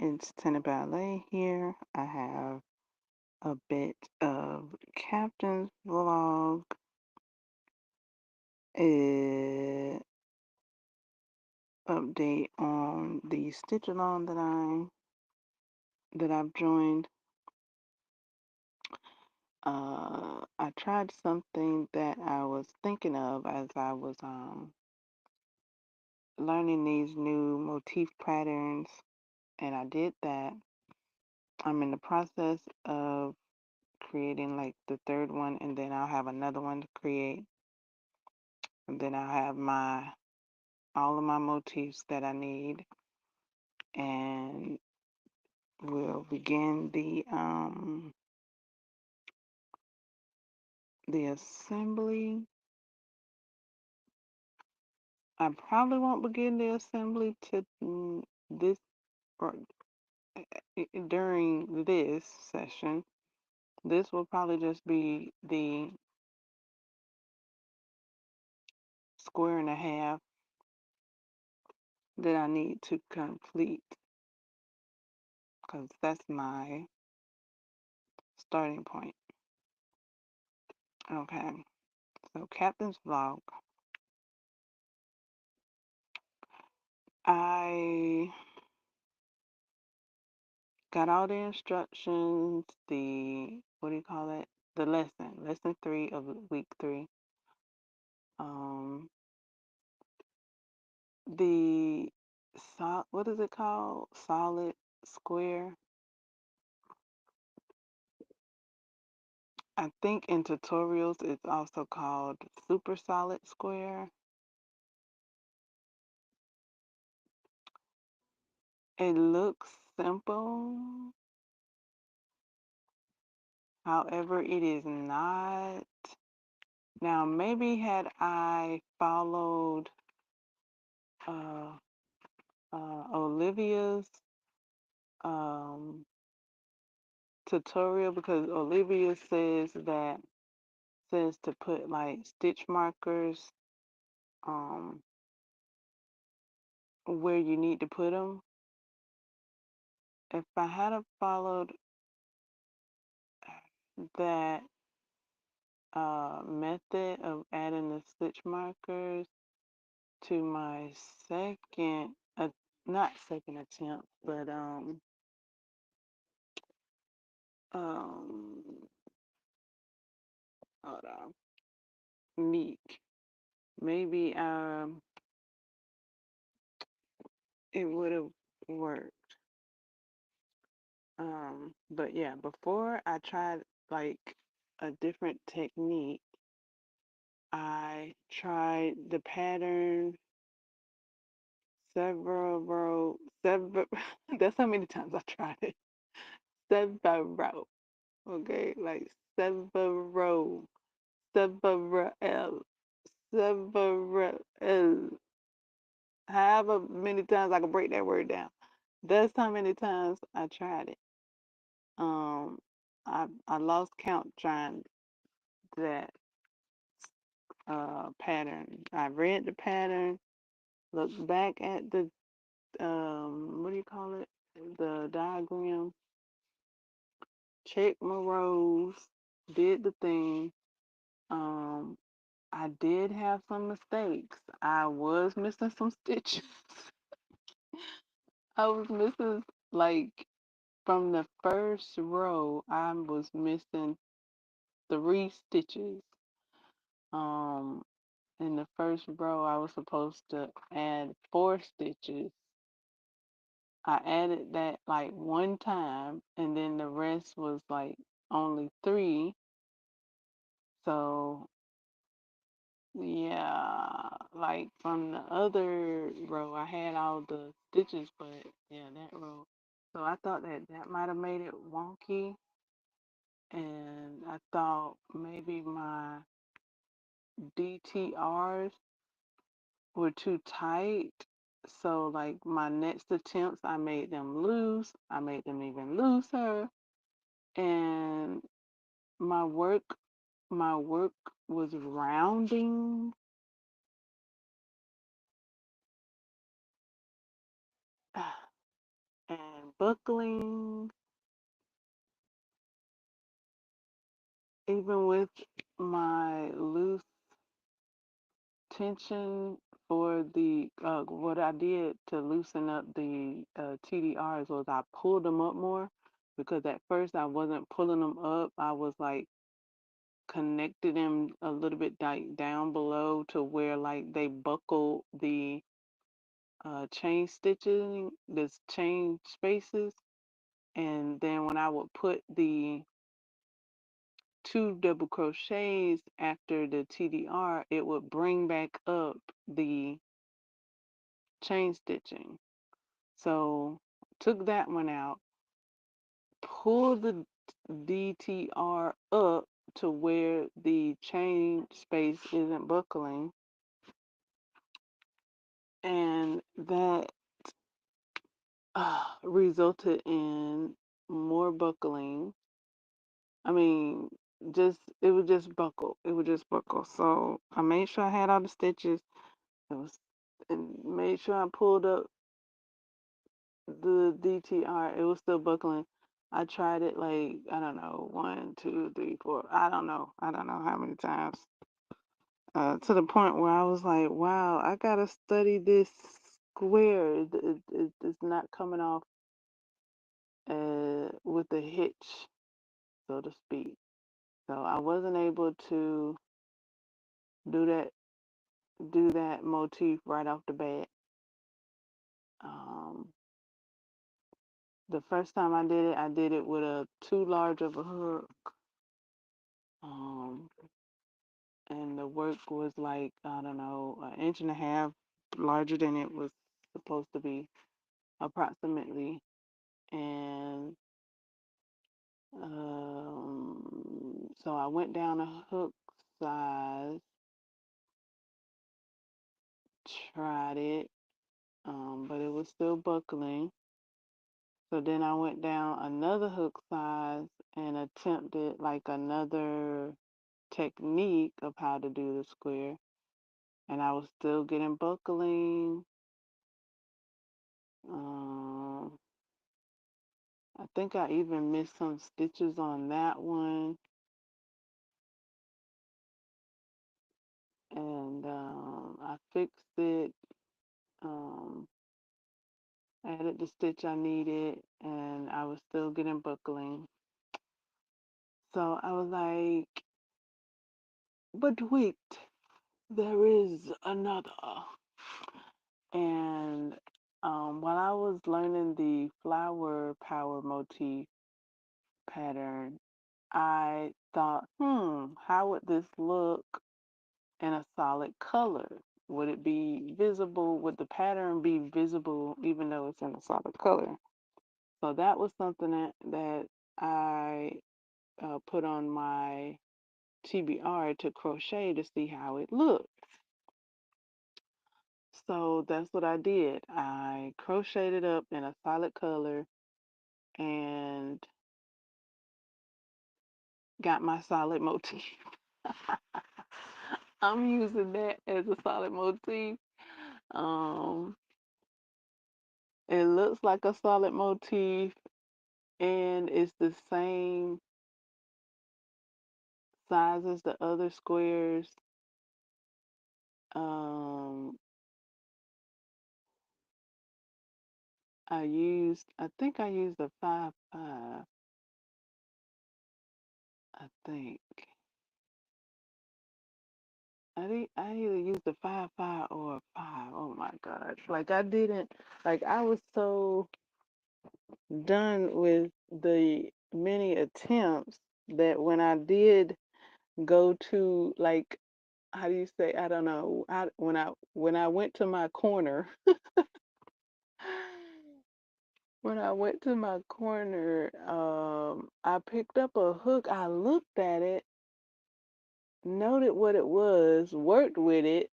It's tennis ballet here. I have a bit of Captain's vlog, a update on the stitch along that I've joined. I tried something that I was thinking of as I was learning these new motif patterns, and I did that. I'm in the process of creating like the third one, and then I'll have another one to create, and then I'll have my all of my motifs that I need, and we'll begin the assembly. I probably won't begin the assembly to this or during this session. This will probably just be the square and a half that I need to complete, because that's my starting point. Okay, so Captain's vlog. I got all the instructions, what do you call it? The lesson 3 of week 3. The what is it called? Solid square. I think in tutorials it's also called super solid square. It looks simple, however, it is not. Now, maybe had I followed Olivia's tutorial, because Olivia says to put like stitch markers where you need to put them. If I had followed that method of adding the stitch markers to my second, not second attempt, but hold on, meek. Maybe it would have worked. But yeah, before I tried like a different technique, I tried the pattern several, that's how many times I tried it. Several, okay, like several, several. However many times I can break that word down. That's how many times I tried it. Um, I lost count trying that pattern. I read the pattern, looked back at the what do you call it? The diagram, checked my rows, did the thing. Um, I did have some mistakes. I was missing some stitches. I was missing, like, from the first row, I was missing 3 stitches. In the first row, I was supposed to add 4 stitches. I added that like one time, and then the rest was like only 3. So yeah, like from the other row, I had all the stitches, but yeah, that row. So I thought that might have made it wonky, and I thought maybe my DTRs were too tight. So like my next attempts, I made them loose. I made them even looser, and my work was rounding, and buckling, even with my loose tension for the what I did to loosen up the TDRs was I pulled them up more, because at first I wasn't pulling them up. I was like connected them a little bit down below to where like they buckle the chain stitching, this chain spaces, and then when I would put the 2 double crochets after the TDR, it would bring back up the chain stitching. So took that one out, pulled the DTR up to where the chain space isn't buckling, and that resulted in more buckling. I mean, just it would just buckle. It would just buckle. So I made sure I had all the stitches. It was, and made sure I pulled up the DTR. It was still buckling. I tried it like, I don't know, 1, 2, 3, 4. I don't know. I don't know how many times. To the point where I was like, wow, I gotta study this square. It's not coming off with a hitch, so to speak. So I wasn't able to do that motif right off the bat. Um, the first time I did it with a too large of a hook. Um, and the work was like, I don't know, an inch and a half larger than it was supposed to be, approximately. And so I went down a hook size, tried it, but it was still buckling. So then I went down another hook size and attempted like another technique of how to do the square, and I was still getting buckling. Um, I think I even missed some stitches on that one, and I fixed it, um, added the stitch I needed, and I was still getting buckling. So I was like, but wait, there is another. And while I was learning the flower power motif pattern, I thought, how would this look in a solid color? Would it be visible? Would the pattern be visible even though it's in a solid color? So that was something that I put on my TBR to crochet to see how it looked. So that's what I did. I crocheted up in a solid color and got my solid motif. I'm using that as a solid motif. Um, it looks like a solid motif, and it's the same size as the other squares. Um, I think I used a 5-5. I think I either used a 5-5 or a 5. Oh my God! Like I didn't, like I was so done with the many attempts that when I did go to, like, how do you say, I don't know, when I went to my corner, when I went to my corner, I picked up a hook. I looked at it, noted what it was, worked with it,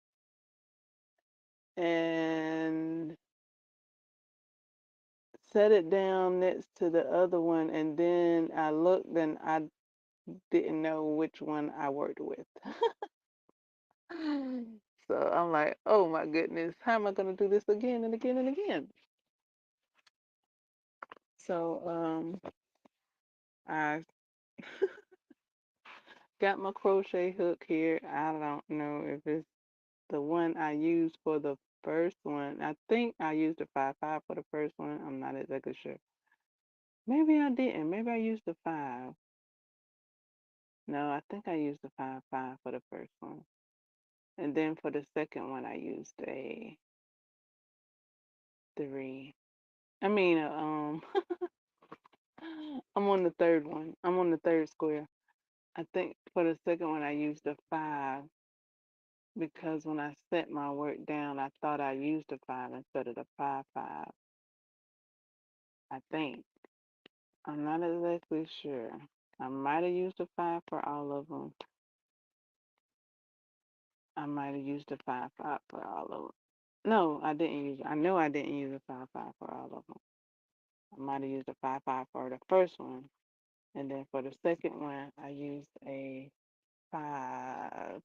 and set it down next to the other one. And then I looked and I didn't know which one I worked with. So I'm like, oh my goodness, how am I going to do this again and again and again? So I got my crochet hook here. I don't know if it's the one I used for the first one. I think I used the 5-5 for the first one. I'm not exactly sure. Maybe I didn't. Maybe I used the 5. No, I think I used the 5-5 for the first one. And then for the second one, I used a 3. I mean, I'm on the third one. I'm on the third square. I think for the second one, I used a 5 because when I set my work down, I thought I used a 5 instead of the 5-5. I think. I'm not exactly sure. I might have used a 5 for all of them. I might have used a 5-5 for all of them. No, I didn't use. I know I didn't use a 5-5 for all of them. I might have used a 5-5 for the first one, and then for the second one, I used a 5.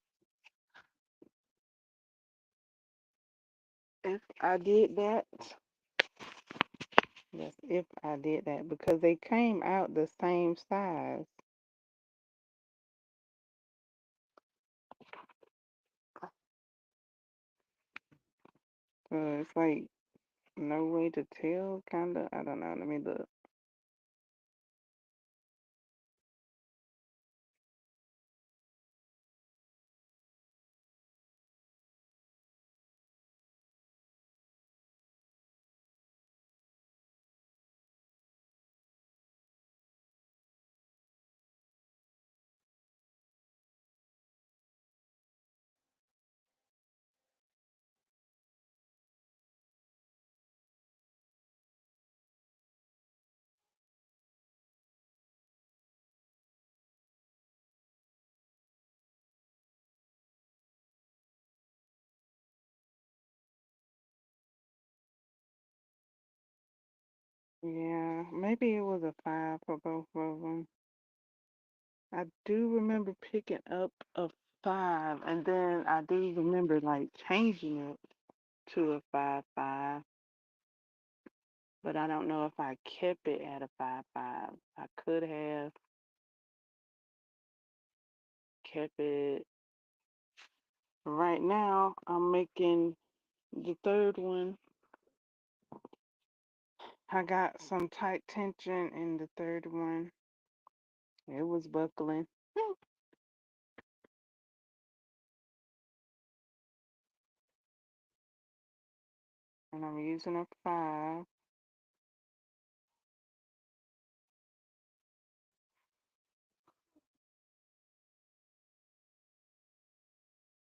If I did that, yes, if I did that, because they came out the same size. It's like no way to tell, kind of. I don't know. Let me look. Yeah, maybe it was a 5 for both of them. I do remember picking up a 5, and then I do remember like changing it to a 5-5, but I don't know if I kept it at a 5-5. I could have kept it. Right now, I'm making the third one. I got some tight tension in the third one. It was buckling. And I'm using a 5.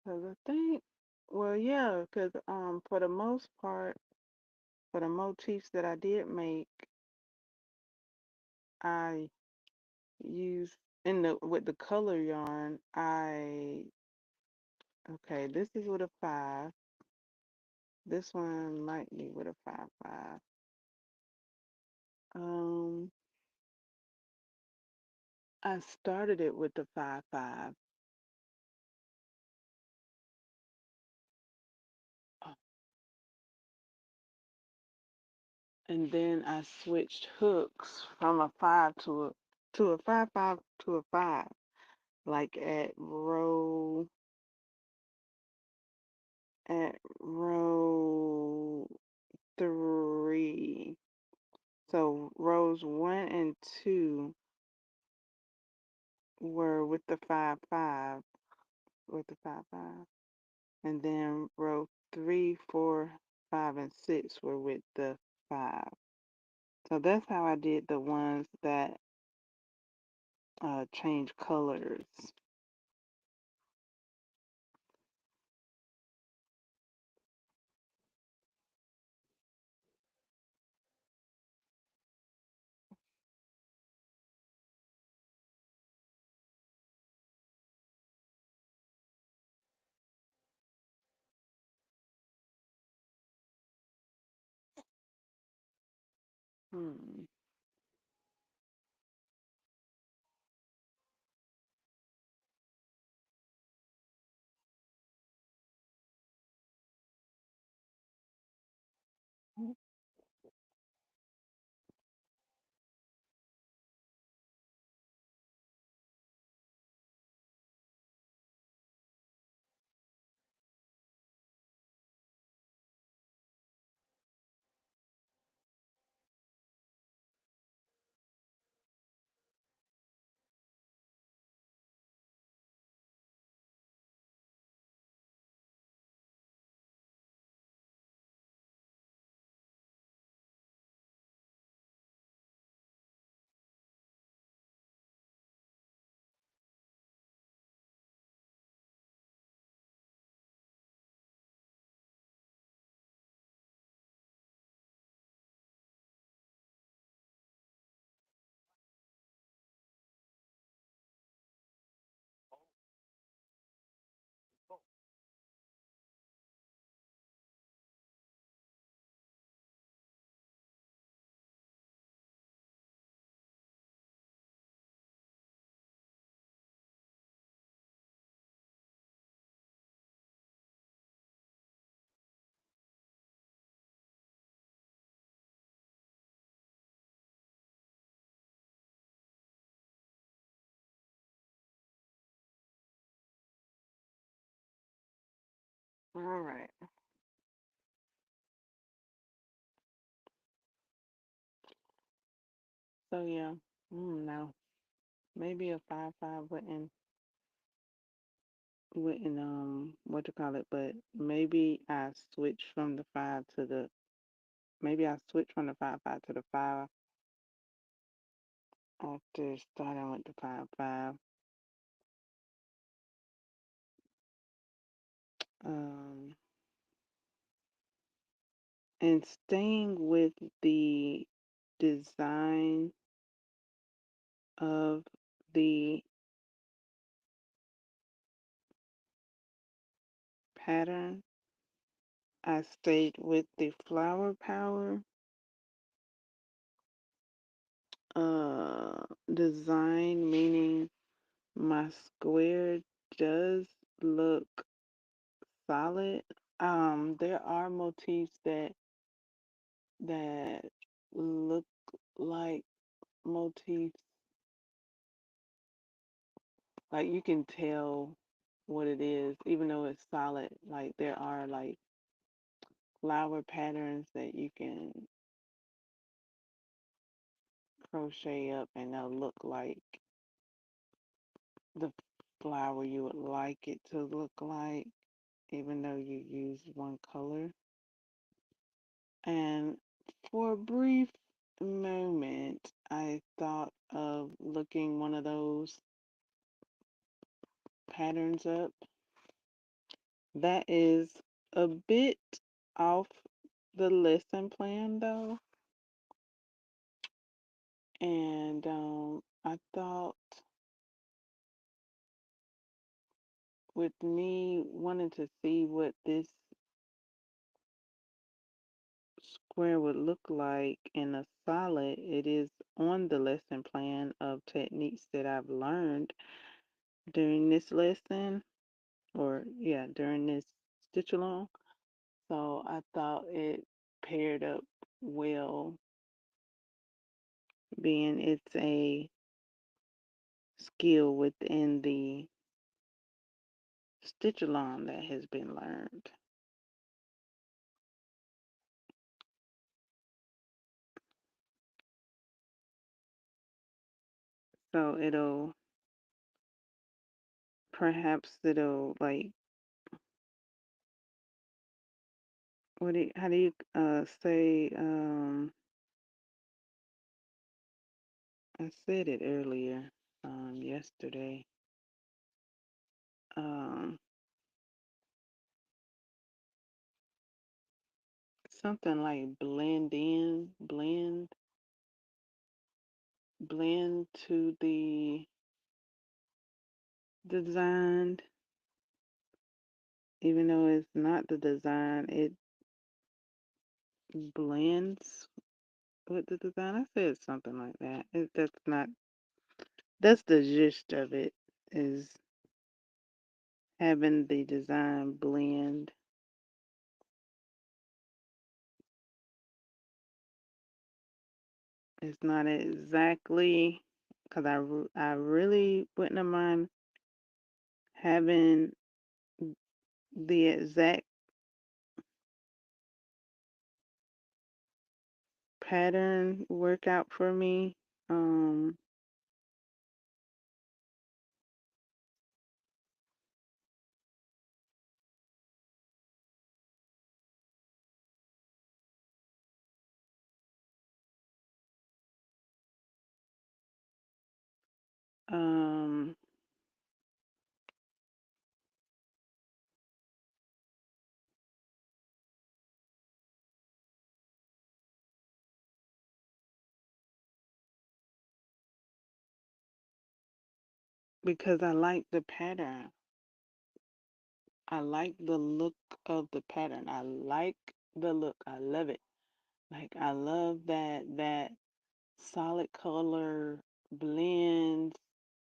Cause I think, well, yeah, cause for the most part, for the motifs that I did make, I used in the with the color yarn. Okay, this is with a 5. This one might be with a 5-5. Um, I started it with the 5-5. And then I switched hooks from a 5 to a 5-5 to a 5, like at row 3. So rows 1 and 2 were with the 5-5, with the 5-5, and then row 3, 4, 5, and 6 were with the 5. So that's how I did the ones that change colors. Hmm. All right. So yeah, no, maybe a 5-5 wouldn't what you call it, but maybe I switch from the five to the maybe I switch from the 5-5 to the five after starting with the 5-5. Um, and staying with the design of the pattern, I stayed with the flower power design, meaning my square does look solid. There are motifs that look like motifs, like you can tell what it is, even though it's solid. Like there are like flower patterns that you can crochet up and they'll look like the flower you would like it to look like, even though you use one color. And for a brief moment, I thought of looking one of those patterns up. That is a bit off the lesson plan though. And I thought with me wanting to see what this square would look like in a solid, it is on the lesson plan of techniques that I've learned during this lesson, or yeah, during this stitch along. So I thought it paired up well, being it's a skill within the stitch along that has been learned. So it'll like, how do you say, I said it earlier, yesterday. Um, Something like blend to the design, even though it's not the design, it blends with the design. I said something like that. That's the gist of it, is having the design blend. It's not exactly, because I really wouldn't mind having the exact pattern work out for me. Um, um, because I like the pattern. I like the look of the pattern. I like the look. I love it. Like I love that solid color blends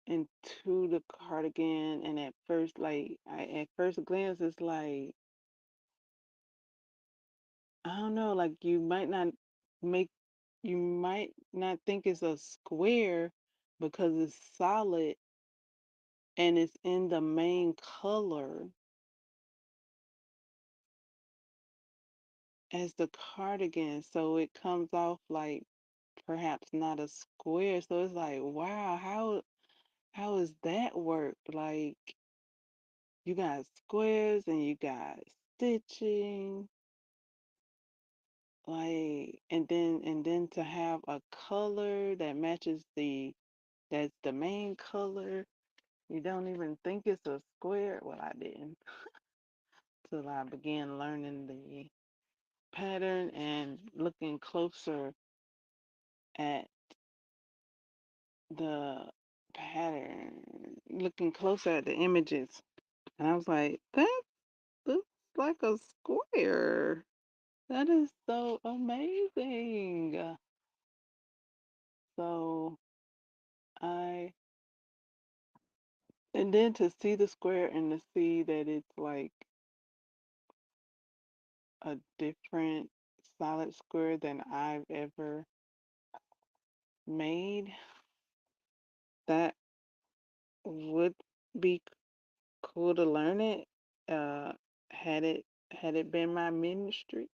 into the cardigan, and at first, at first glance it's like, I don't know, like make you might not think it's a square because it's solid and it's in the main color, as the cardigan, so it comes off like perhaps not a square. So it's like, wow, how is that work? Like you got squares and you got stitching, like and then to have a color that matches that's the main color. You don't even think it's a square. Well, I didn't till I began learning the pattern and looking closer at the pattern, looking closer at the images. And I was like, that looks like a square. That is so amazing. So I, and then to see the square and to see that it's like a different solid square than I've ever made, that would be cool to learn it. Uh, had it had it been my ministry.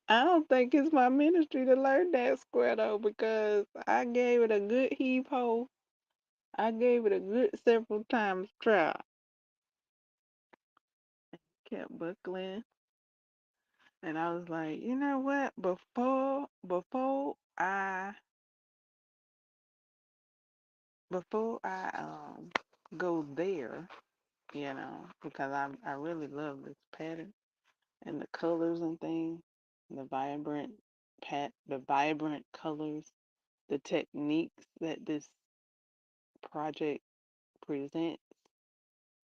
I don't think it's my ministry to learn that square though, because I gave it a good heave ho. I gave it a good several times try. Kept buckling, and I was like, you know what? Before I go there, because I really love this pattern and the colors and things, the vibrant colors, the techniques that this project presents.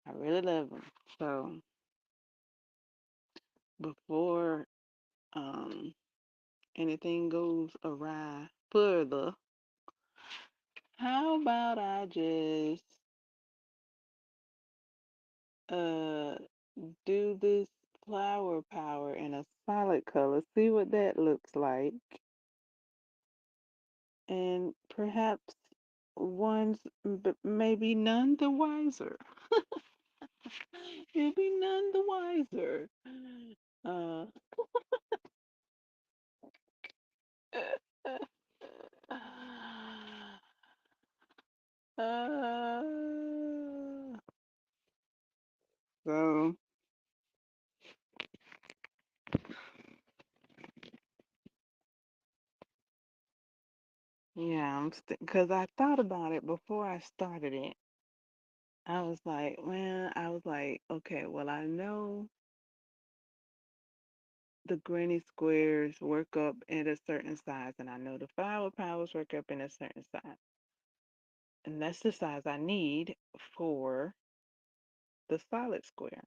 I really love them. So before um, anything goes awry further, how about I just uh do this flower power in a solid color, see what that looks like, and perhaps one's maybe none the wiser. Maybe none the wiser. Uh, uh, so yeah, because I thought about it before I started it. I was like, okay, well, I know the granny squares work up at a certain size, and I know the flower powers work up in a certain size. And that's the size I need for the solid square.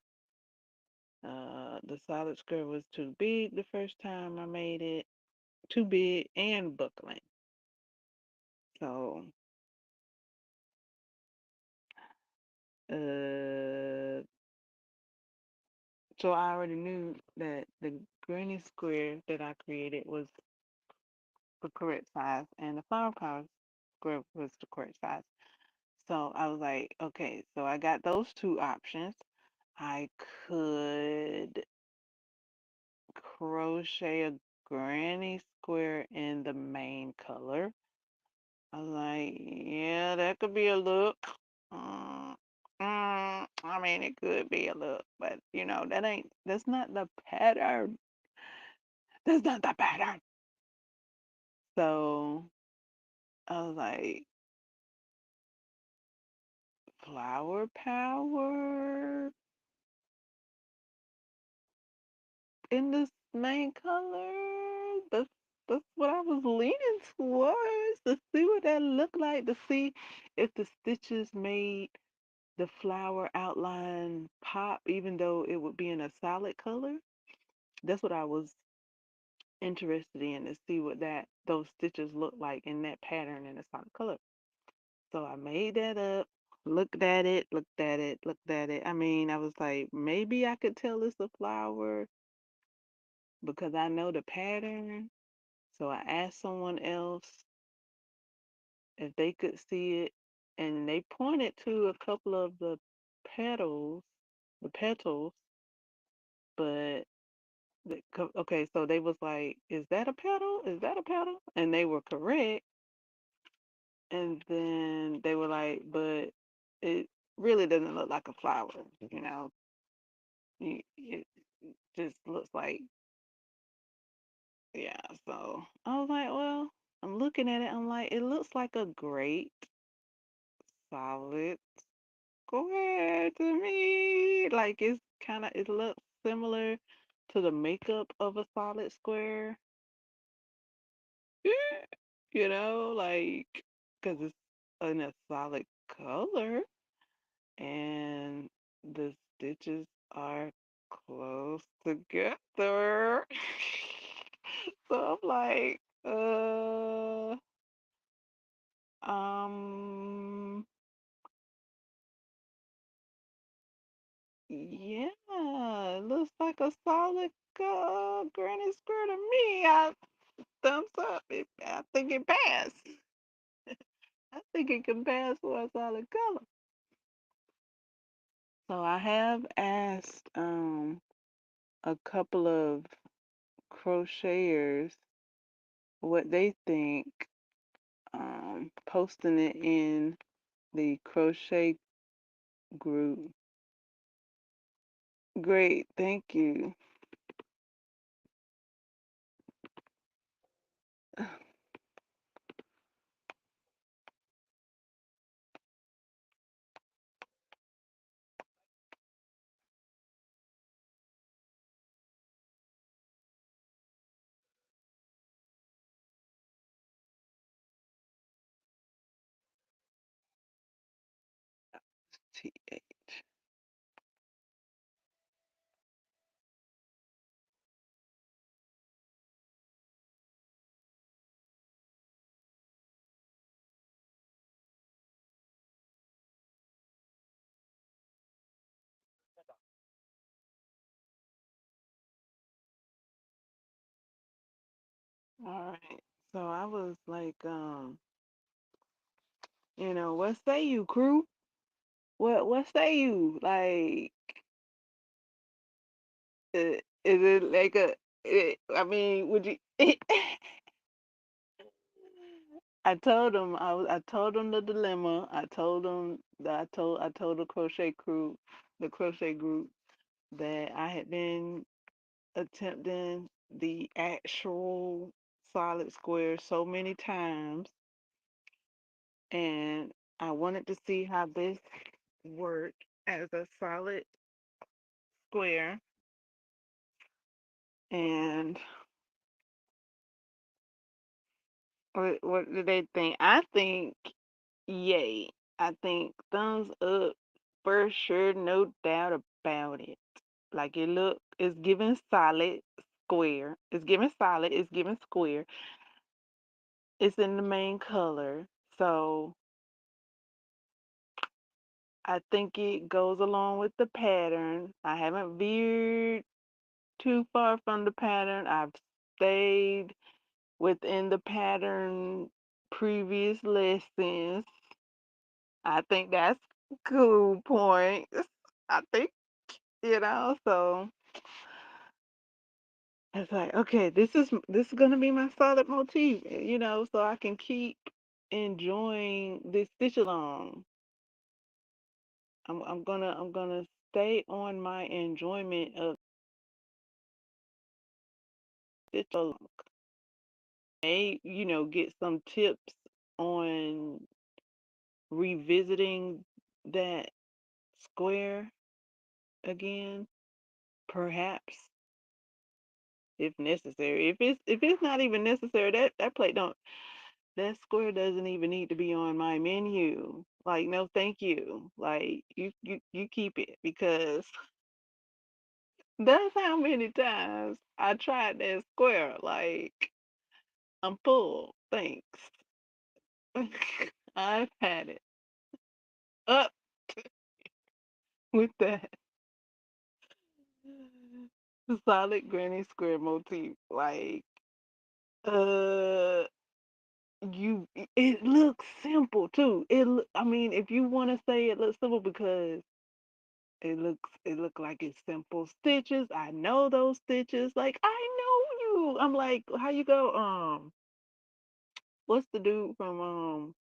The solid square was too big the first time I made it, too big and buckling. So, uh, so I already knew that the granny square that I created was the correct size, and the flower power square was the correct size. So I was like, okay, so I got those two options. I could crochet a granny square in the main color. I was like, yeah, that could be a look. Mm, I mean, it could be a look, but that's not the pattern. That's not the pattern. So I was like, flower power in this main color. That's that's what I was leaning towards, to see what that looked like, to see if the stitches made the flower outline pop, even though it would be in a solid color. That's what I was interested in, to see what that those stitches look like in that pattern in a solid color. So I made that up, looked at it, looked at it, looked at it. I mean, I was like, maybe I could tell it's a flower because I know the pattern. So I asked someone else if they could see it, and they pointed to a couple of the petals, the petals, but okay, so they was like, "Is that a petal? Is that a petal?" And they were correct. And then they were like, "But it really doesn't look like a flower, you know. It just looks like, yeah." So I was like, "Well, I'm looking at it. I'm like, it looks like a great solid square to me. Like it looks similar to the makeup of a solid square, like because it's in a solid color and the stitches are close together." So I'm like, um, yeah, it looks like a solid granny square to me. Thumbs up. I think it passed. I think it can pass for a solid color. So I have asked a couple of crocheters what they think, posting it in the crochet group. Great, thank you. TH. All right. So I was like, what say you, crew? What say you? Like, is it like I mean, would you? I told them the dilemma. I told them that I told the crochet group that I had been attempting the actual solid square so many times, and I wanted to see how this worked as a solid square. And what do they think? I think yay. I think thumbs up for sure, no doubt about it. Like it's giving solid square. It's giving solid, it's giving square. It's in the main color. So I think it goes along with the pattern. I haven't veered too far from the pattern. I've stayed within the pattern previous lessons. I think that's cool points. I think, so it's like, okay, this is gonna be my solid motif, so I can keep enjoying this stitch along. I'm gonna stay on my enjoyment of stitch along. May, get some tips on revisiting that square again, perhaps, if necessary. If it's not even necessary, that plate don't that square doesn't even need to be on my menu. Like, no, thank you. Like, you keep it, because that's how many times I tried that square. Like, I'm full. Thanks. I've had it up with that solid granny square motif. Like, uh, it looks simple too. I mean, if you want to say it looks simple, because it look like it's simple stitches. I know those stitches. Like I know you. I'm like, how you go? What's the dude from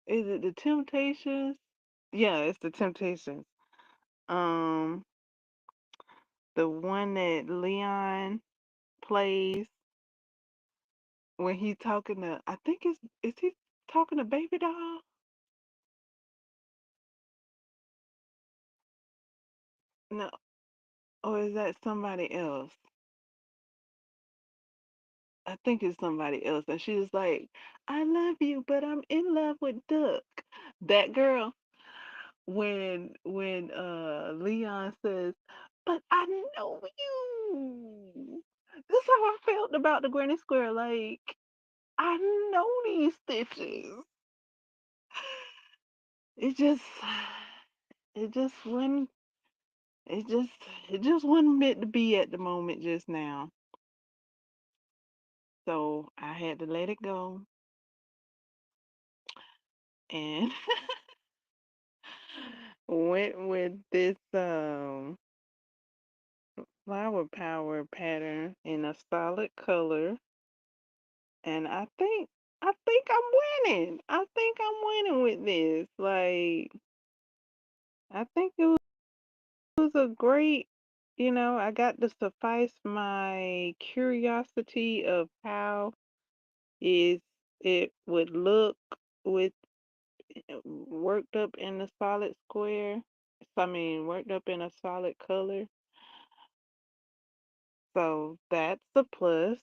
is it the Temptations? Yeah, it's the Temptations. Um, the one that Leon plays when he's talking to, I think it's, is he talking to Baby Doll? No, or is that somebody else? I think it's somebody else. And she was like, I love you, but I'm in love with Duck. That girl, when Leon says, but I know you. That's how I felt about the Granny Square. Like, I know these stitches. It just it just wasn't it just it just wasn't meant to be at the moment just now. So I had to let it go and went with this flower power pattern in a solid color, and I think I'm winning. I think I'm winning with this. Like I think it was a great, I got to suffice my curiosity of how is it would look with worked up in a solid square. I mean, worked up in a solid color. So that's a plus.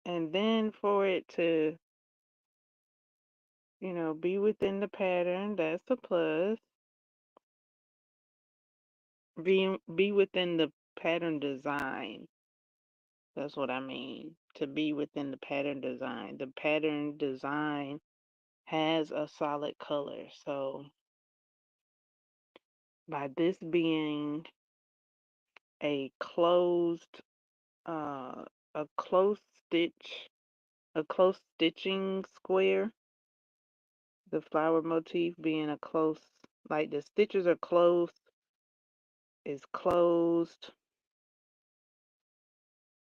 And then for it to, be within the pattern, that's a plus. Be within the pattern design. That's what I mean. To be within the pattern design. The pattern design has a solid color. So by this being a closed uh a close stitch a close stitching square, the flower motif being a close, like the stitches are closed, is closed,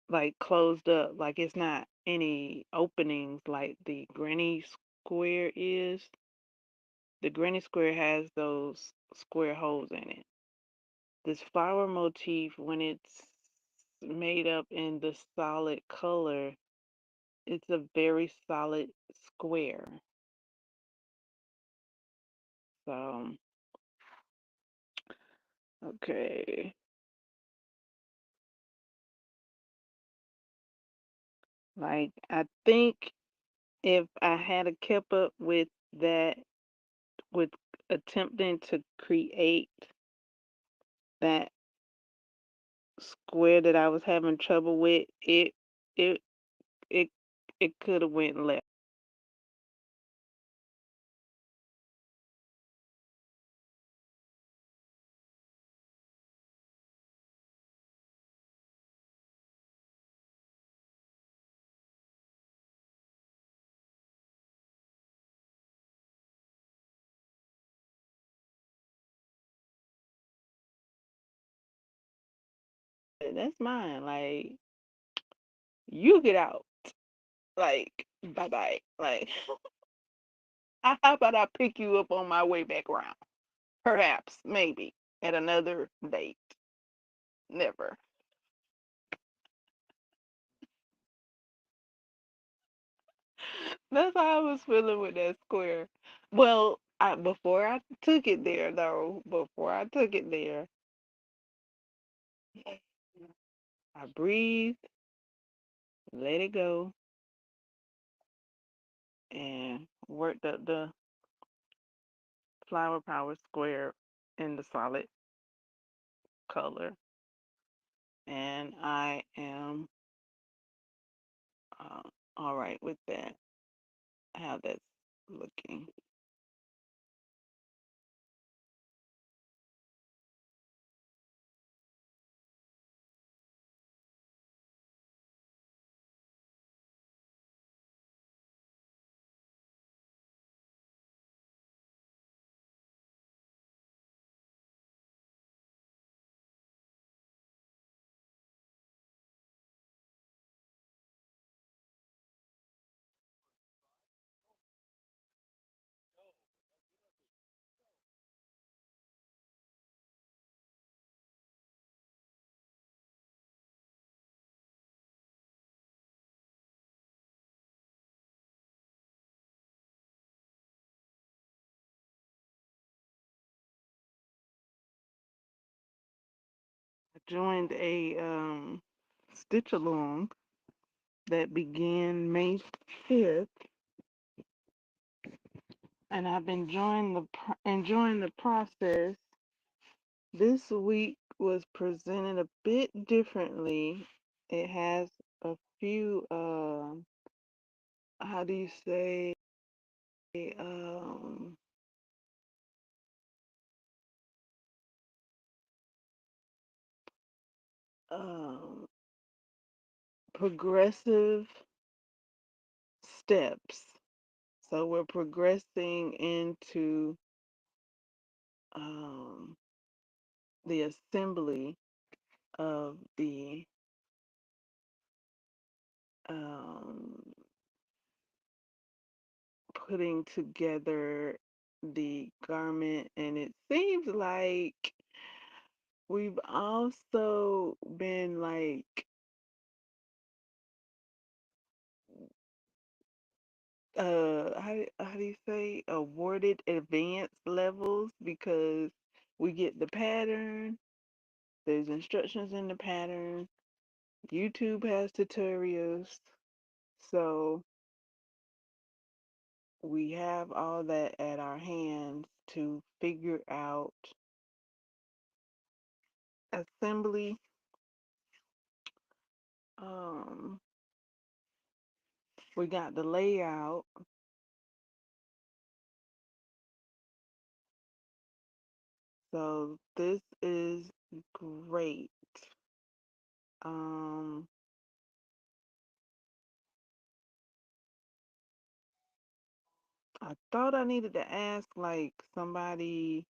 like closed up, like it's not any openings like the granny square is. The granny square has those square holes in it. This flower motif, when it's made up in the solid color, it's a very solid square. So, okay. Like, I think if I had a kept up with that, with attempting to create that square that I was having trouble with, it, it, it could have went left. That's mine. Like, you get out. Like, bye bye. Like, how about I pick you up on my way back around? Perhaps, maybe, at another date. Never. That's how I was feeling with that square. Well, before I took it there, though, before I took it there, I breathed, let it go, and worked up the flower power square in the solid color. And I am uh, all right with that, how that's looking. joined a stitch along that began May 5th, and I've been enjoying the process. This week was presented a bit differently. It has a few how do you say um um progressive steps. So we're progressing into um the assembly of the um putting together the garment, and it seems like we've also been like how do you say awarded advanced levels because we get the pattern, there's instructions in the pattern, YouTube has tutorials, so we have all that at our hands to figure out assembly. um we got the layout. So this is great. Um, I thought I needed to ask like somebody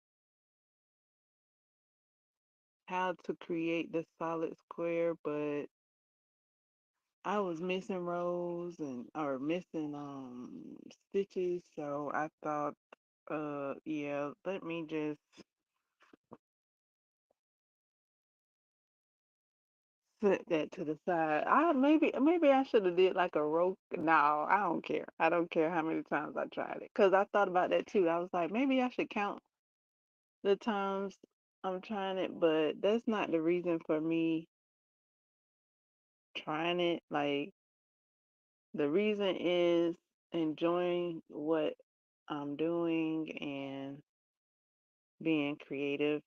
how to create the solid square, but I was missing rows and or missing stitches, so I thought yeah, let me just set that to the side. Maybe I should have did like a row. No, I don't care. I don't care how many times I tried it. Cause I thought about that too. I was like, maybe I should count the times I'm trying it, but that's not the reason for me trying it. Like the reason is enjoying what I'm doing and being creative.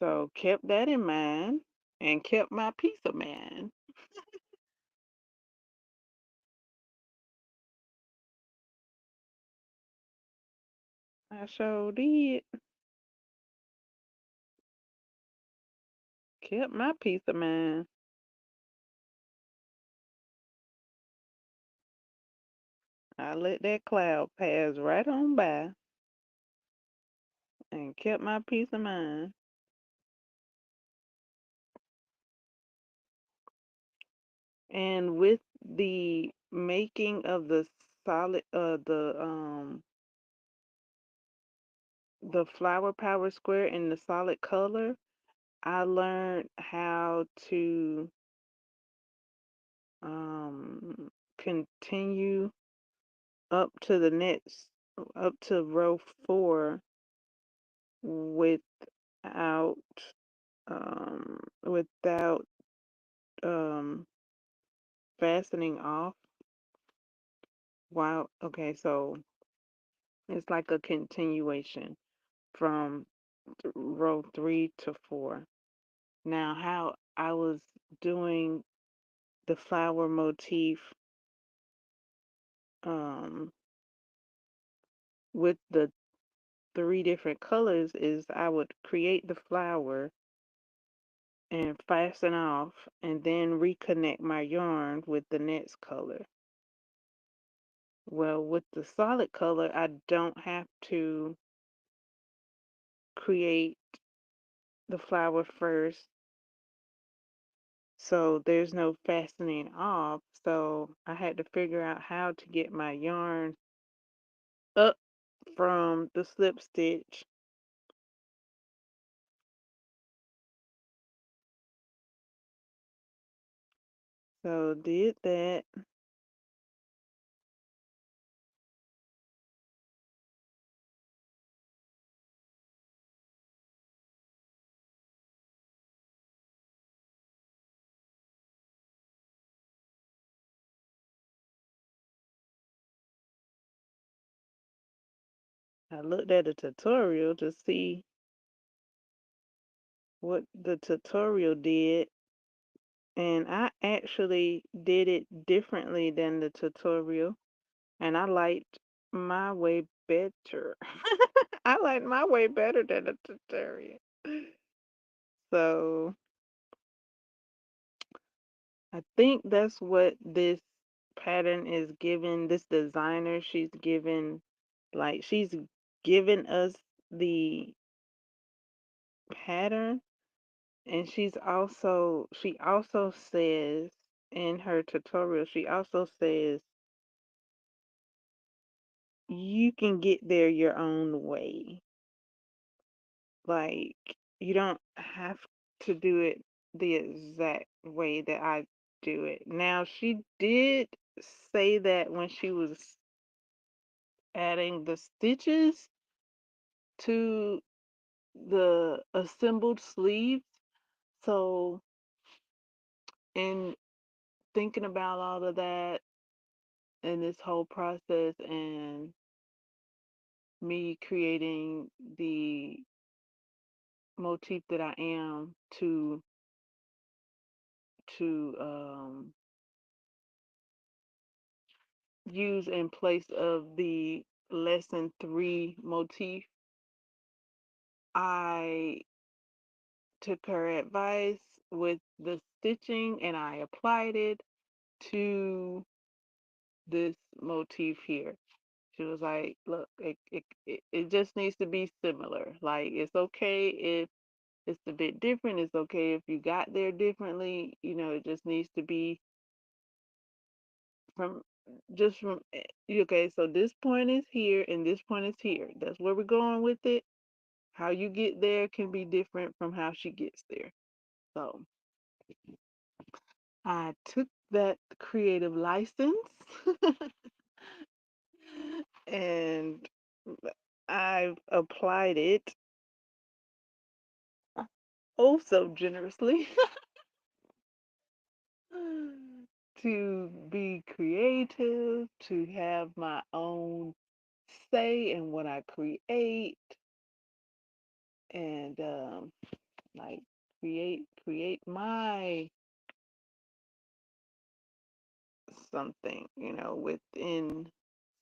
So kept that in mind and kept my peace of mind. I sure did. Kept my peace of mind. I let that cloud pass right on by and kept my peace of mind. And with the making of the solid the flower power square in the solid color, I learned how to continue up to the next up to row 4 without without um fastening off. Wow, okay, so it's like a continuation from row 3 to 4. Now, how I was doing the flower motif um, with the 3 different colors is I would create the flower and fasten off and then reconnect my yarn with the next color. Well, with the solid color, I don't have to create the flower first, so there's no fastening off. So I had to figure out how to get my yarn up from the slip stitch. So did that. I looked at the tutorial to see what the tutorial did, and I actually did it differently than the tutorial, and I liked my way better. I liked my way better than the tutorial. So I think that's what this pattern is giving this designer. She's given us the pattern, and she also says in her tutorial, she also says you can get there your own way. Like, you don't have to do it the exact way that I do it. Now, she did say that when she was adding the stitches to the assembled sleeves. So, in thinking about all of that and this whole process and me creating the motif that I am to use in place of the lesson 3 motif, I took her advice with the stitching and I applied it to this motif here. She was like, look, it just needs to be similar. Like, it's okay if it's a bit different. It's okay if you got there differently. It just needs to be from from okay, so this point is here and this point is here. That's where we're going with it. How you get there can be different from how she gets there. So I took that creative license and I've applied it oh so generously to be creative, to have my own say in what I create, and like create my something, within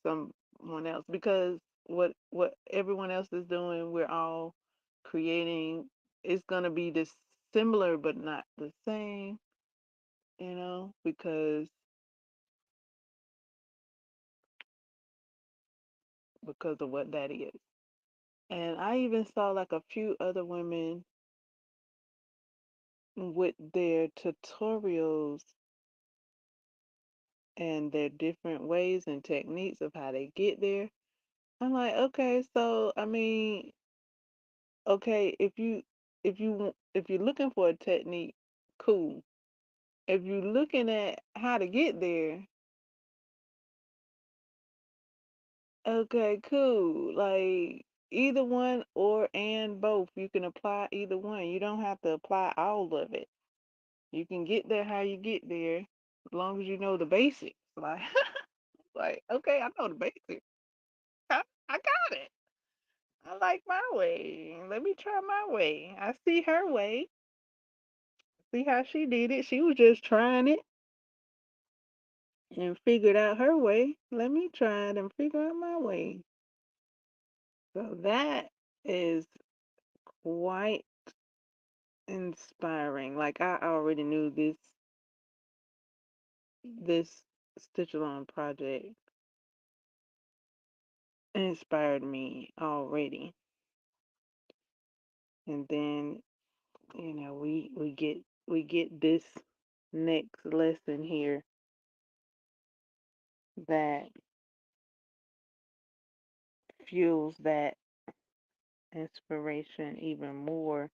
someone else, because what everyone else is doing, we're all creating. It's gonna be this similar but not the same, because of what that is. And I even saw like a few other women with their tutorials and their different ways and techniques of how they get there. I'm like, okay, so I mean, okay, if you're looking for a technique, cool. If you're looking at how to get there, okay, cool. Like, either one or and both, you can apply either one. You don't have to apply all of it. You can get there how you get there, as long as you know the basics. Like, like, okay, I know the basics. I got it. I like my way. Let me try my way. I see her way. See how she did it. She was just trying it and figured out her way. Let me try it and figure out my way. So that is quite inspiring. Like, I already knew this Stitch Along project inspired me already. And then, we get this next lesson here that fuels that inspiration even more.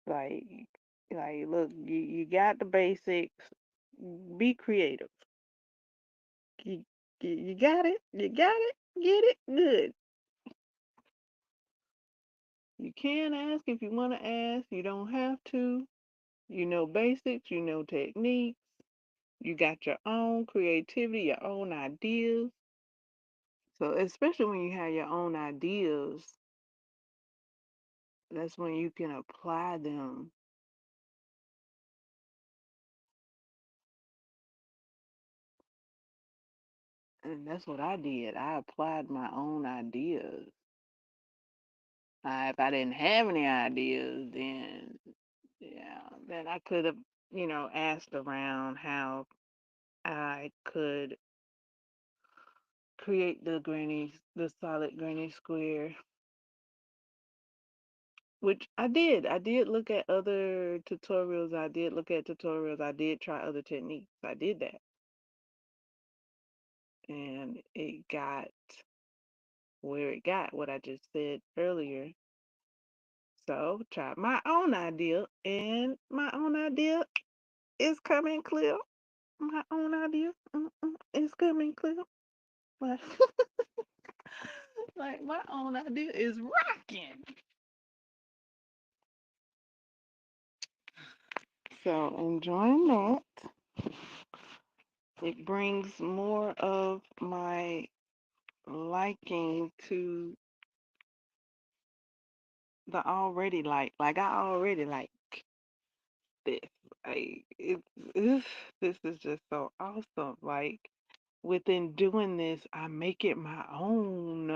Like, look, you got the basics. Be creative. You, you got it. You got it. Get it good. You can ask if you want to ask. You don't have to. You know basics. You know techniques. You got your own creativity, your own ideas. So especially when you have your own ideas, that's when you can apply them. And that's what I did. I applied my own ideas. If I didn't have any ideas, then yeah, then I could have, asked around how I could create the solid granny square, which I did. I did look at other tutorials. I did look at tutorials. I did try other techniques. I did that. And it got where it got, what I just said earlier. So tried my own idea, and my own idea is coming clear. My own idea is coming clear. Like, like my own idea is rocking. So enjoying that. It brings more of my liking to the already like I already like this. Like this is just so awesome. Like within doing this, I make it my own.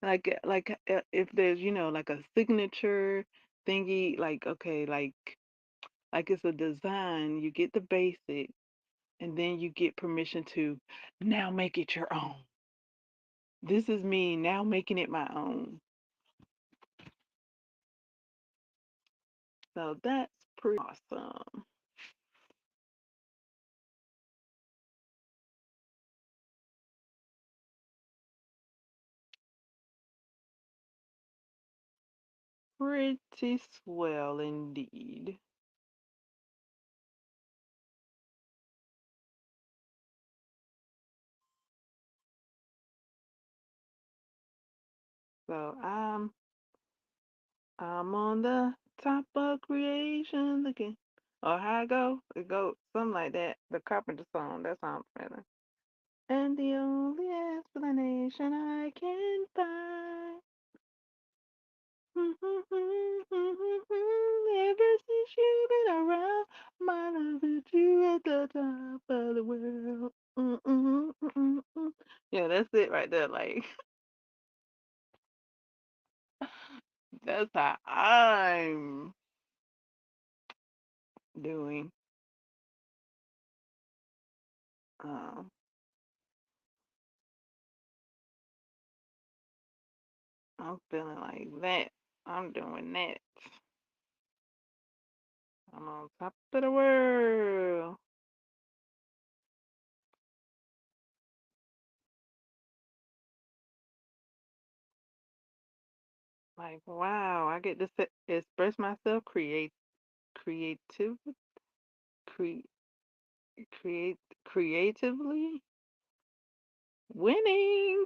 If there's like a signature thingy, like okay, like it's a design. You get the basic, and then you get permission to now make it your own. This is me now making it my own. So that's pretty awesome. Pretty swell indeed. So I'm on the top of creation again. Or how I go? It go something like that. The Carpenter song. That sounds better. And the only explanation I can find. Ever since you've been around, my love is you at the top of the world. Yeah, that's it right there. Like that's how I'm doing. Um, I'm feeling like that. I'm doing that. I'm on top of the world. Like wow, I get to express myself, creative, cre- creatively, winning.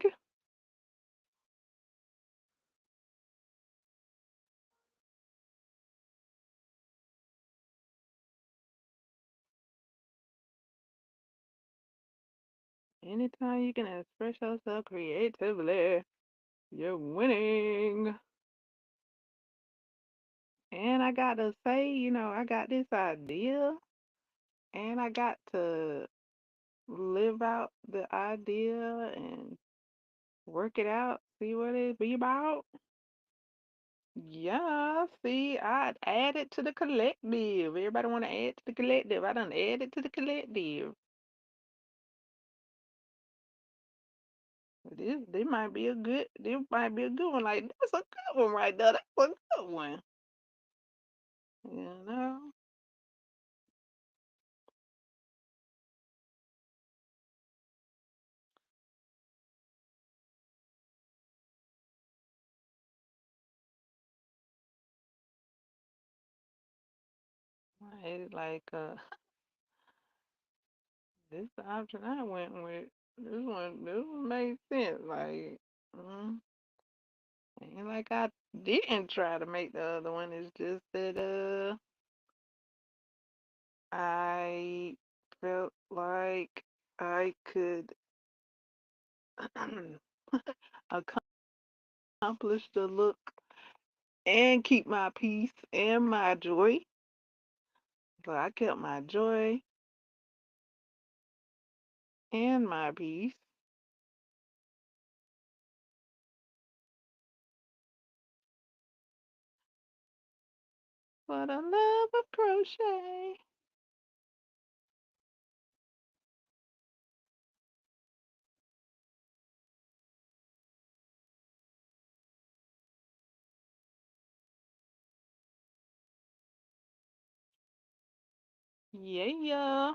Anytime you can express yourself creatively, you're winning. And I got to say, I got this idea, and I got to live out the idea and work it out, see what it be about. Yeah, see, I add it to the collective. Everybody want to add to the collective. I done add it to the collective. This might be a good one. Like that's a good one right there. That's a good one. You know, like this the option I went with. This one made sense. Like, mm, ain't like I didn't try to make the other one. It's just that I felt like I could accomplish the look and keep my peace and my joy. So I kept my joy and my peace for the love of crochet. Yeah, yeah.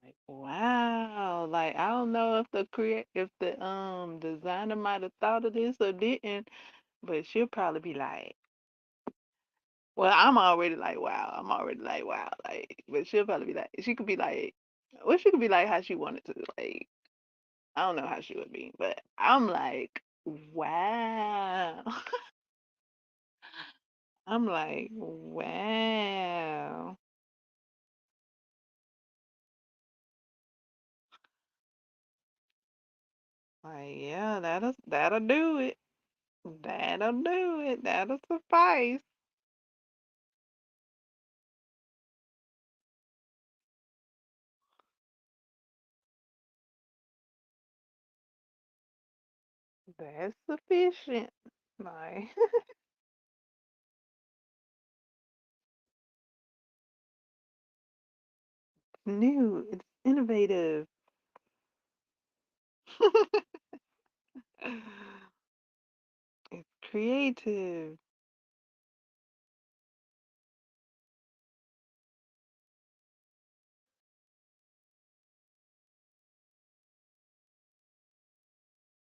Like, wow. Like I don't know if the designer might have thought of this or didn't, but she'll probably be like, well, I'm already like, wow. I'm already like, wow. Like, but she'll probably be like, she could be like, well, she could be like how she wanted to. Like, I don't know how she would be, but I'm like, wow. I'm like, wow. Like, yeah, that'll do it. That'll do it. That'll suffice. That's sufficient. Like, new. It's innovative. It's creative.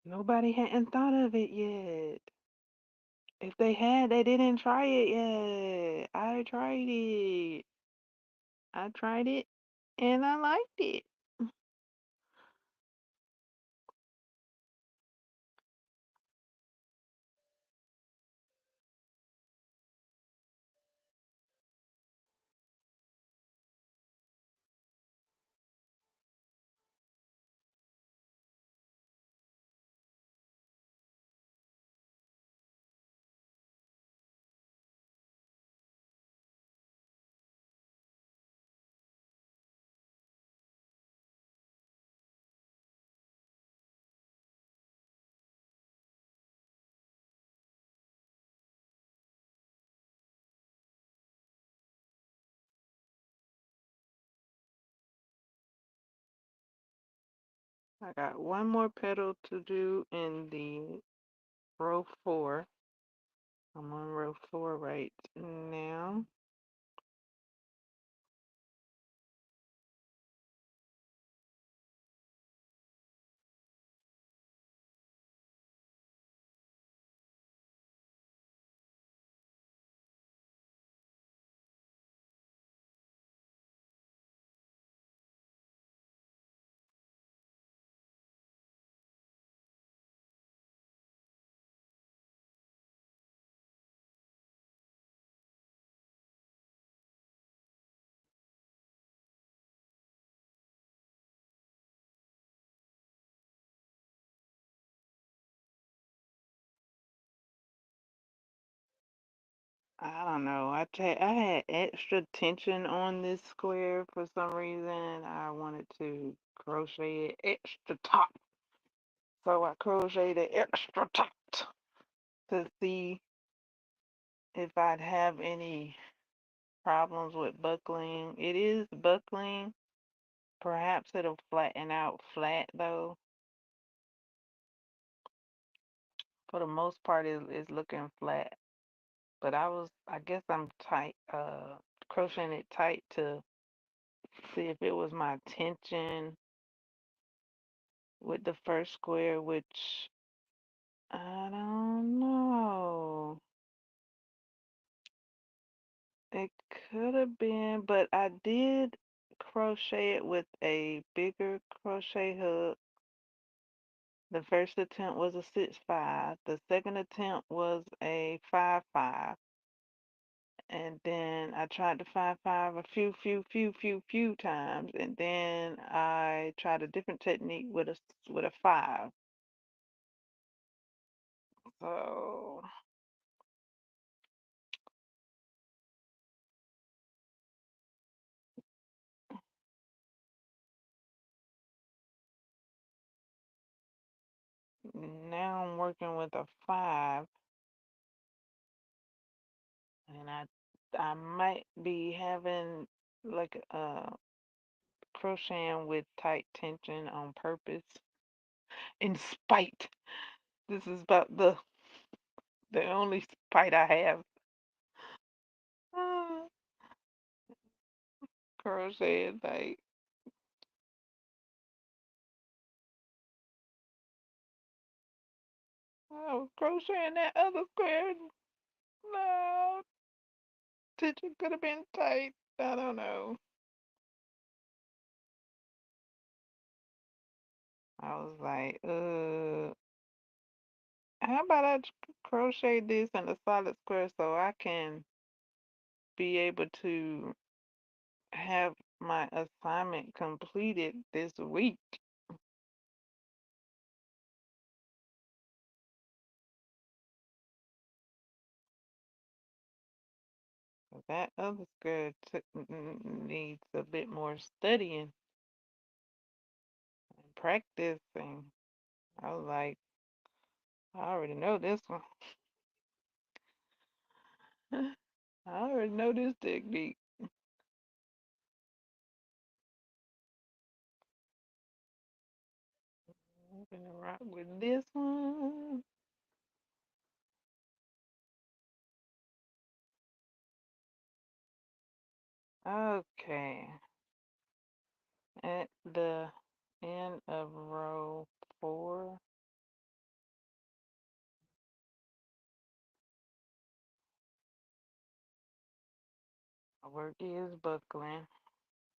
Nobody hadn't thought of it yet. If they had, they didn't try it yet. I tried it. I tried it and I liked it. I got one more petal to do in the row 4. I'm on row 4 right now. I don't know. I had extra tension on this square for some reason. I wanted to crochet it extra taut. So I crocheted extra taut to see if I'd have any problems with buckling. It is buckling. Perhaps it'll flatten out flat though. For the most part, it's looking flat. But I guess I'm tight, crocheting it tight to see if it was my tension with the first square, which I don't know. It could have been, but I did crochet it with a bigger crochet hook The first attempt was a 6-5. The second attempt was a 5-5. And then I tried the 5-5 a few times, and then I tried a different technique with a 5. So now I'm working with a 5, and I might be having like crocheting with tight tension on purpose in spite. This is about the only spite I have. Ah, crocheting like I was crocheting that other square. No, tension could have been tight. I don't know. I was like, how about I crochet this in a solid square so I can be able to have my assignment completed this week. That other square needs a bit more studying and practice. And I was like, I already know this one. I already know this technique. I'm gonna rock with this one. Okay. At the end of row 4, my work is buckling.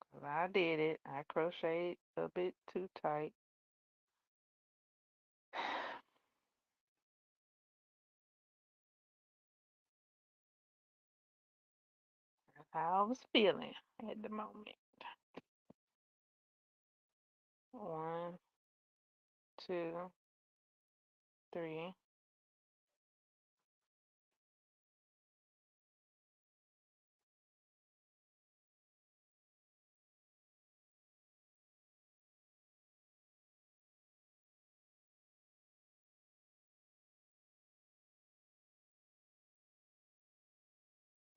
'Cause I did it. I crocheted a bit too tight. That's how I was feeling at the moment. 1, 2, 3.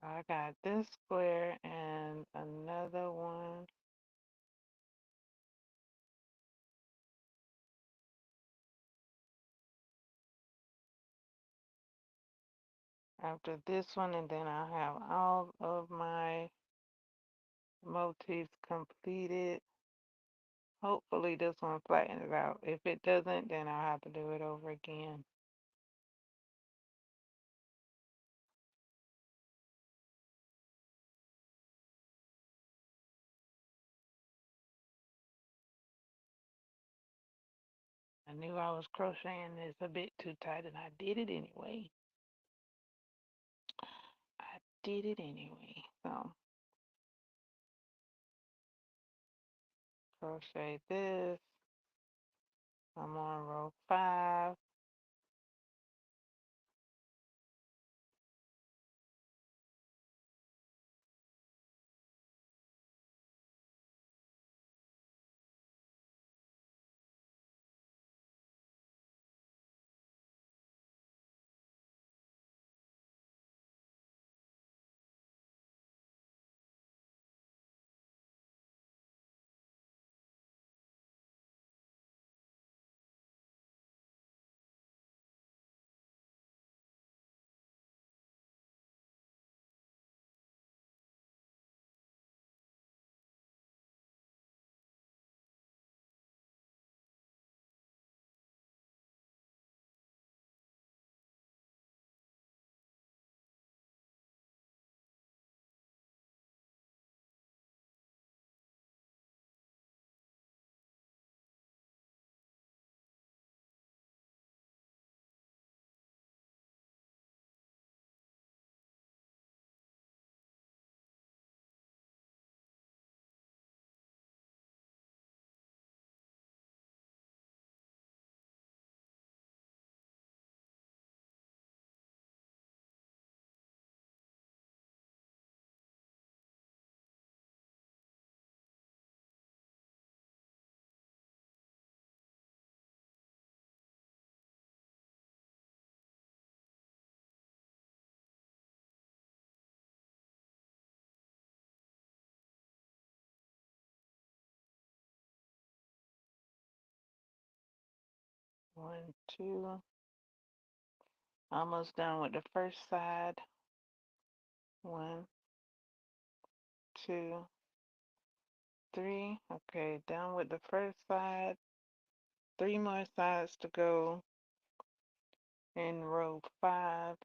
I got this square and another one. After this one, and then I'll have all of my motifs completed. Hopefully this one flattens out. If it doesn't, then I'll have to do it over again. I knew I was crocheting this a bit too tight, and I did it anyway. I did it anyway. So crochet this. I'm on row 5. One, two. Almost done with the first side. One, two, three. Okay, done with the first side. Three more sides to go in row 5.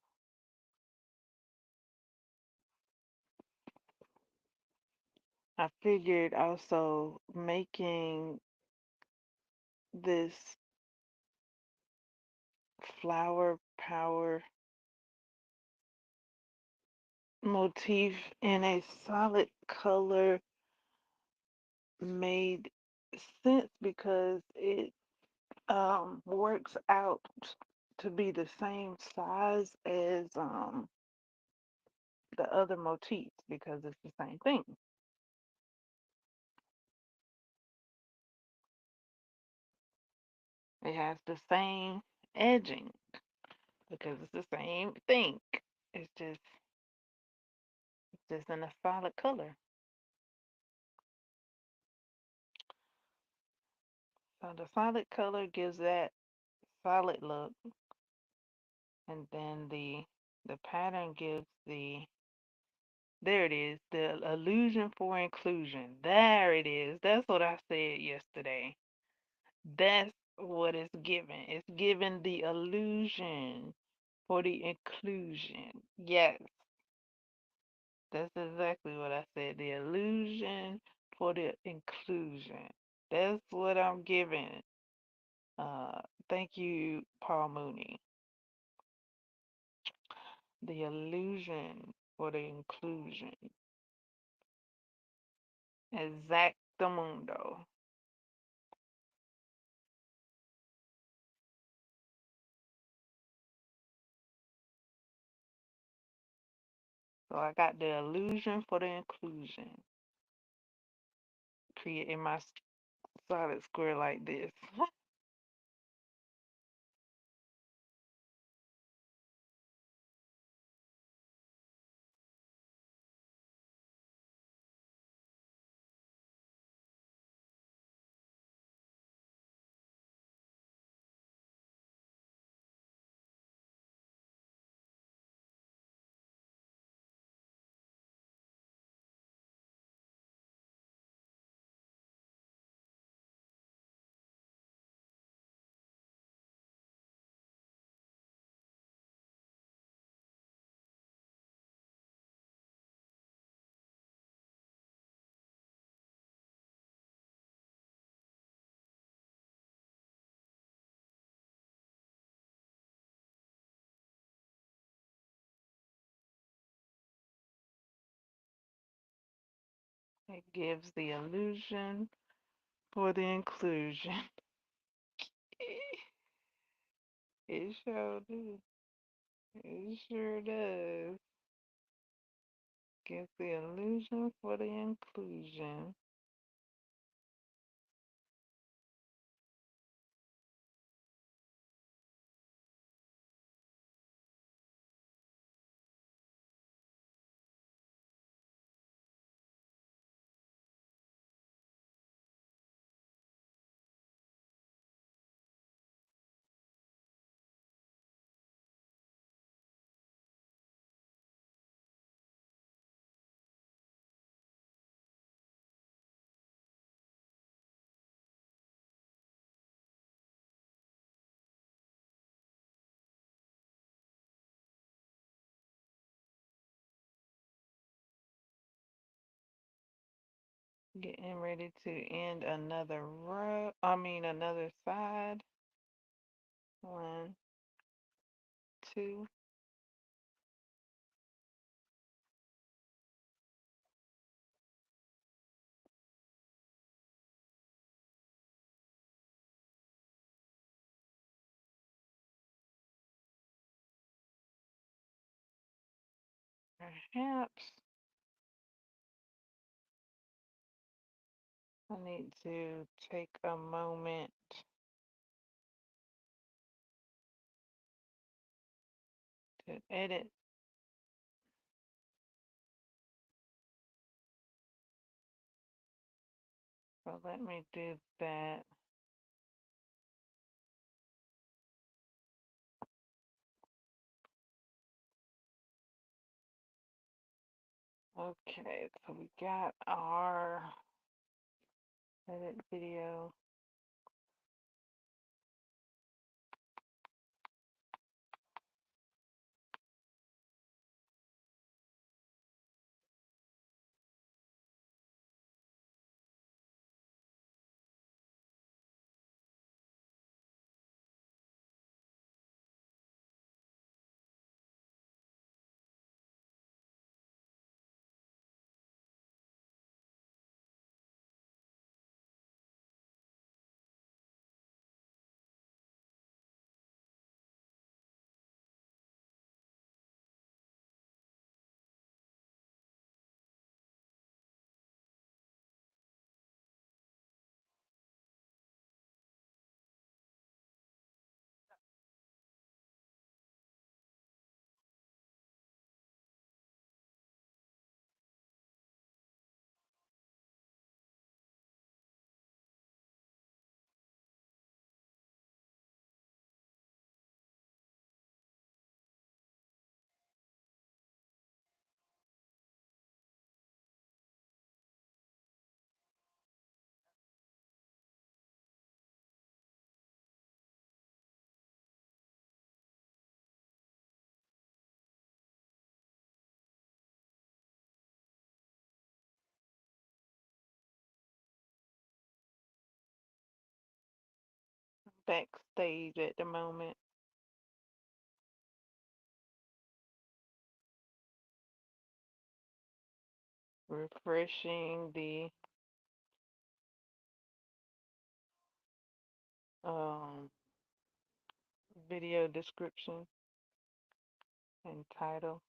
I figured also making this flower power motif in a solid color made sense because it works out to be the same size as the other motifs because it's the same thing. It has the same edging because it's the same thing. It's just in a solid color. So the solid color gives that solid look, and then the pattern gives there it is, the illusion for inclusion. There it is. That's what I said yesterday. That's what it's given. It's given the illusion for the inclusion. Yes, that's exactly what I said. The illusion for the inclusion. That's what I'm giving. Uh, Thank you, Paul Mooney. The illusion for the inclusion. Exactamundo. So I got the illusion for the inclusion. Creating my solid square like this. It gives the illusion for the inclusion. It sure does. It sure does. Gives the illusion for the inclusion. Getting ready to end another row. Another side. One, two. Perhaps I need to take a moment to edit. So let me do that. Okay, so we got our edit video. Backstage at the moment. Refreshing the um, video description and title.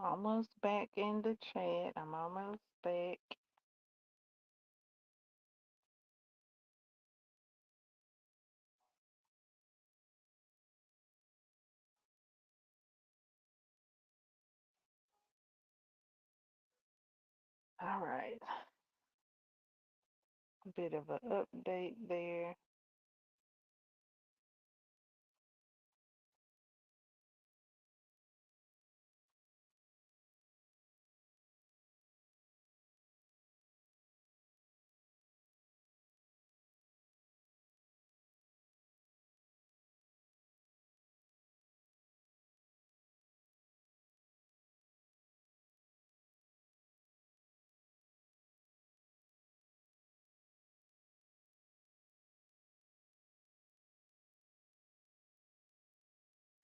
Almost back in the chat. I'm almost back. All right. A bit of an update there.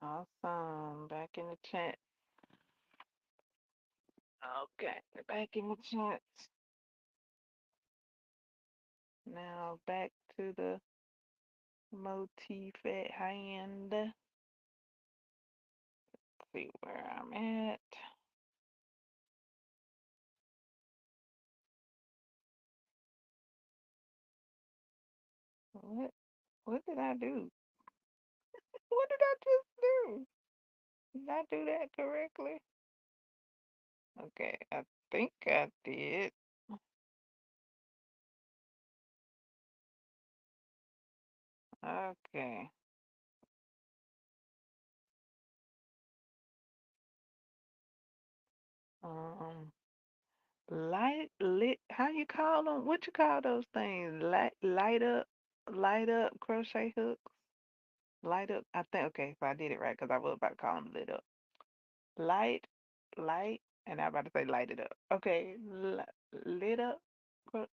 Awesome. Back in the chat. Okay. Back in the chat. Now back to the motif at hand. See where I'm at. What what did I do? What did I just do? Did I do that correctly? Okay, I think I did. Okay. Um, lit. How you call them? What you call those things? Light up crochet hooks. Light up. I think. Okay, so I did it right because I was about to call them lit up. Light, light, and I about to say light it up. Okay, lit up. Cro-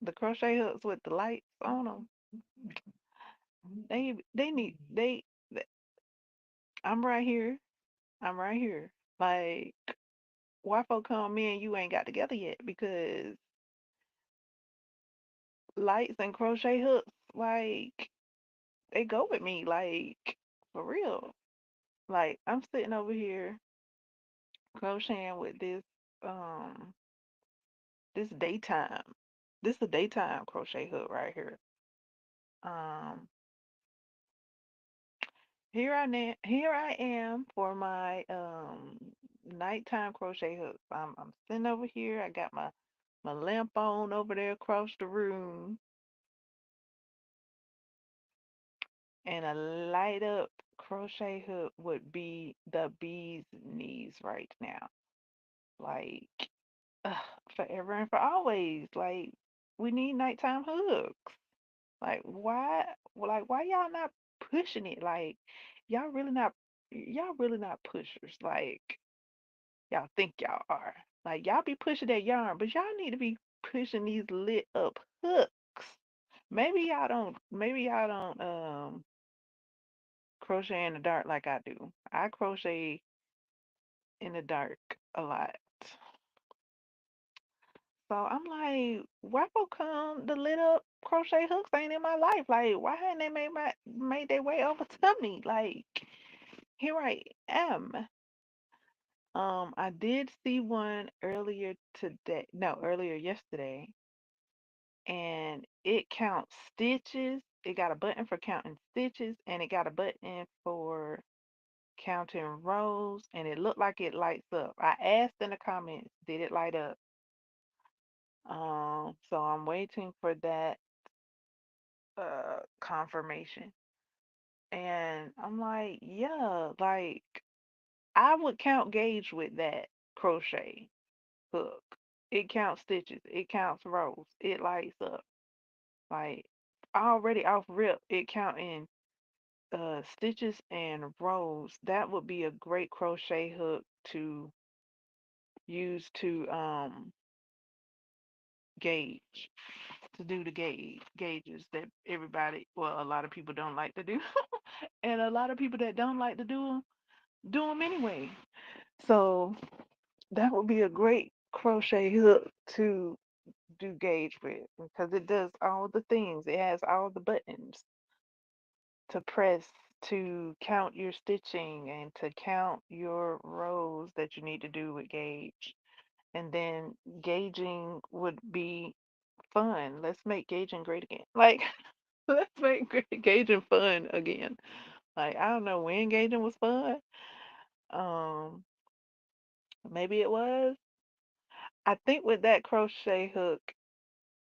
The crochet hooks with the lights on them. They need they. I'm right here. I'm right here. Like, why folk come in, you ain't got together yet? Because lights and crochet hooks, like, they go with me, like, for real. Like, I'm sitting over here crocheting with um this daytime. This a daytime crochet hook right here. Um, here I am for my nighttime crochet hook. I'm sitting over here. I got my lamp on over there across the room, and a light up crochet hook would be the bee's knees right now. Like, ugh, forever and for always. Like, we need nighttime hooks. Like, why y'all not pushing it? Like, y'all really not y'all really not pushers. Like, y'all think y'all are. Like, y'all be pushing that yarn, but y'all need to be pushing these lit up hooks. Maybe y'all don't crochet in the dark like I do. I crochet in the dark a lot. So I'm like, why folk come the lit up crochet hooks ain't in my life? Like, why hadn't they made their way over to me? Like, here I am. I did see one earlier today. No, earlier yesterday, and it counts stitches. It got a button for counting stitches, and it got a button for counting rows, and it looked like it lights up. I asked in the comments, did it light up? So I'm waiting for that confirmation. And I'm like, yeah, like I would count gauge with that crochet hook. It counts stitches, it counts rows, it lights up. Like already off rip, it counting stitches and rows. That would be a great crochet hook to use to gauge, to do the gauges that everybody, well, a lot of people don't like to do, and a lot of people that don't like to do them anyway. So that would be a great crochet hook to do gauge with because it does all the things. It has all the buttons to press to count your stitching and to count your rows that you need to do with gauge. And then gauging would be fun. Let's make gauging great again. Like, let's make gauging fun again. Like, I don't know when gauging was fun. Um, Maybe it was. I think with that crochet hook,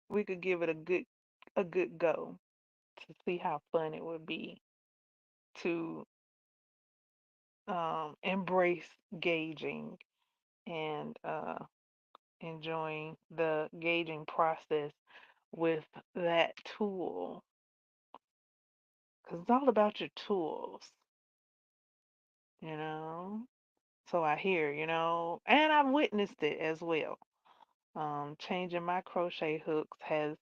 we could give it a good go to see how fun it would be to embrace gauging and enjoying the gauging process with that tool. Because it's all about your tools, you know? So I hear, and I've witnessed it as well. Changing my crochet hooks has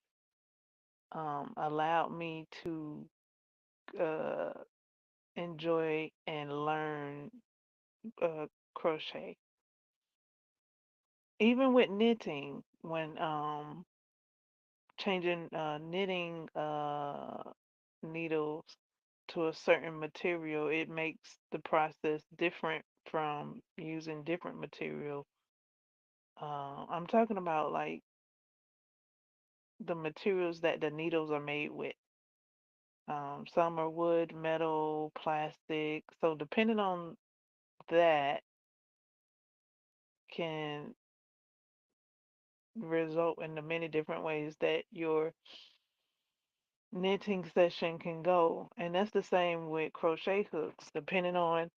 allowed me to uh, enjoy and learn crochet. Even with knitting, when changing knitting needles to a certain material, it makes the process different from using different material. I'm talking about like the materials that the needles are made with. Some are wood, metal, plastic. So depending on that can result in the many different ways that your knitting session can go. And that's the same with crochet hooks, depending on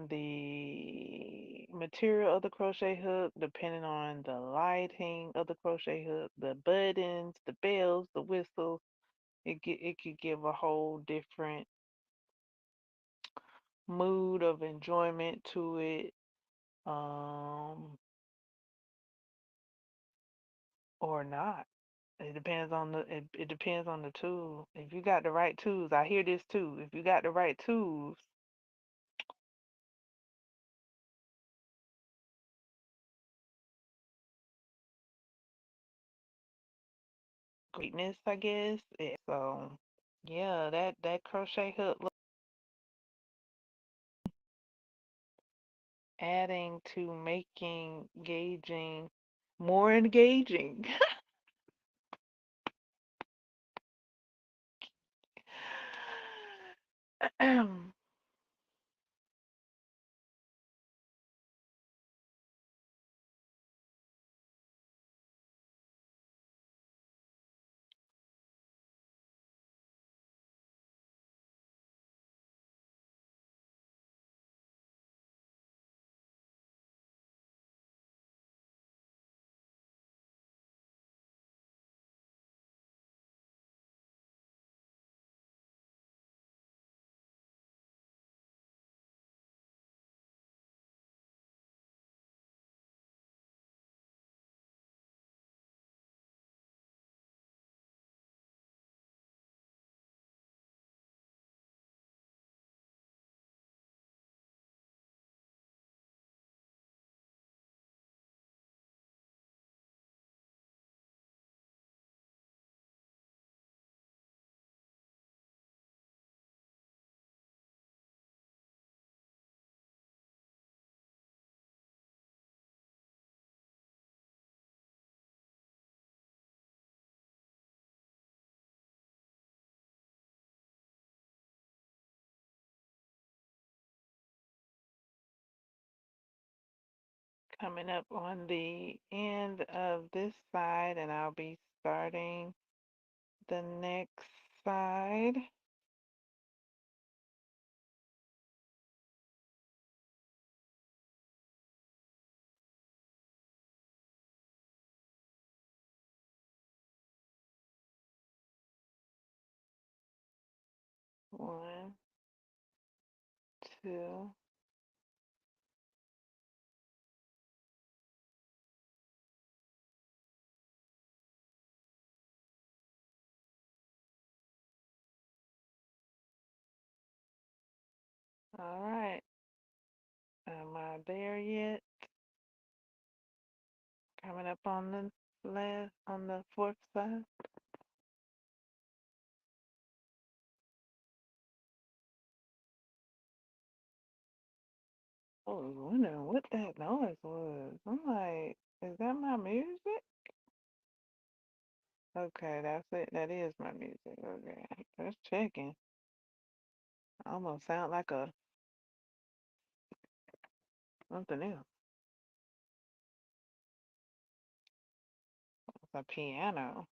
the material of the crochet hook, depending on the lighting of the crochet hook, the buttons, the bells, the whistles, it could give a whole different mood of enjoyment to it, um, or not. It depends on the tool. If you got the right tools, I hear this too. If you got the right tools, greatness, I guess. So yeah, that crochet hook adding to making gauging more engaging. Coming up on the end of this side, and I'll be starting the next side. One, two, all right. Am I there yet? Coming up on the fourth side. I was wondering what that noise was. I'm like, is that my music? Okay, that's it. That is my music. Okay, just checking. Almost sound like a something else. It's a piano.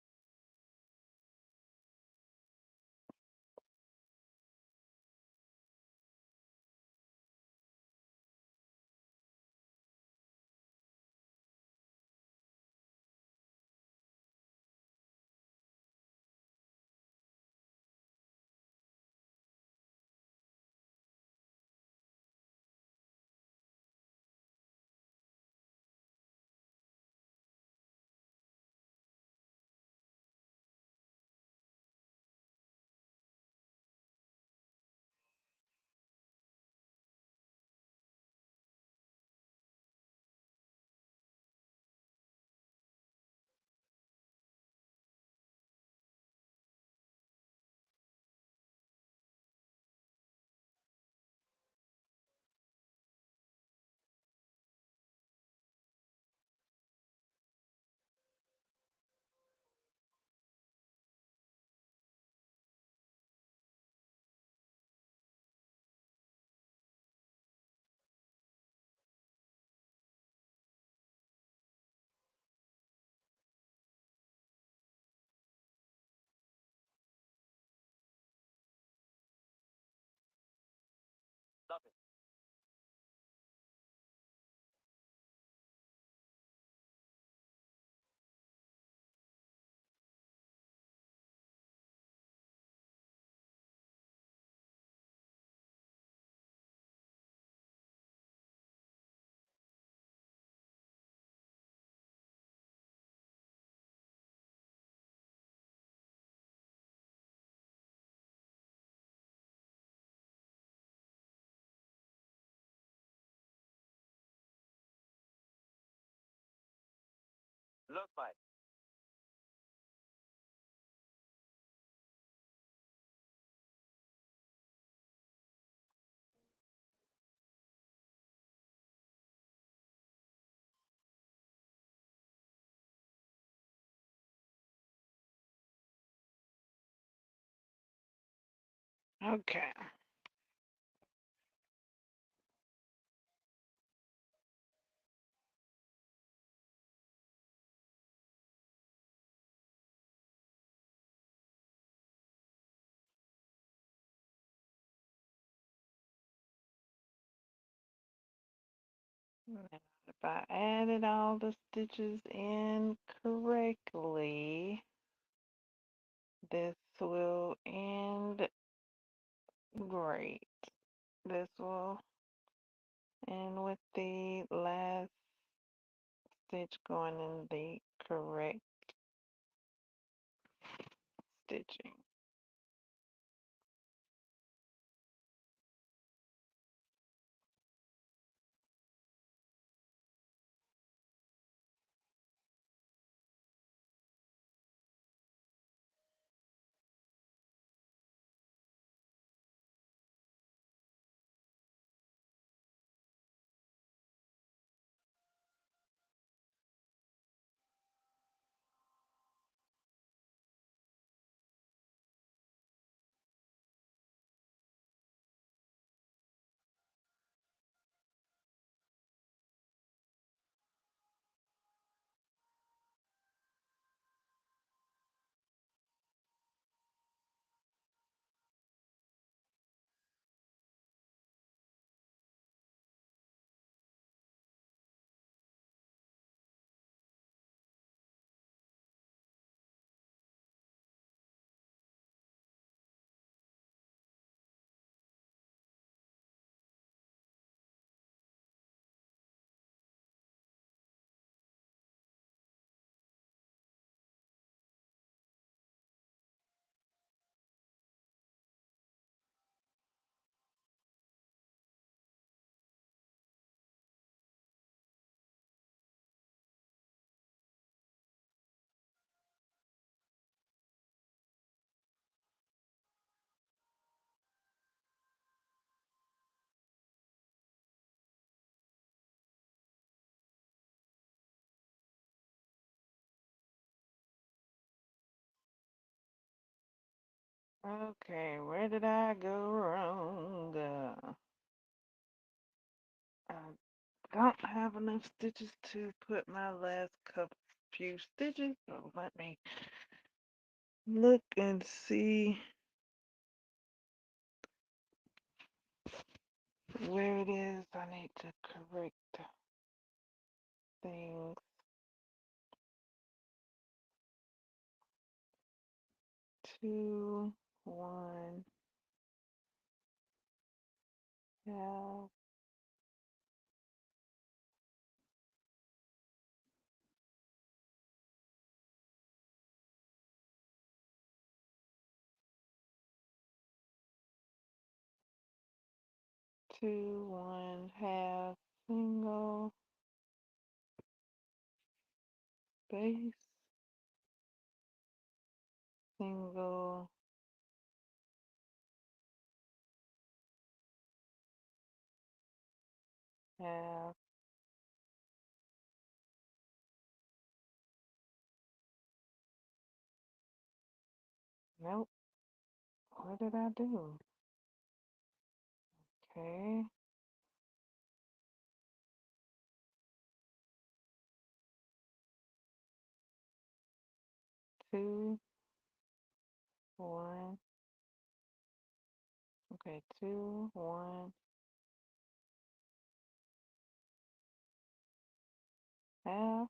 Okay. Now, if I added all the stitches in correctly, this will end great. This will end with the last stitch going in the correct stitching. Okay, where did I go wrong? I don't have enough stitches to put my last few stitches, so let me look and see where it is. I need to correct things. 2, 1, yeah, 2, 1, half, single, space, single, half. Nope. What did I do? Okay. 2, 1. Okay, 2, 1, half.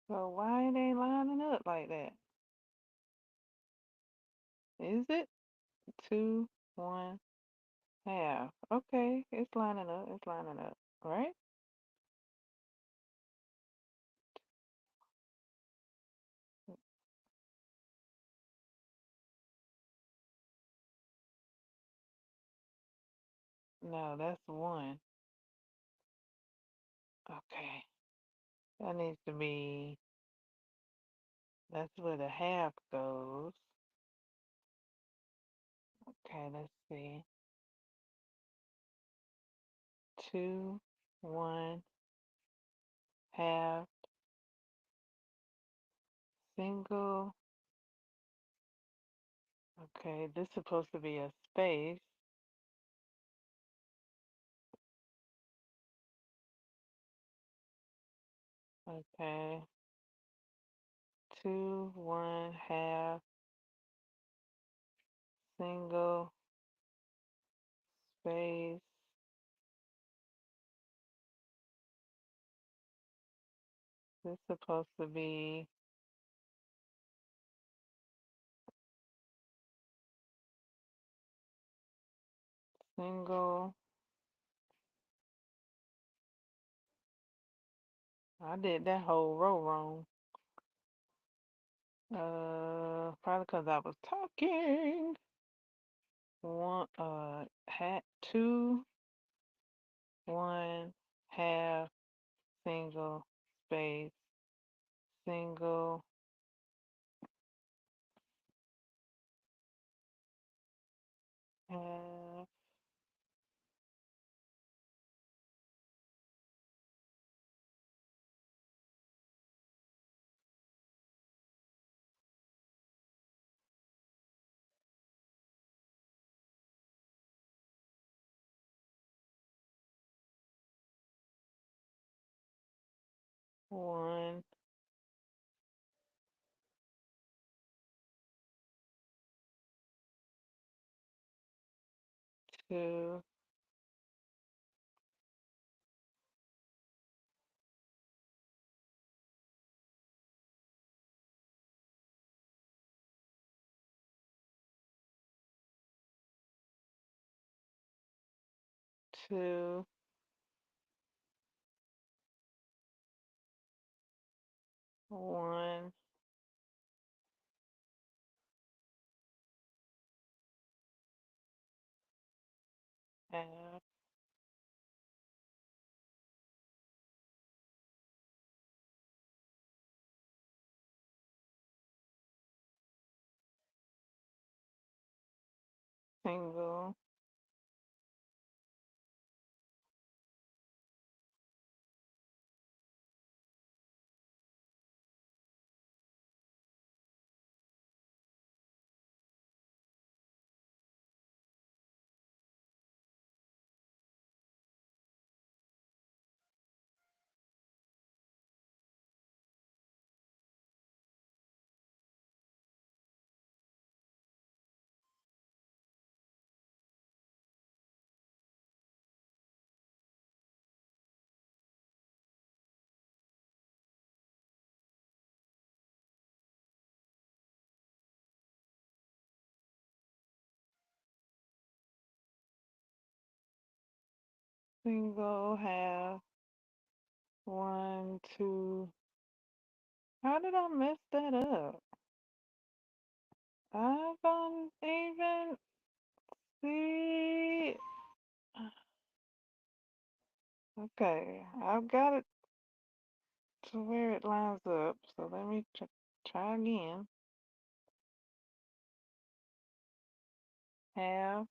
So why it ain't lining up like that? Is it? 2, 1, half. Okay, it's lining up. It's lining up. Right? No, that's 1. Okay. That needs to be, that's where the half goes. Okay, let's see. 2, 1, half, single. Okay, this is supposed to be a space. Okay. 2, 1, half, single, space, this is supposed to be single. I did that whole row wrong. Probably because I was talking. One, hat, 2, 1, half, single, space, single, half, 1, 2, 2, 1, half, single, single, half, one, two. How did I mess that up? I don't even see. Okay, I've got it to where it lines up. So let me try again. Half,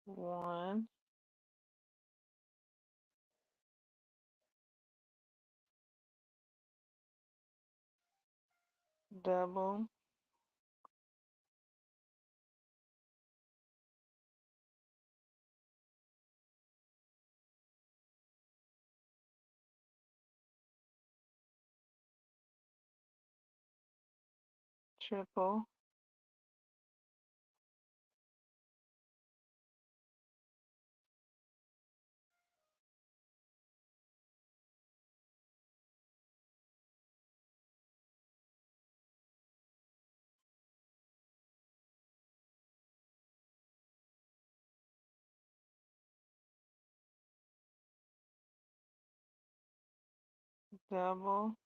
one, double, triple, double,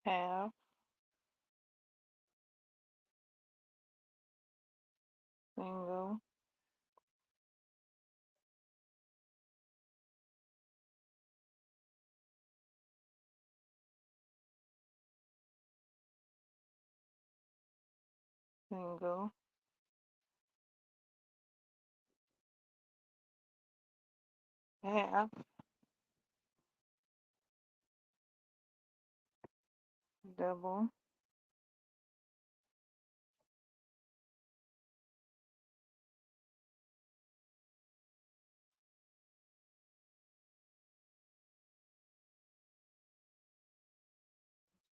half, single, single, half, double,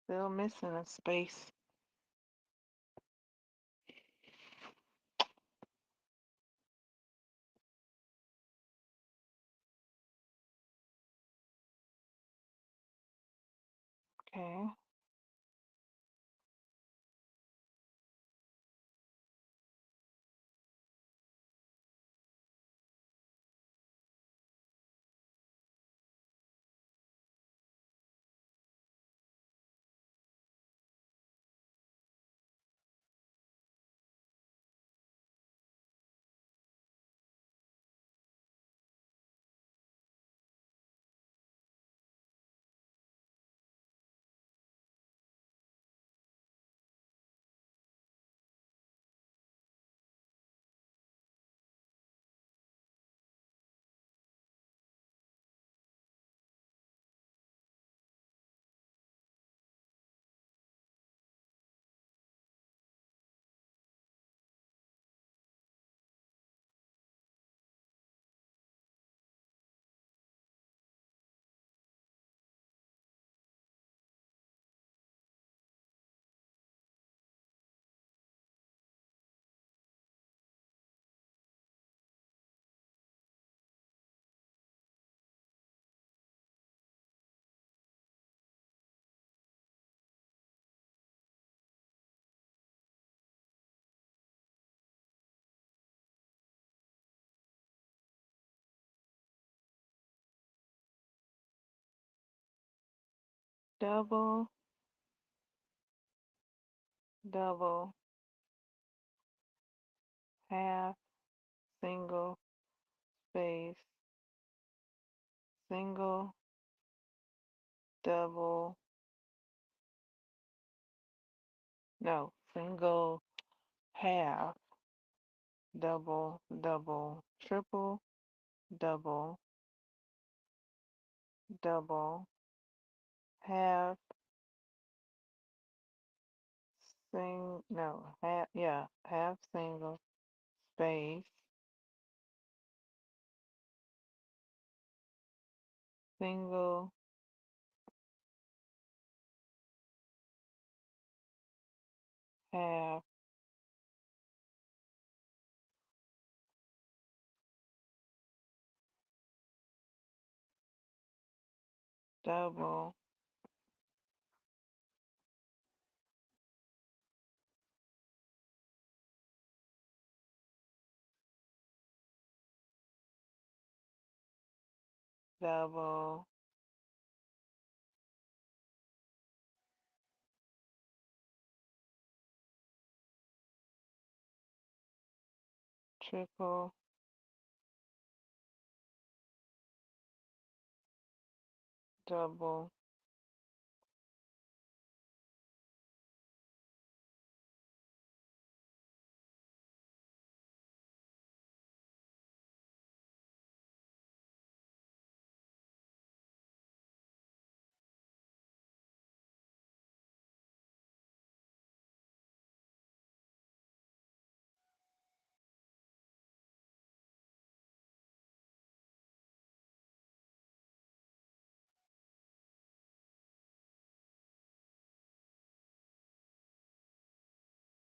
still missing a space. Okay, double, double, half, single, space, single, double, no, single, half, double, double, triple, double, double, half, half single, space, single, half, double, double, triple, double,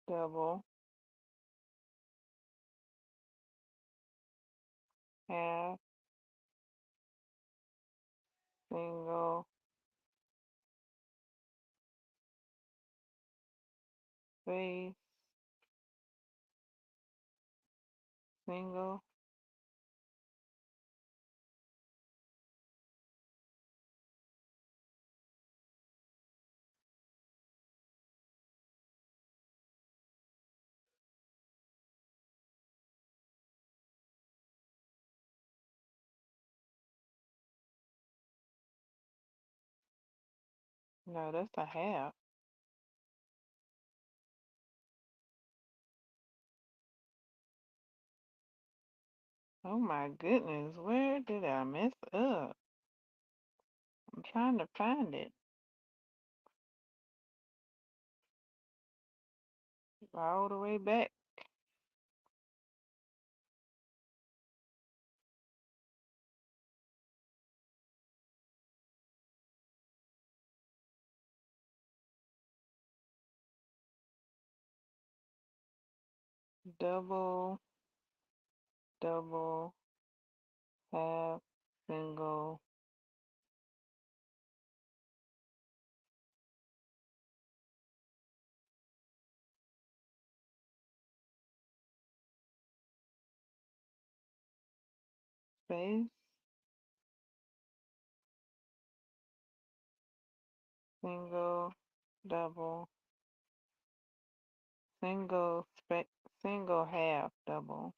double, half, single, space, single, no, that's a half. Oh my goodness, where did I mess up? I'm trying to find it. All the way back. Double, double, half, single, space, single, double, single, single, half, double,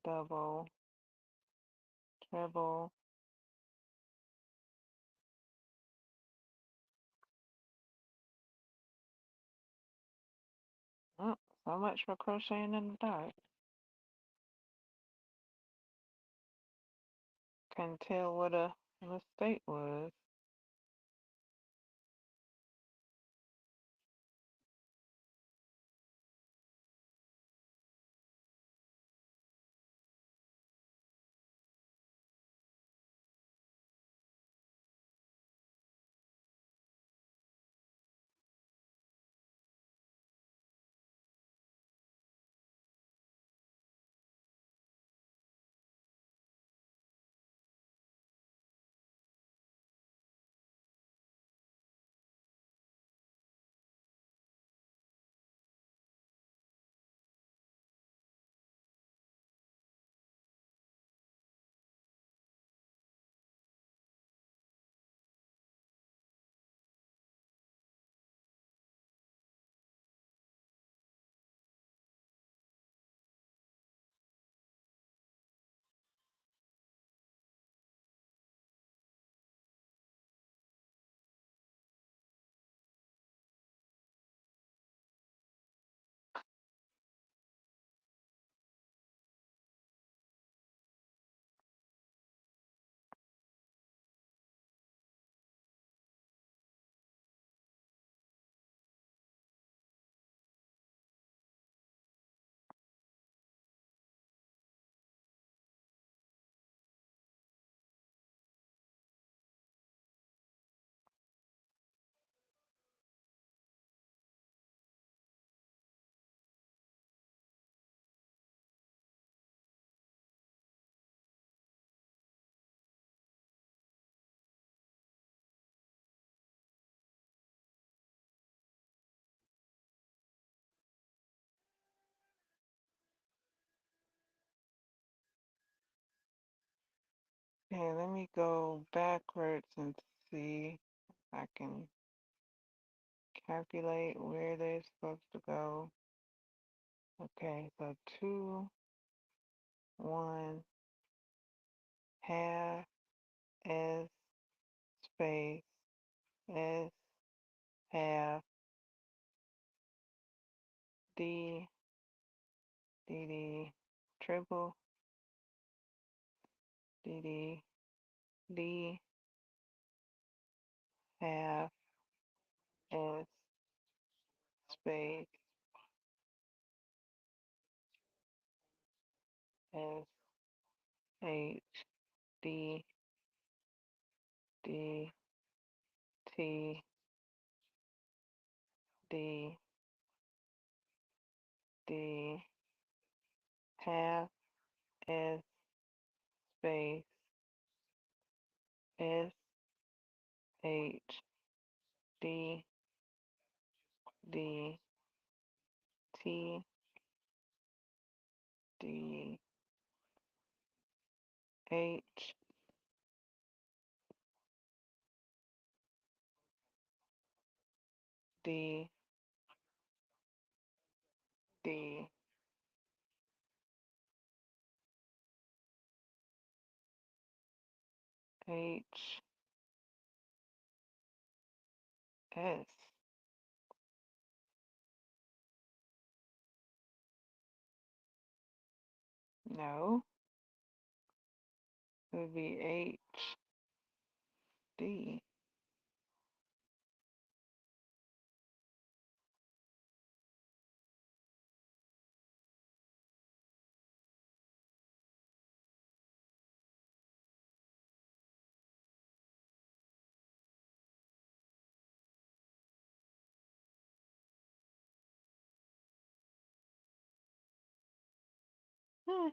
double, treble. Oh, so much for crocheting in the dark. Couldn't tell what a mistake was. Okay, let me go backwards and see if I can calculate where they're supposed to go. Okay, so 2, 1, half, S, space, S, half, D, D, D, triple, D, D, D, half, S, space, S, H, D, D, T, D, D, half, S, space, S, H, D, D, T, D, H, D, D, H, S. No, it would be H, D. Hmm.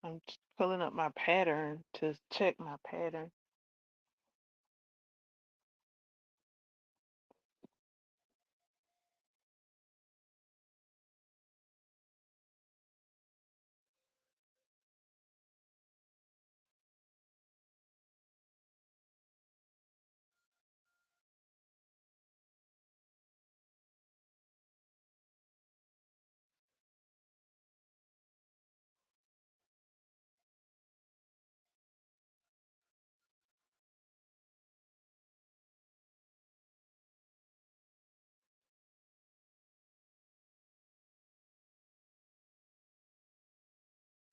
I'm pulling up my pattern to check my pattern.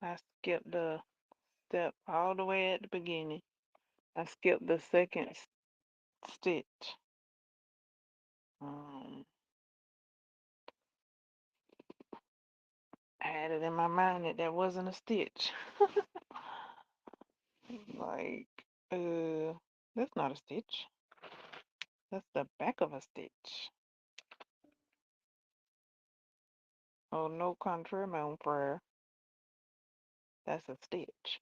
I skipped the step all the way at the beginning. I skipped the second stitch. I had it in my mind that that wasn't a stitch. Like, that's not a stitch. That's the back of a stitch. Oh, no contraire, mon frere. That's a stitch.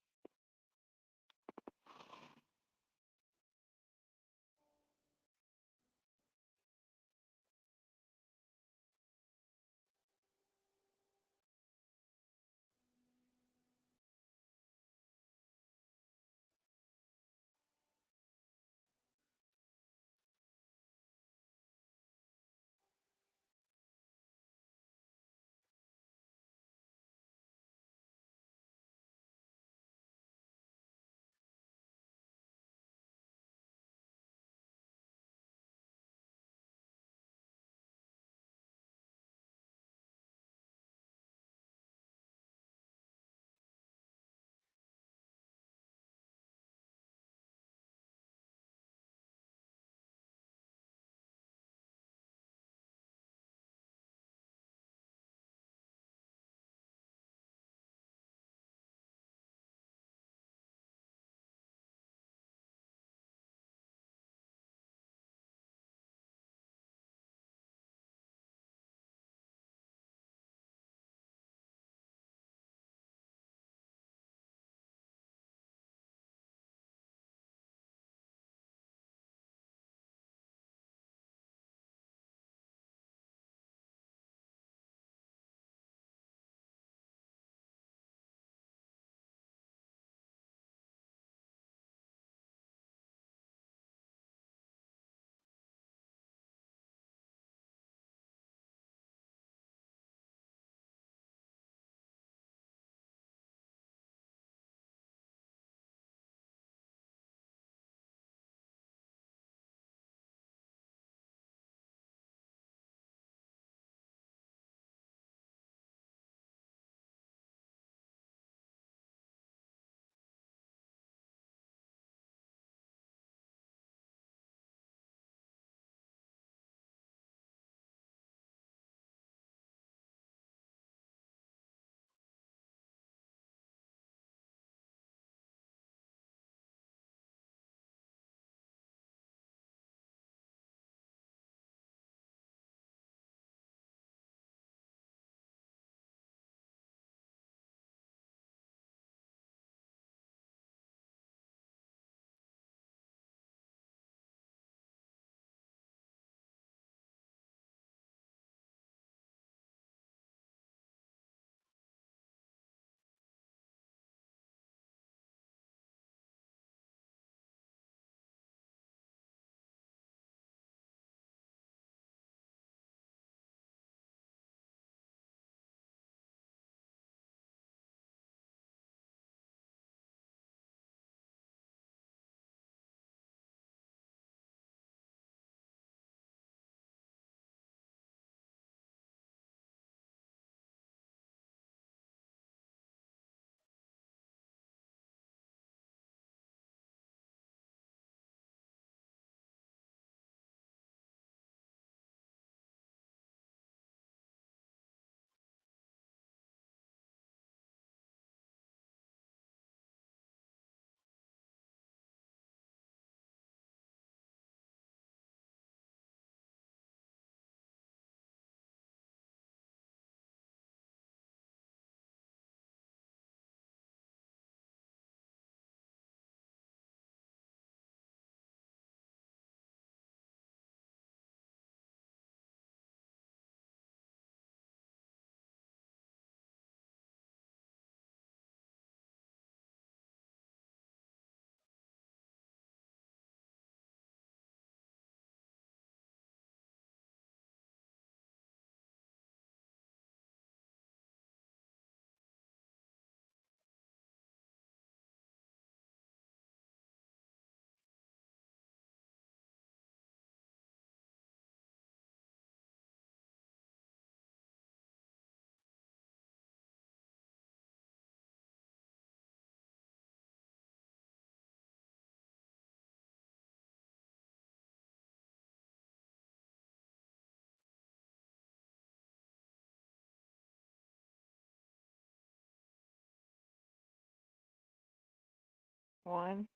1,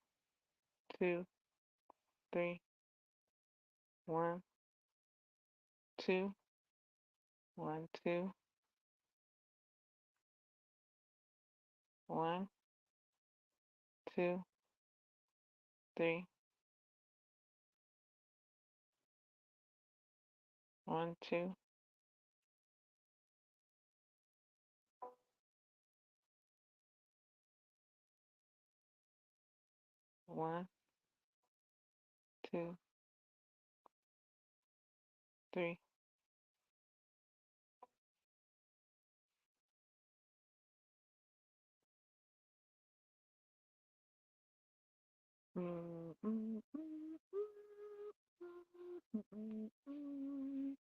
2, 3, 1, 2, 1, 2, 1, 2, 3, 1, 2, 1, 2, 3. Mm, mm, mm, mm, mm, mm.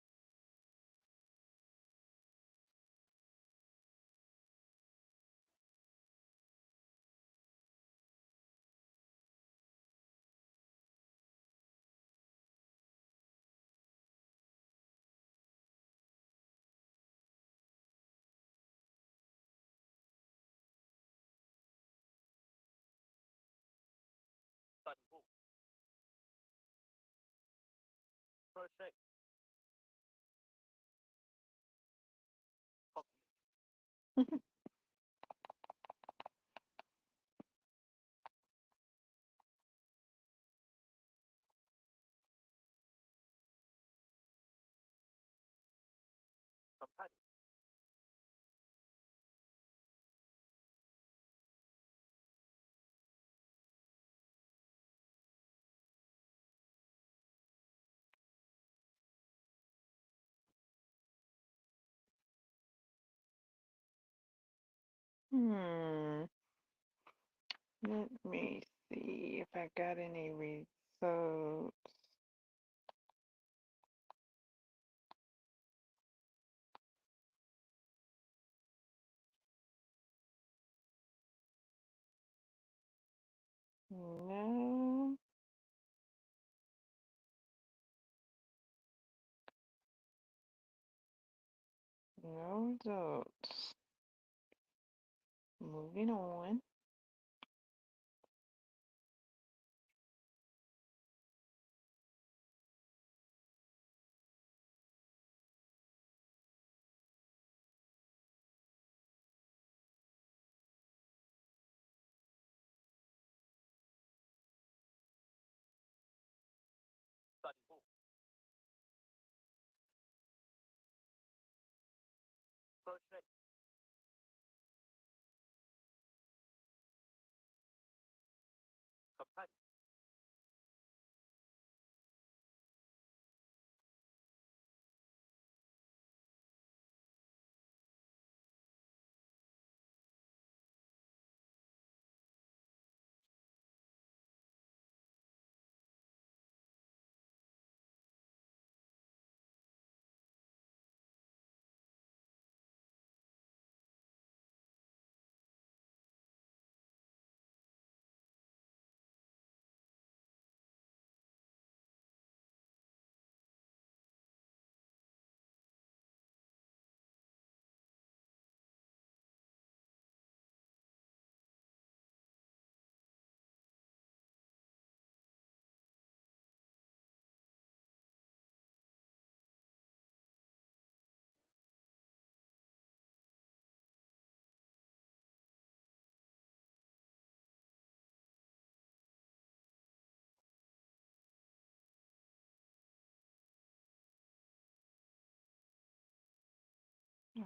Hmm. Let me see if I got any results. No, no results. Moving on.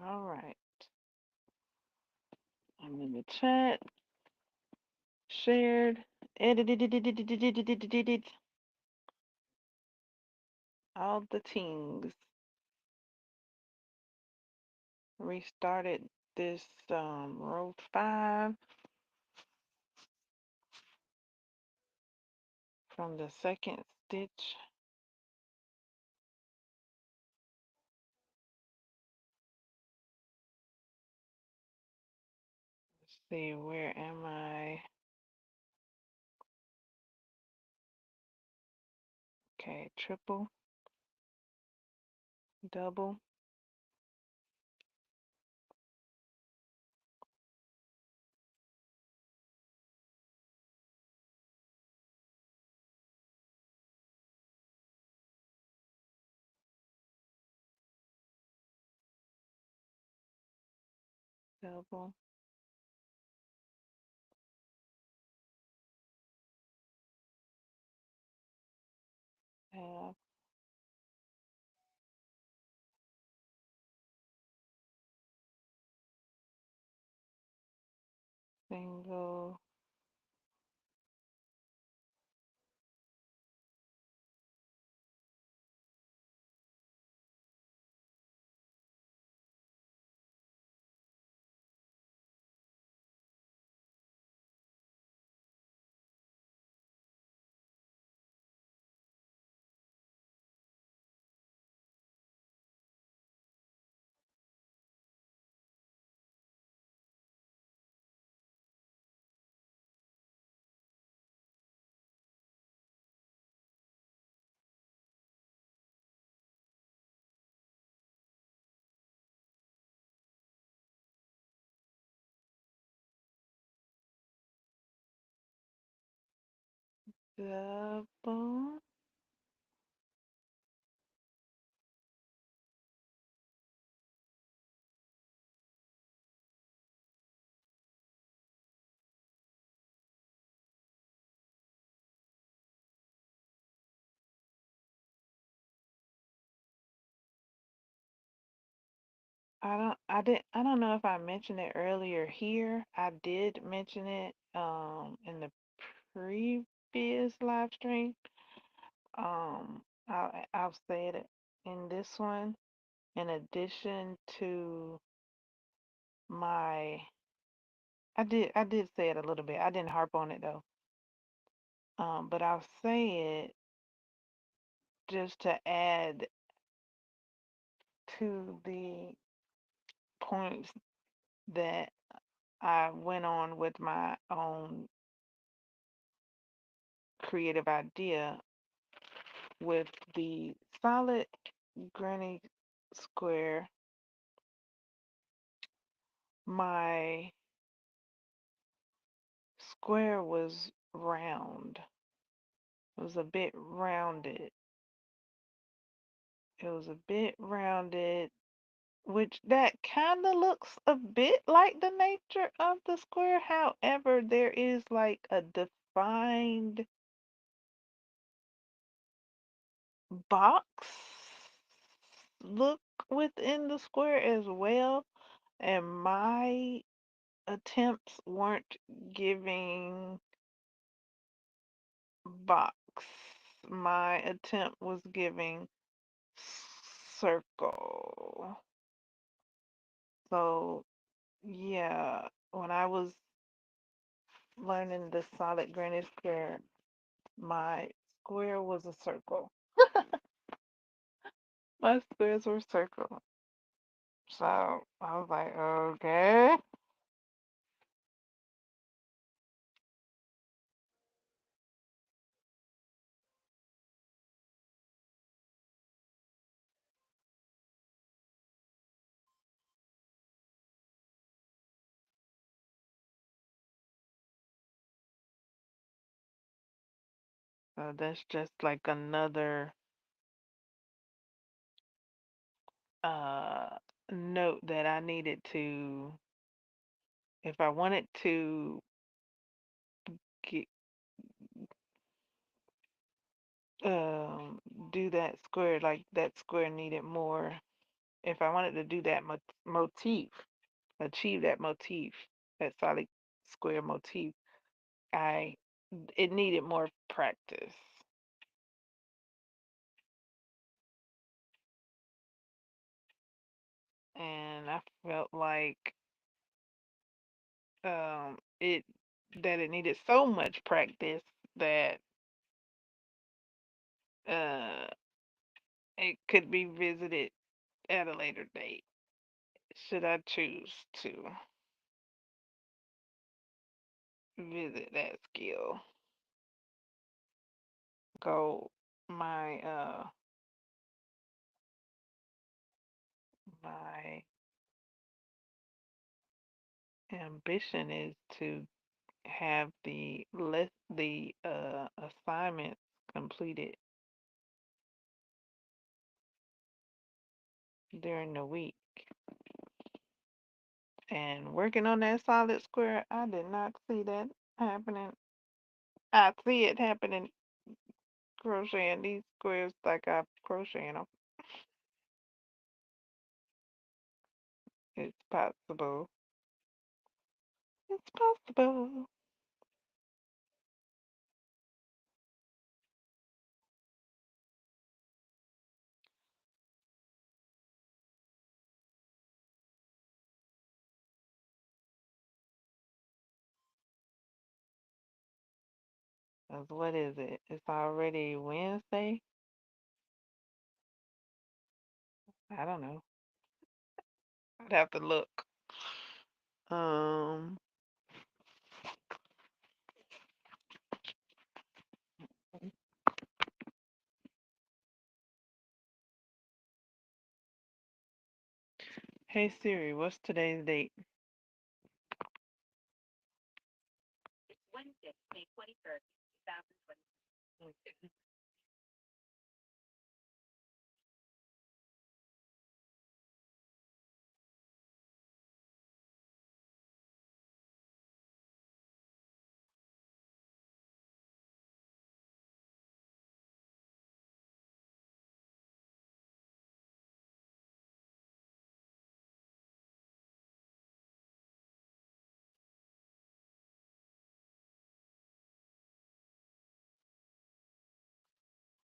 All right. I'm in the chat. Shared. Edited. All the things. Restarted this row 5 from the second stitch. Let's see, where am I? Okay, triple, double, Double. Half. Single. Double. I don't know if I mentioned it earlier here. I did mention it in the previous live stream. I'll say it in this one. In addition to my, I did say it a little bit. I didn't harp on it though. But I'll say it just to add to the points that I went on with my own creative idea with the solid granny square. My square was round. It was a bit rounded. It was a bit rounded, which that kind of looks a bit like the nature of the square. However, there is like a defined box look within the square as well. And my attempts weren't giving box. My attempt was giving circle. So, yeah, when I was learning the solid granny square, my square was a circle. My squares were circle. So I was like, okay. So that's just like another uh note that I needed to, if I wanted to get um do that square, like that square needed more. If I wanted to do that motif, achieve that motif, that solid square motif, I it needed more practice. And I felt like it that it needed so much practice that uh it could be visited at a later date should I choose to visit that skill. Go my my ambition is to have the assignments completed during the week. And working on that solid square, I did not see that happening. I see it happening crocheting these squares like I'm crocheting them. It's possible. It's possible. Cause what is it? It's already Wednesday? I don't know. I'd have to look. Um, hey Siri, what's today's date? Okay.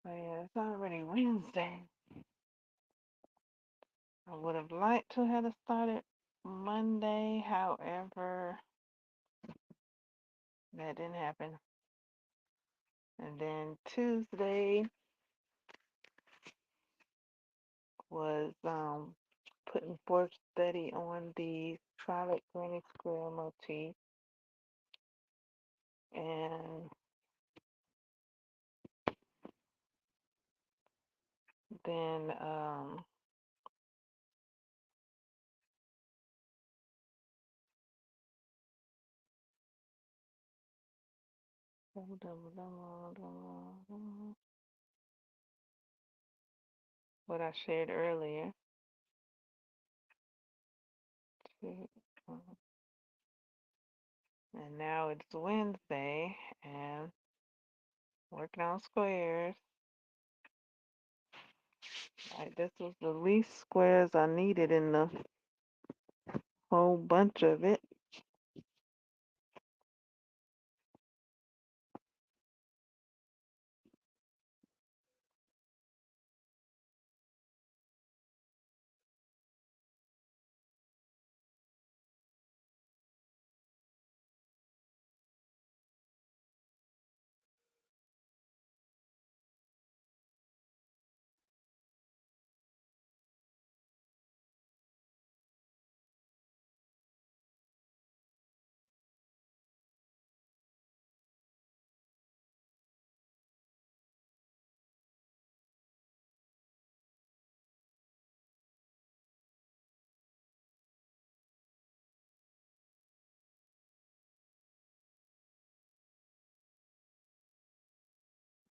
Oh yeah, it's already Wednesday. I would have liked to have started Monday, however, that didn't happen. And then Tuesday was putting forth study on the Charlotte Granny Square motif, and then what I shared earlier. And now it's Wednesday, and working on squares. Like this was the least squares I needed in the whole bunch of it.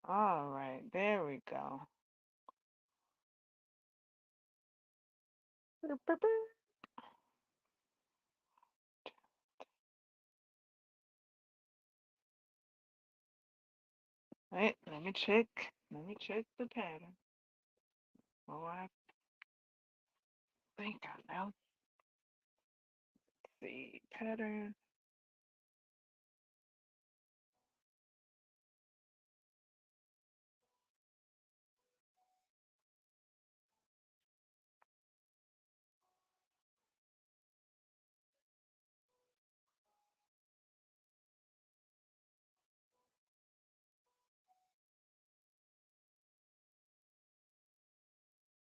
All right, there we go. Wait, let me check. Let me check the pattern. Oh, I think I know. See pattern.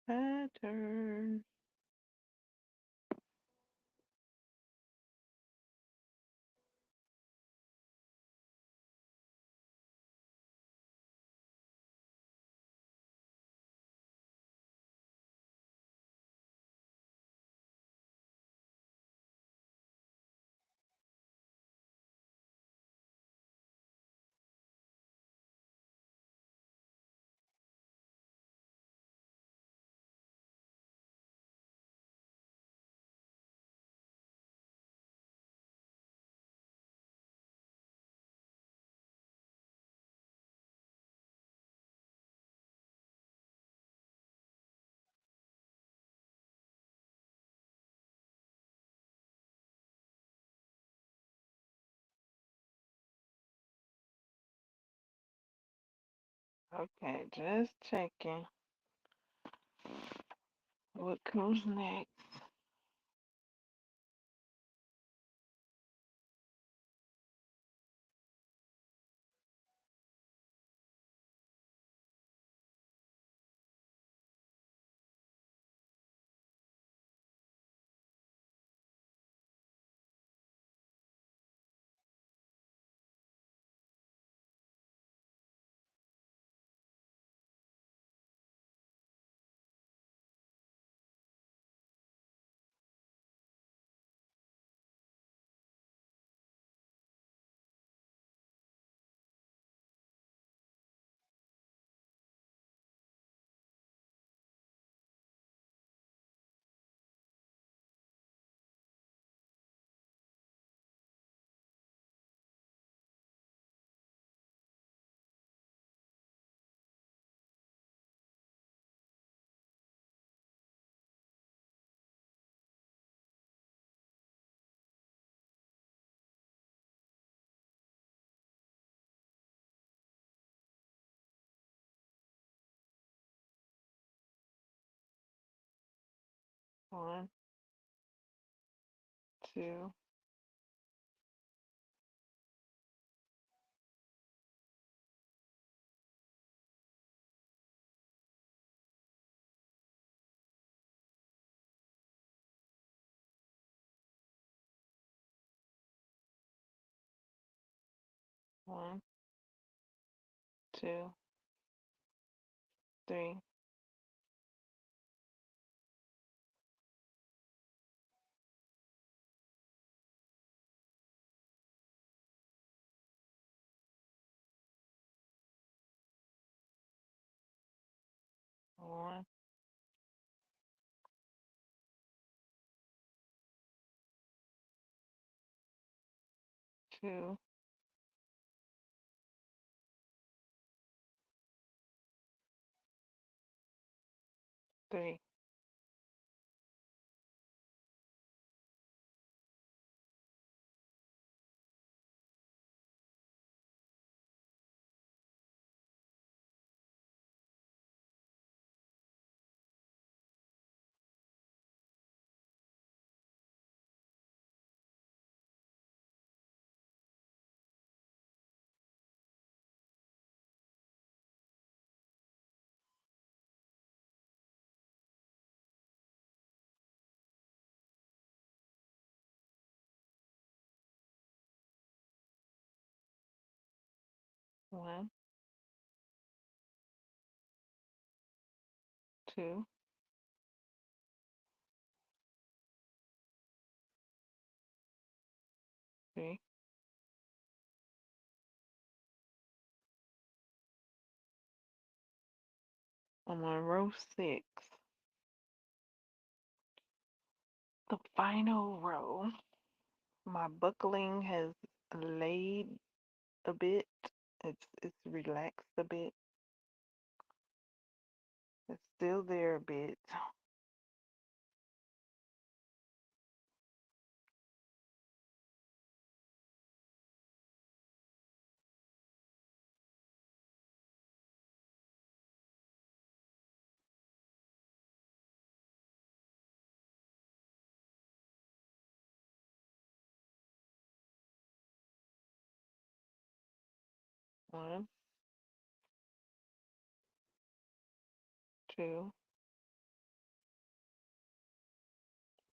Pattern. Okay, just checking what comes next. One, two, one, two, three, one, two, three, one, two, three. I'm on row 6, the final row. My buckling has laid a bit. It's relaxed a bit. It's still there a bit. One, two,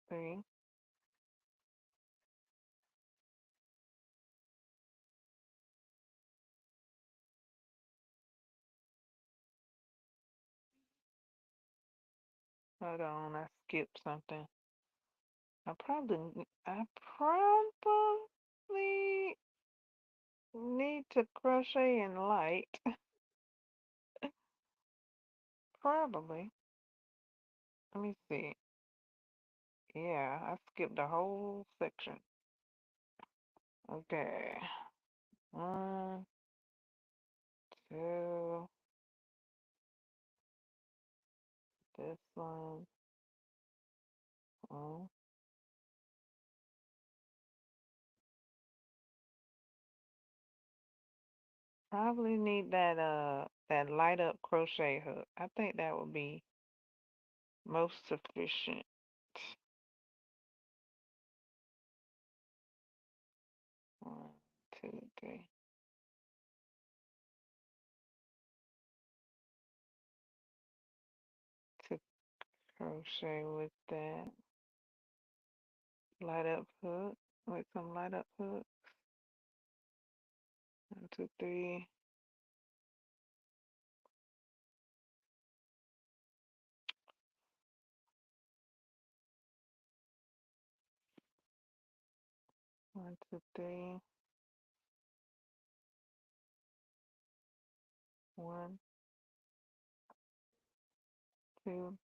three, hold on, I skipped something. I probably need to crochet in light. Probably. Let me see. Yeah, I skipped a whole section. Okay. One, two, this one. One, Probably need that light up crochet hook. I think that would be most sufficient. 1, 2, 3. To crochet with that light up hook, with some light up hook. 1, 2, 3. 1, 2, 3. 1, 2, 3.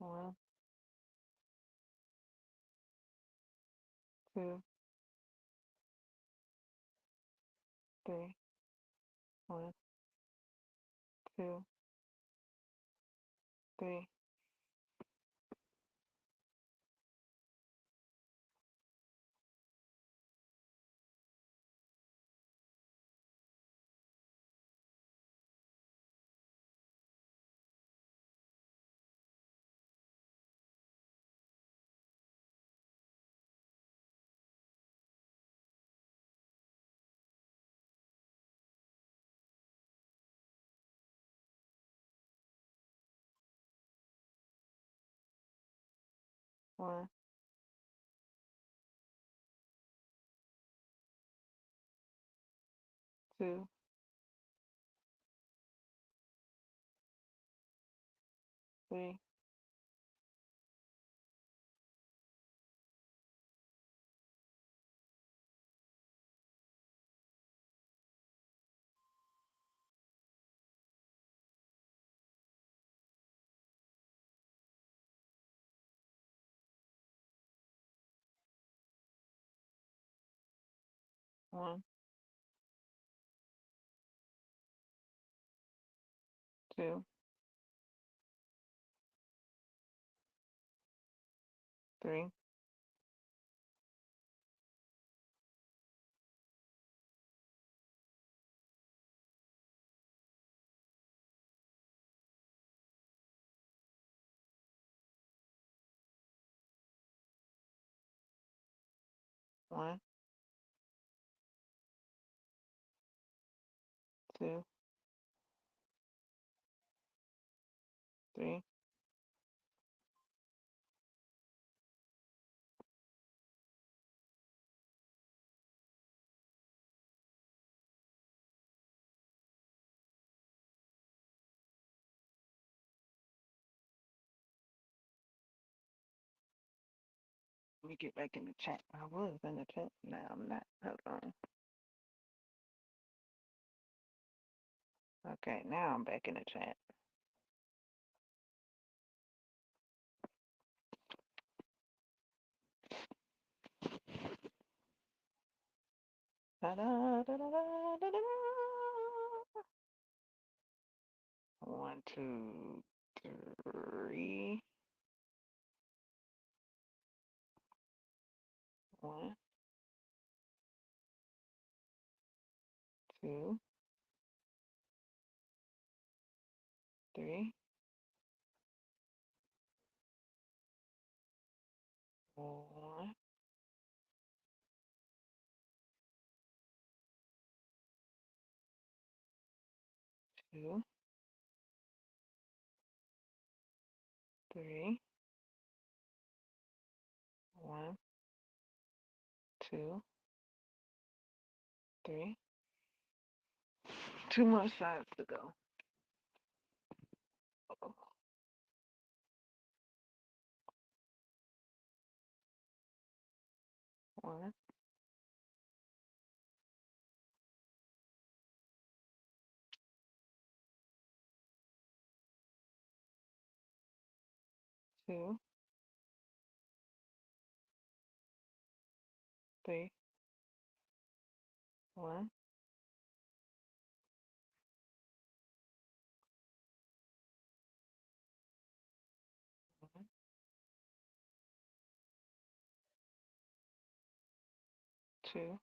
1, 2, 3. 1, 2, 3. 1, 2, 3. 1, 2, 3. 1, 2, 3. Let me get back in the chat. I was in the chat. Now I'm not. Hold on. Okay, now I'm back in the chat. Da, da, da, da, da, da, da. 1, 2, 3. 1, 2, 3. 1, 2, 3. 1, 2, 3. Two more sides to go. 1, 2, 3. 1, 2,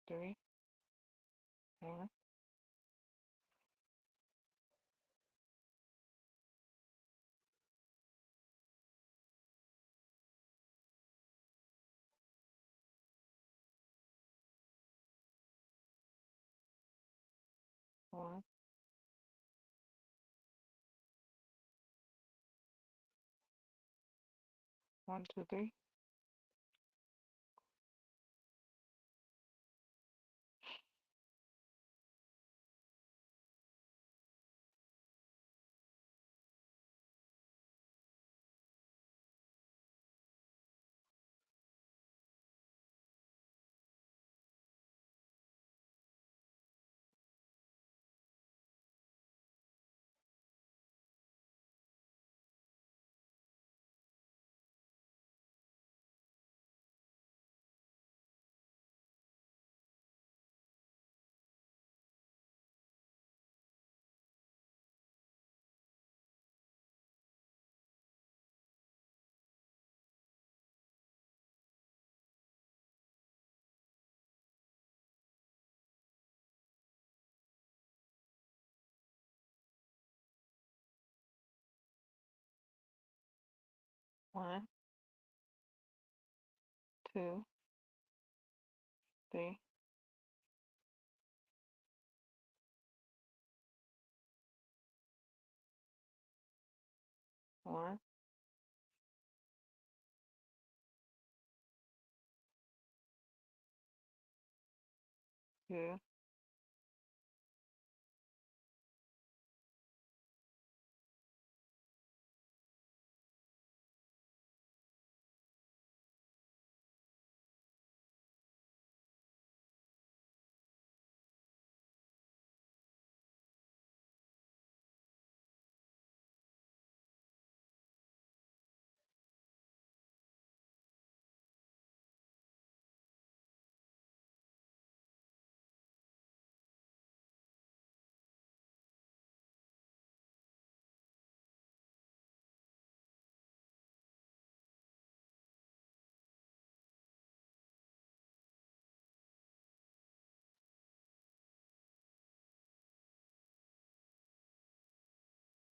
3, 1, 1, 1, 2, 3, 1, 2, 3, 1, 2,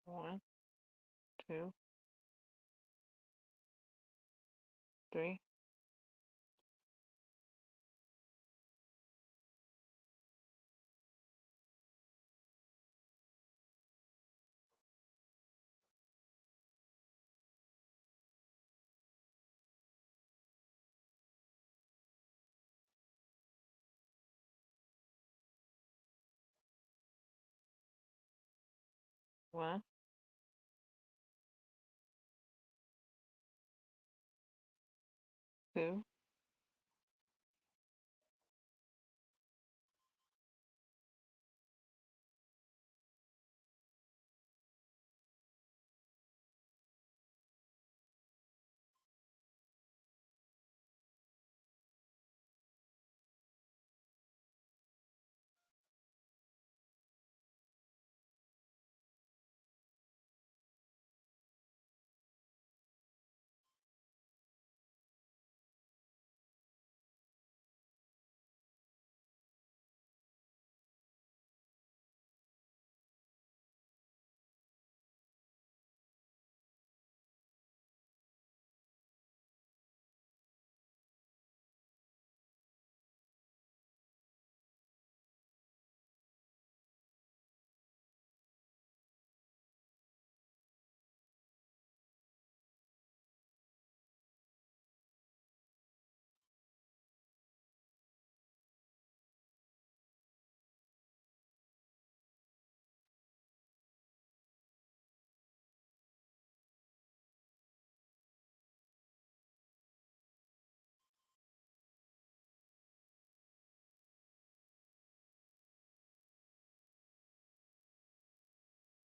1, 2, 3, 1, 2,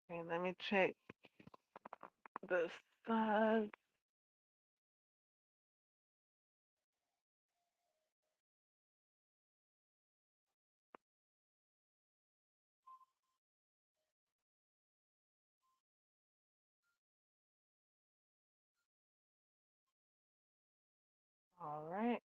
Okay, let me check the size. All right.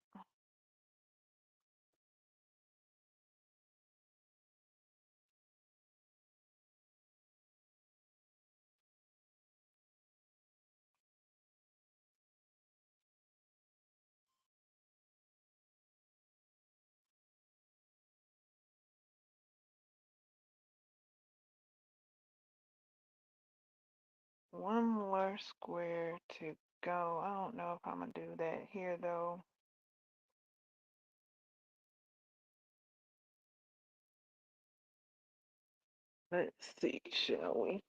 One more square to go. I don't know if I'm gonna do that here though. Let's see, shall we?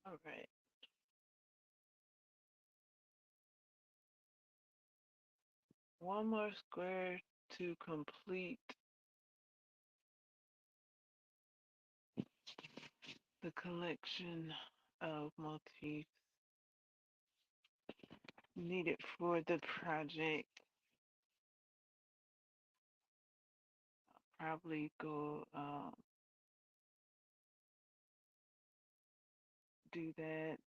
All right. One more square to complete the collection of motifs needed for the project. Probably go do that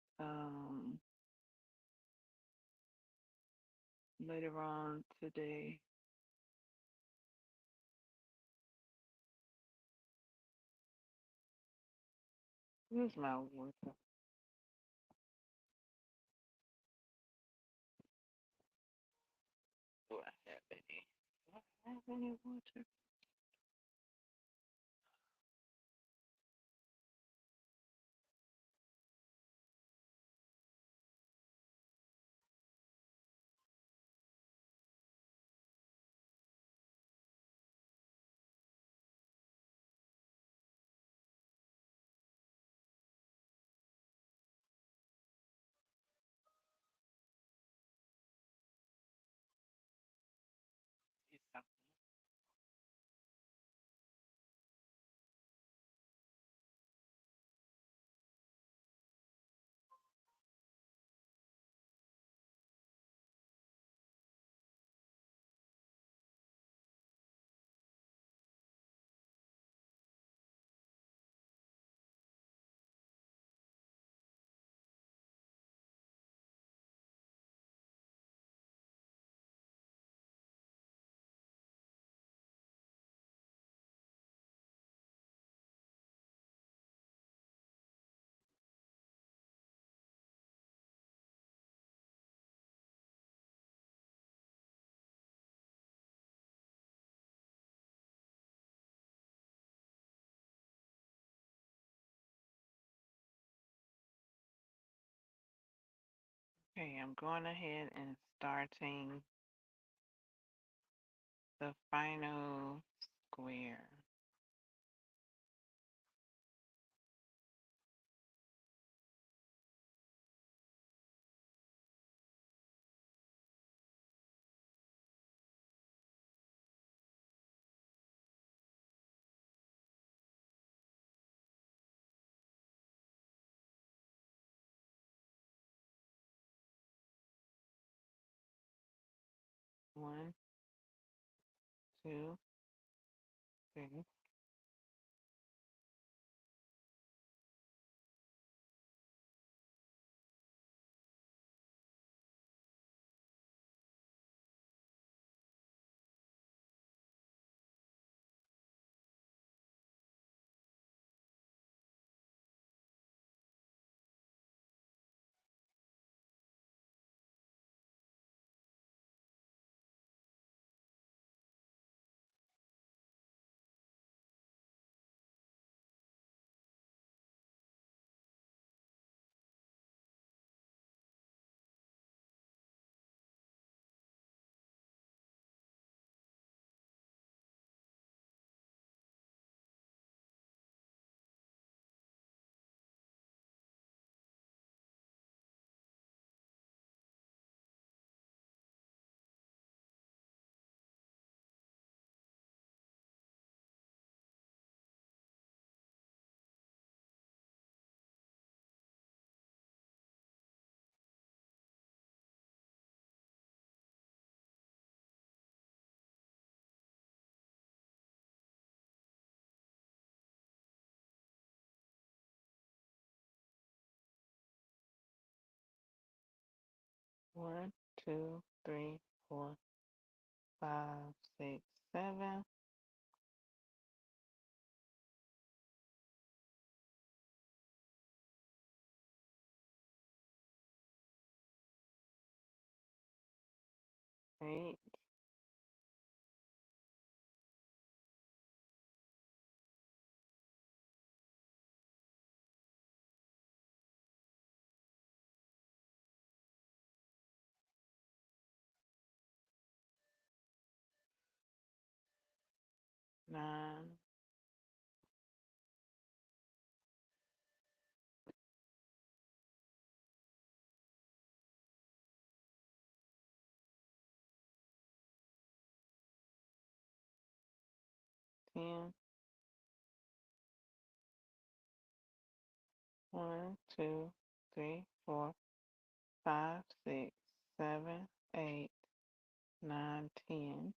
later on today. Where's my water? Do I have any? Do I have any water? Yeah. Okay, I'm going ahead and starting the final square. 1, 2, 3, 1, 2, 3, 4, 5, 6, 7, 8, 9, 10. 1, 2, 3, 4, 5, 6, 7, 8, 9, 10.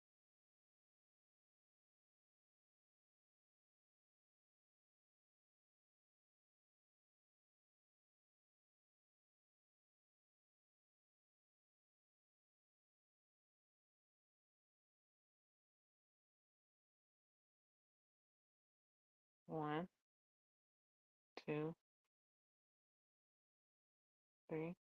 1, 2, 3,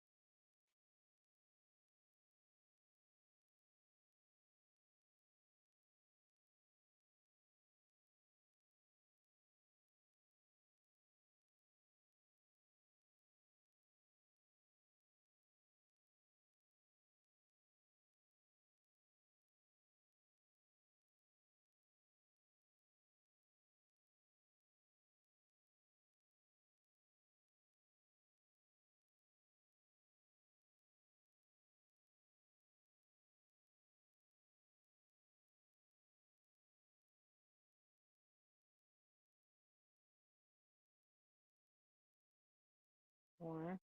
1,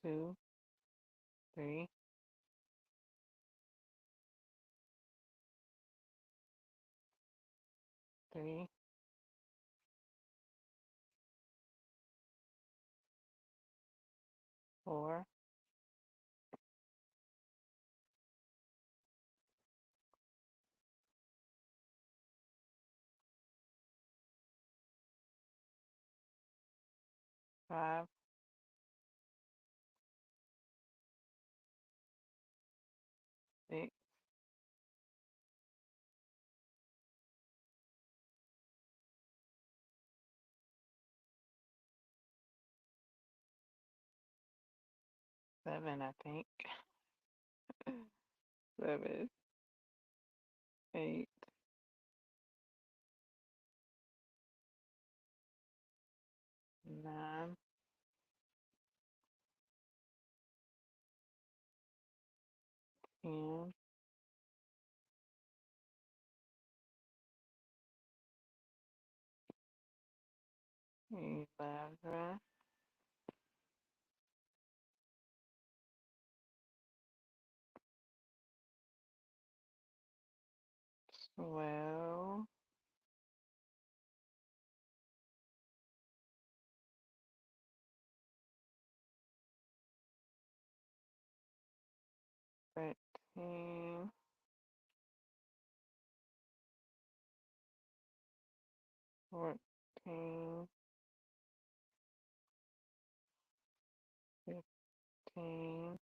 2, 3, 3, 4, 5, 6, 7, I think. 7, 8, 9, 10, 11, 12, 13, 14, 15,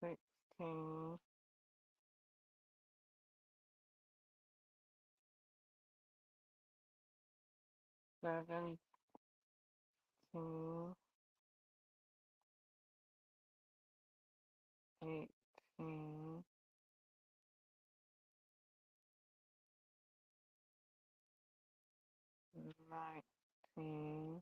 16, 17, 18, 19,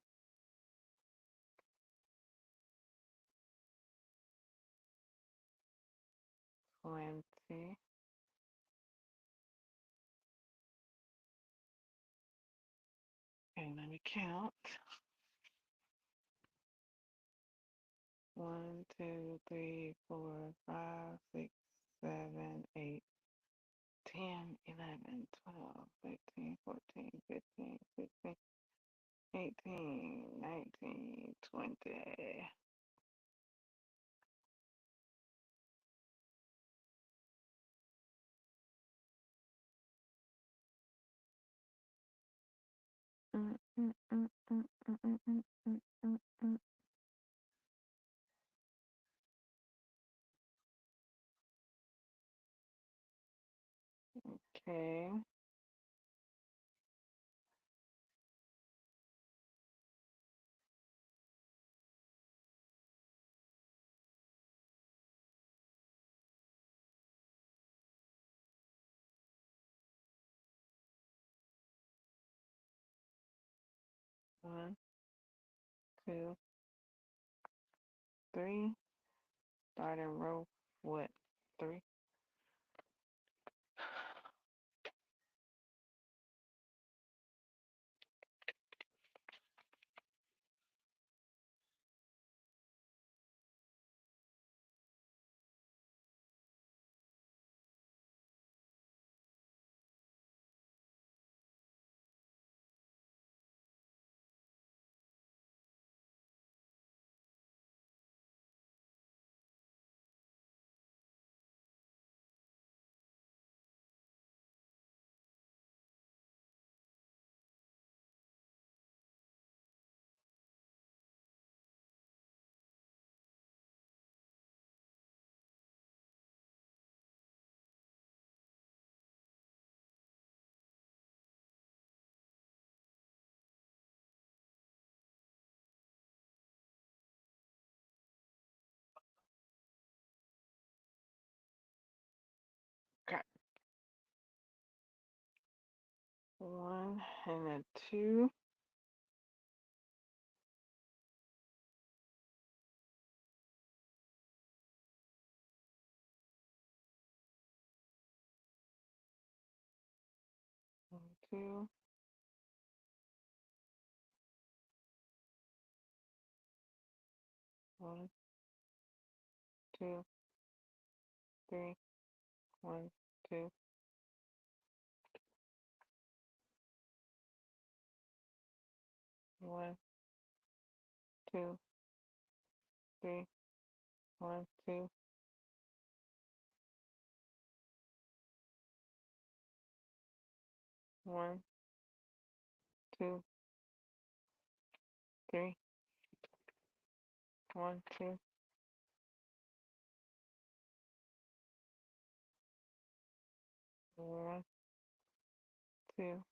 20. And let me count. 1, 2, 3, 4, 5, 6, 7, 8, 10, 11, 12, 13, 14, 15, 16, 18, 19, 20. Okay. 1, 2, 3. Start in row what? 3. Okay. 1 and a 2. 1, 2. 1, 2, 3. 1, 2. 1, 2, 3. 1, 2. 1, 2, 3. 1, 2. 1, 2,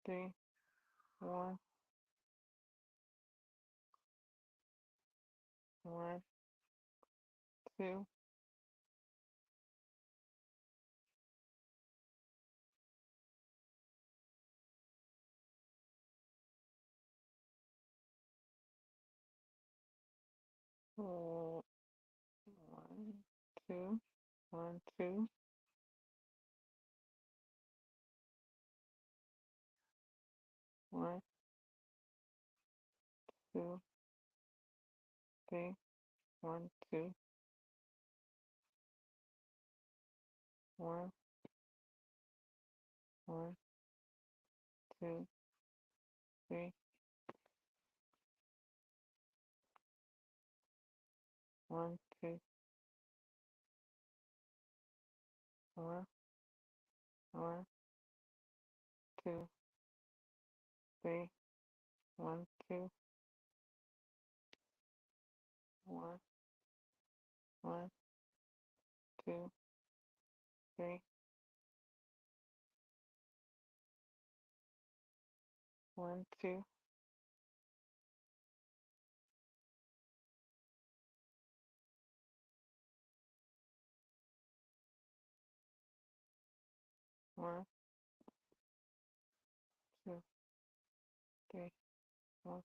3. 1, 1, 2. 1, 2. 1, 2. 1, 2, 3, 1, 2, 1, 1, 2, 3, 1, 2, 4, 1, 2, 3, 1, 2, 1, 1, 2, 3, 1, 2, 1, 2, 3, 1.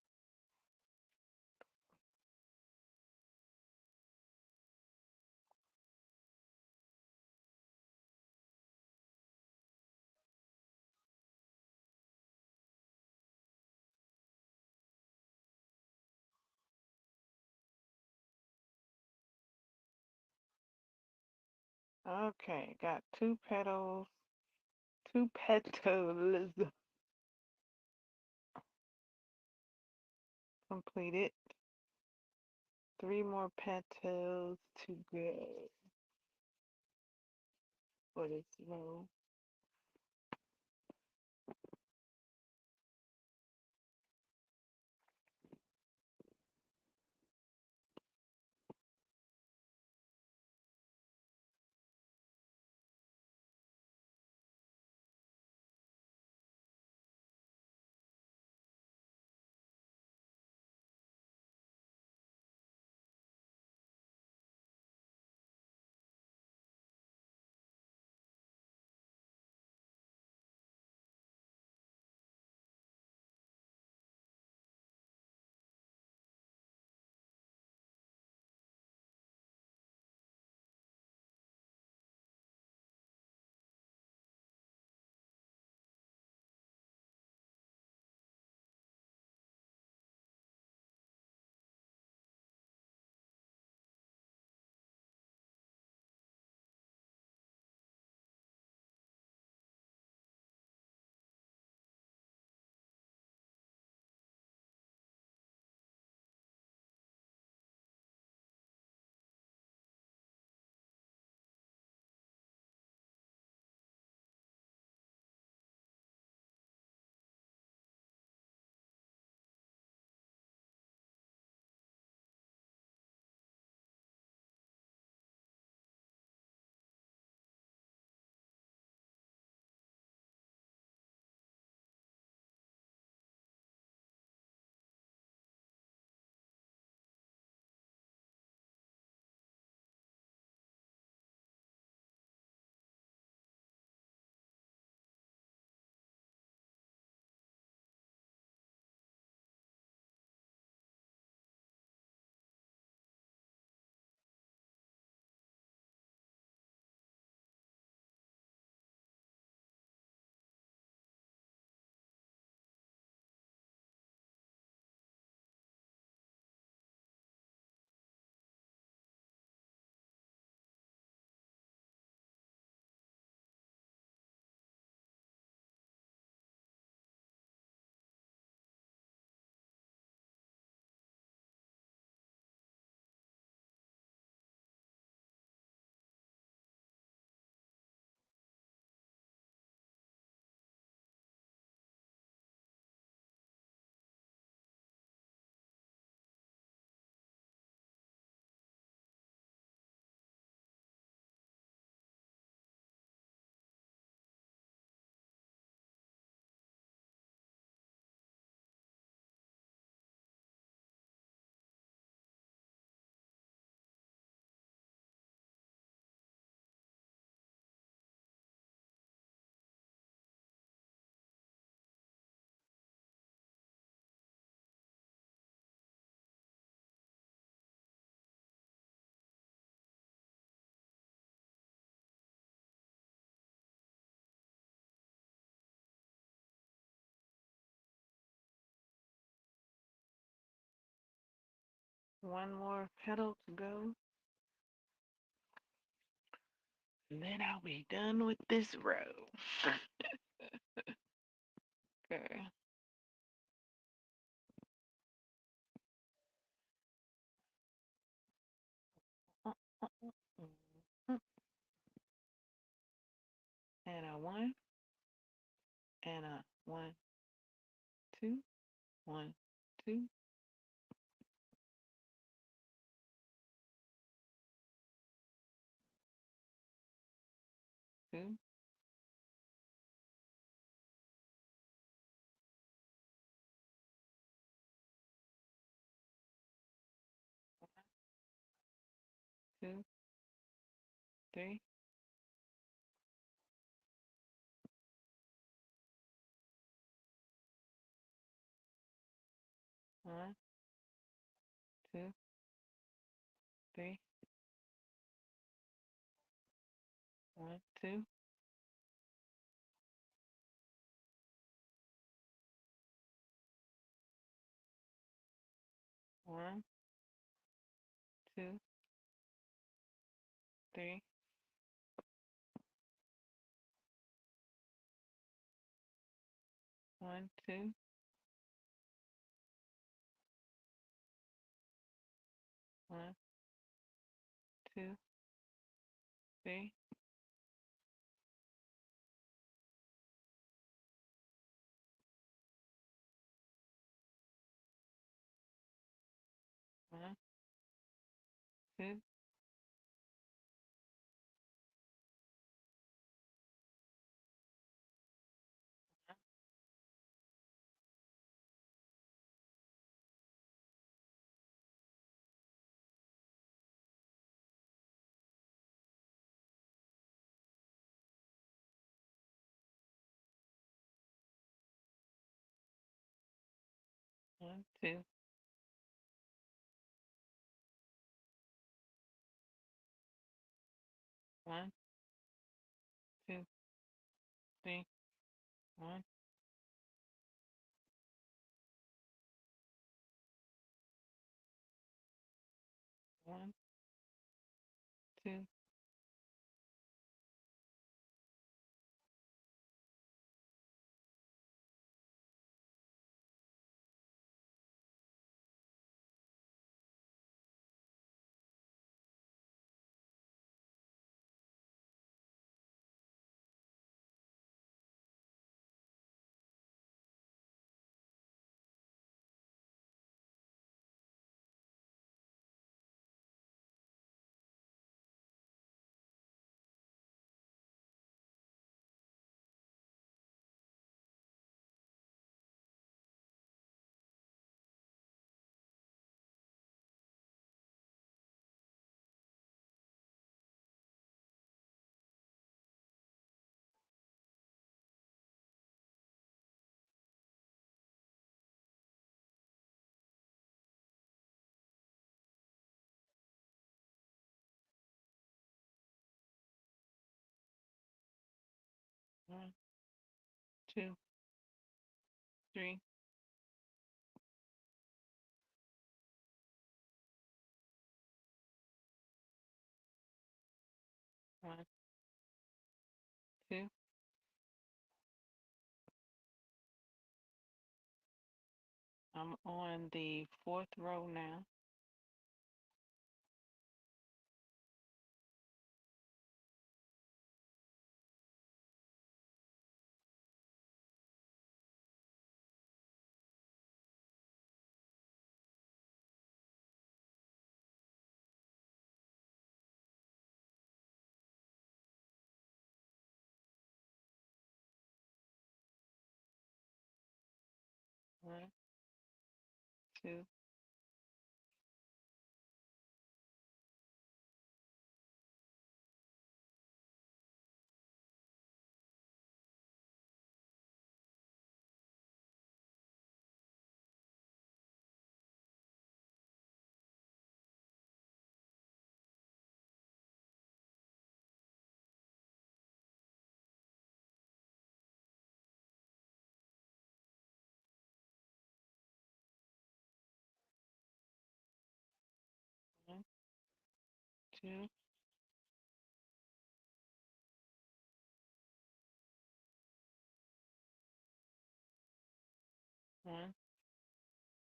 Okay, got 2 petals, 2 petals completed. 3 more petals to go for this row. One more petal to go. And then I'll be done with this row. Okay. And a one, and a one, two, one, two, two, two, three, one, two, three, one, two, one, two, three, one, two, one, two, three, one, two, one, two, one, two, three, one, one, two, one, two, three, one, two. I'm on the fourth row now. One, two, 2, 1,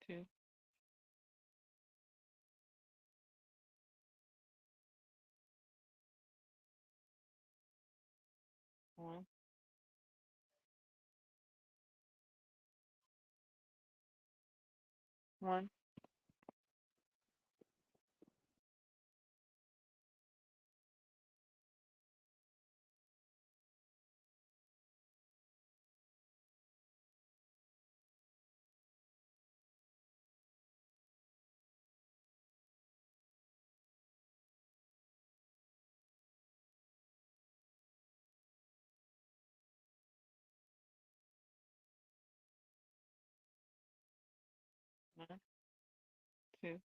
2, 1, 1, 1, 2,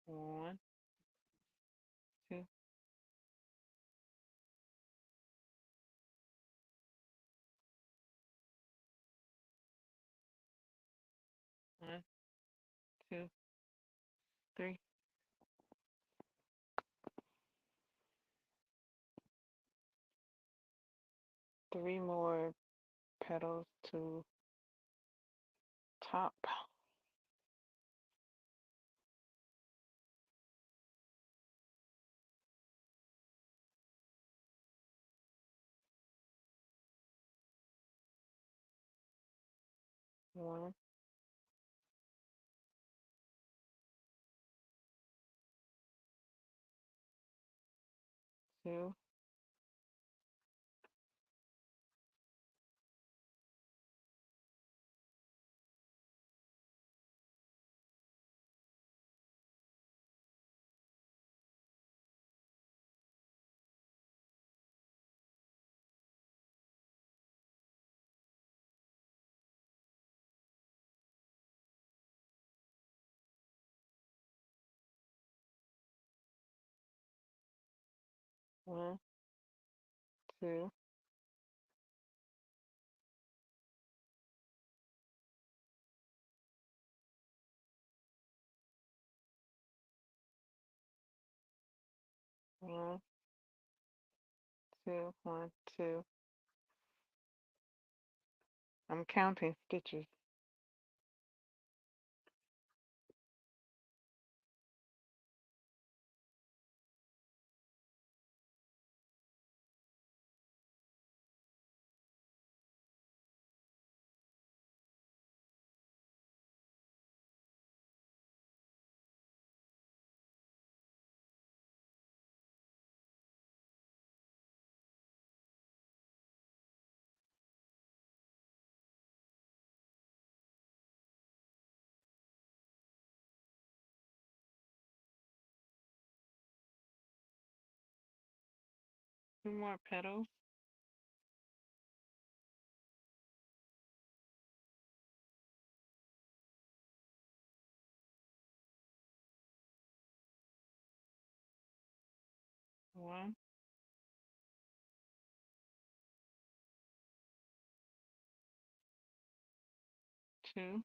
1, 2, 1, 2, 3. 3 more petals to top. 1, 2, 1, 2, 1, 2, 1, 2. I'm counting stitches. 2 more petals. 1, 2,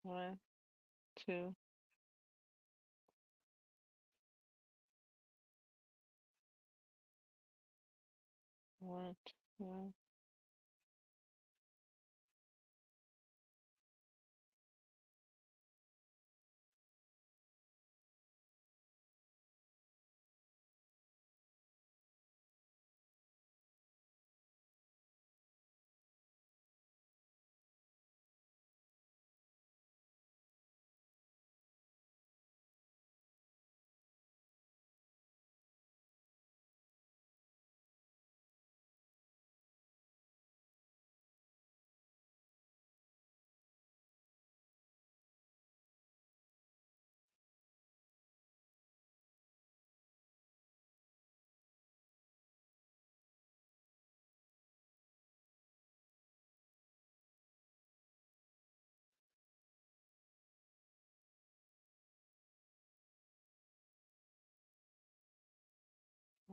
1, 2, 1, 2,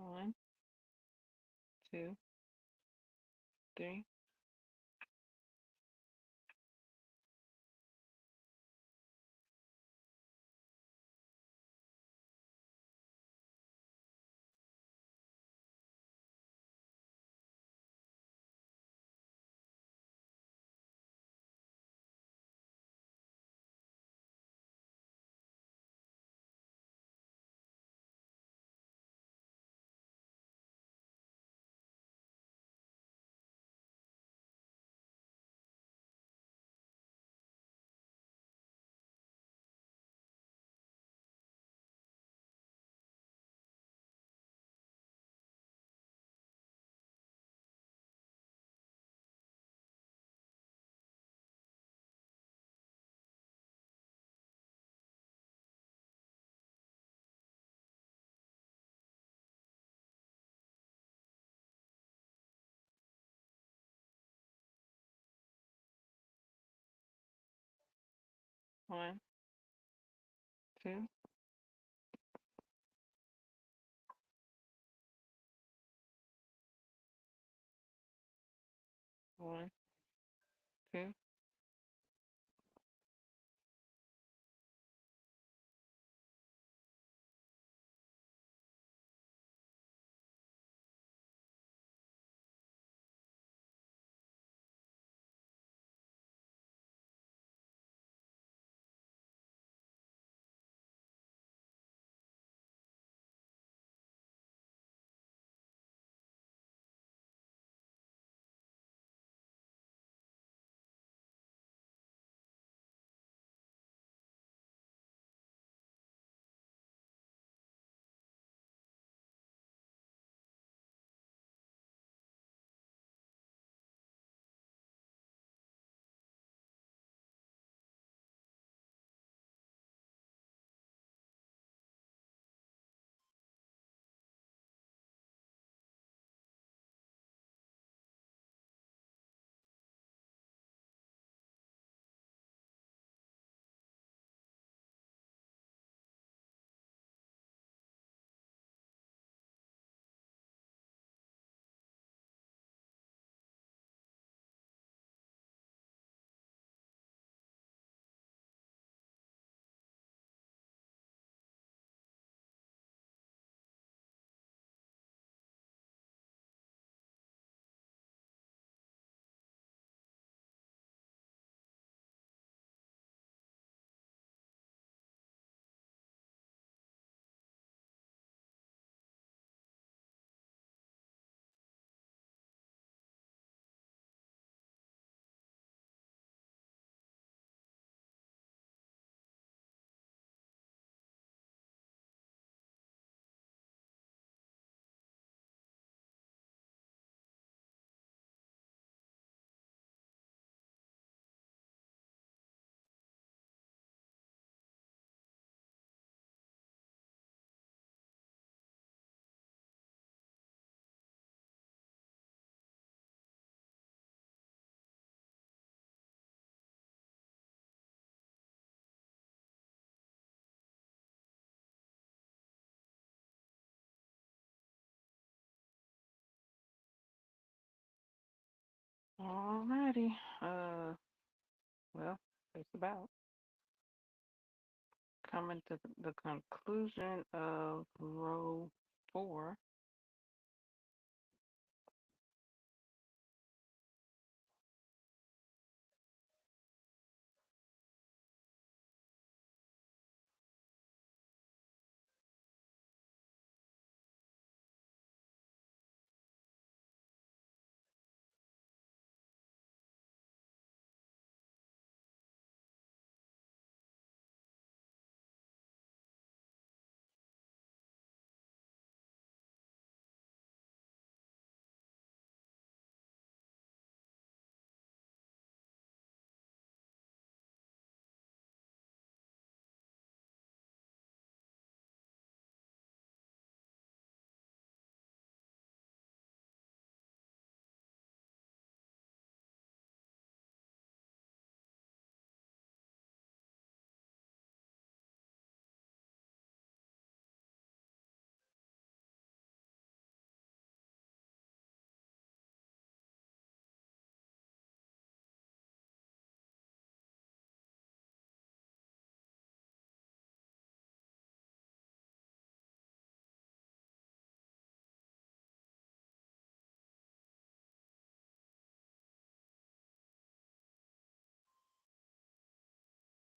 1, 2, 3, 1, 2, 1, 2, Alrighty. Well, it's about coming to the conclusion of row 4.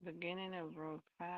beginning of row 5.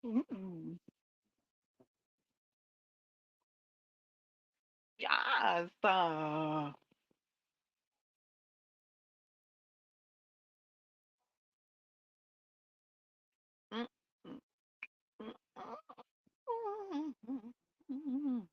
Mm. Yes. Mm, mm, mm, mm.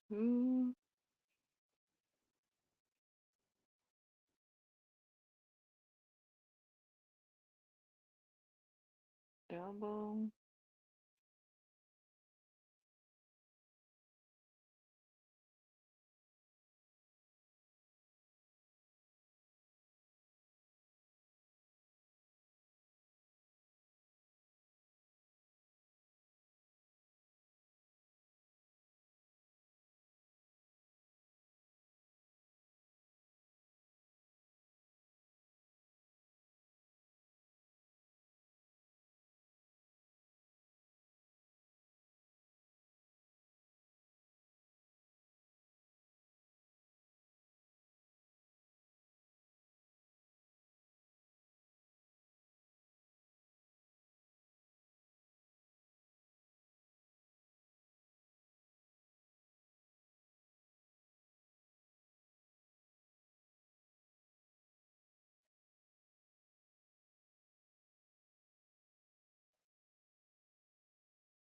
Two double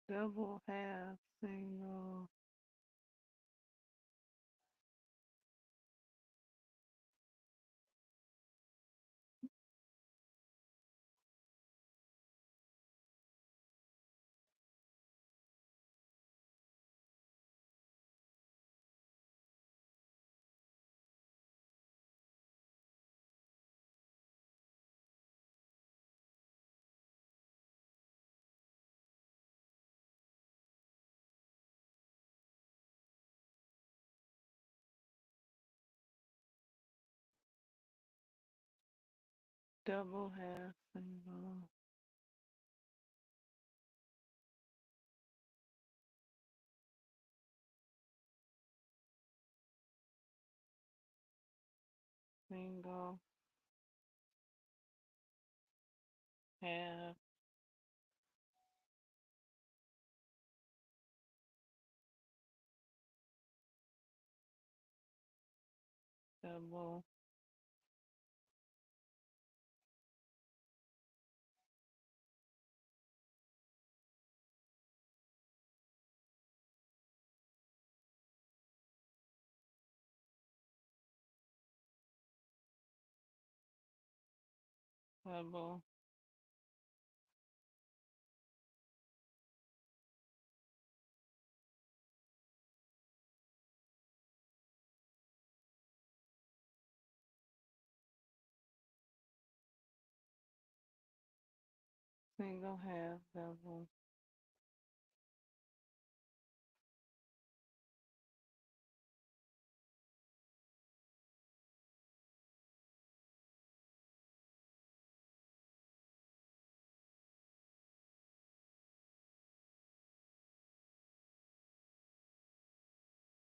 double half single double half single single half double double single half double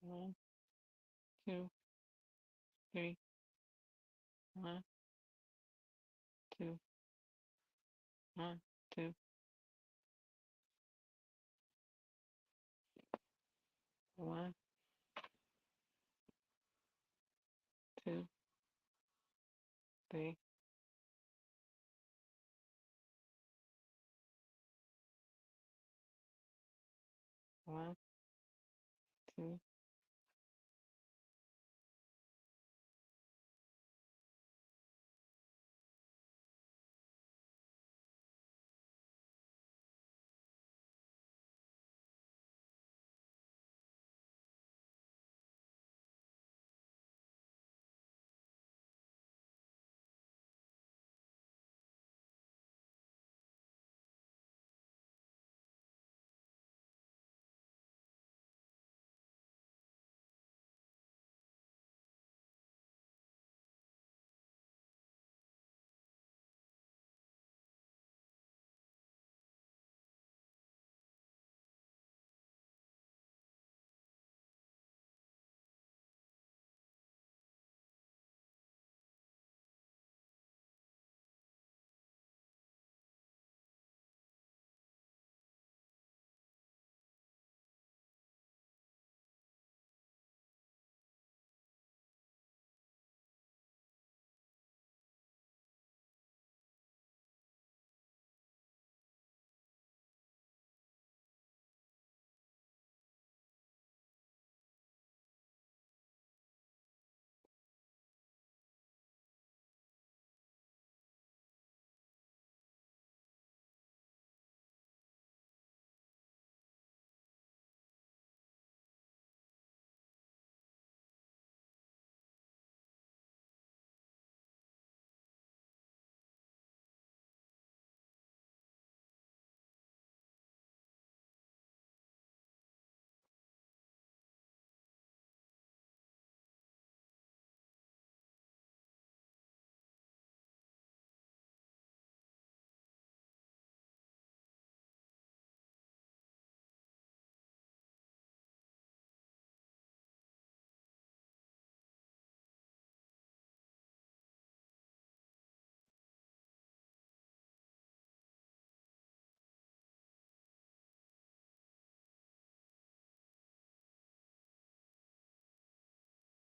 one, two, three, one, two, one, two, one, two, three, one, two,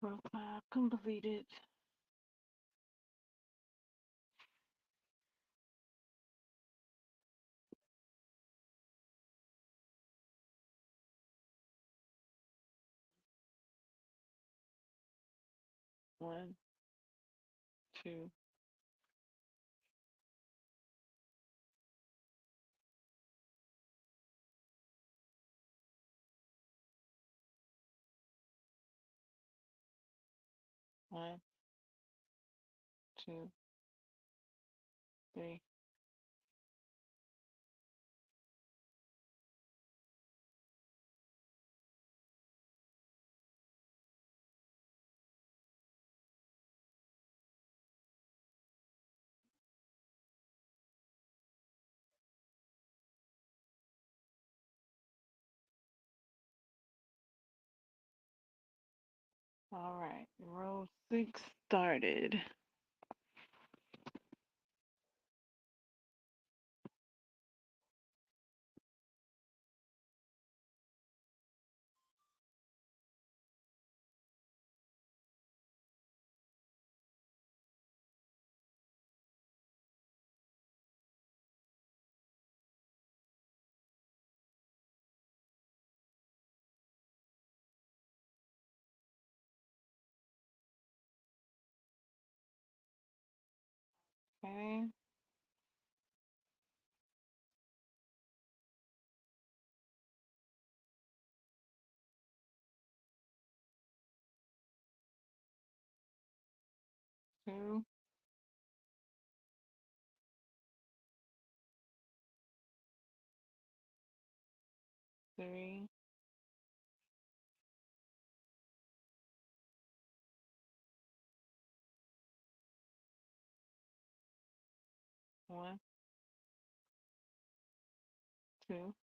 Profile completed. One, two, one, two, three. All right, row 6 started. Okay. Two, three, one, two,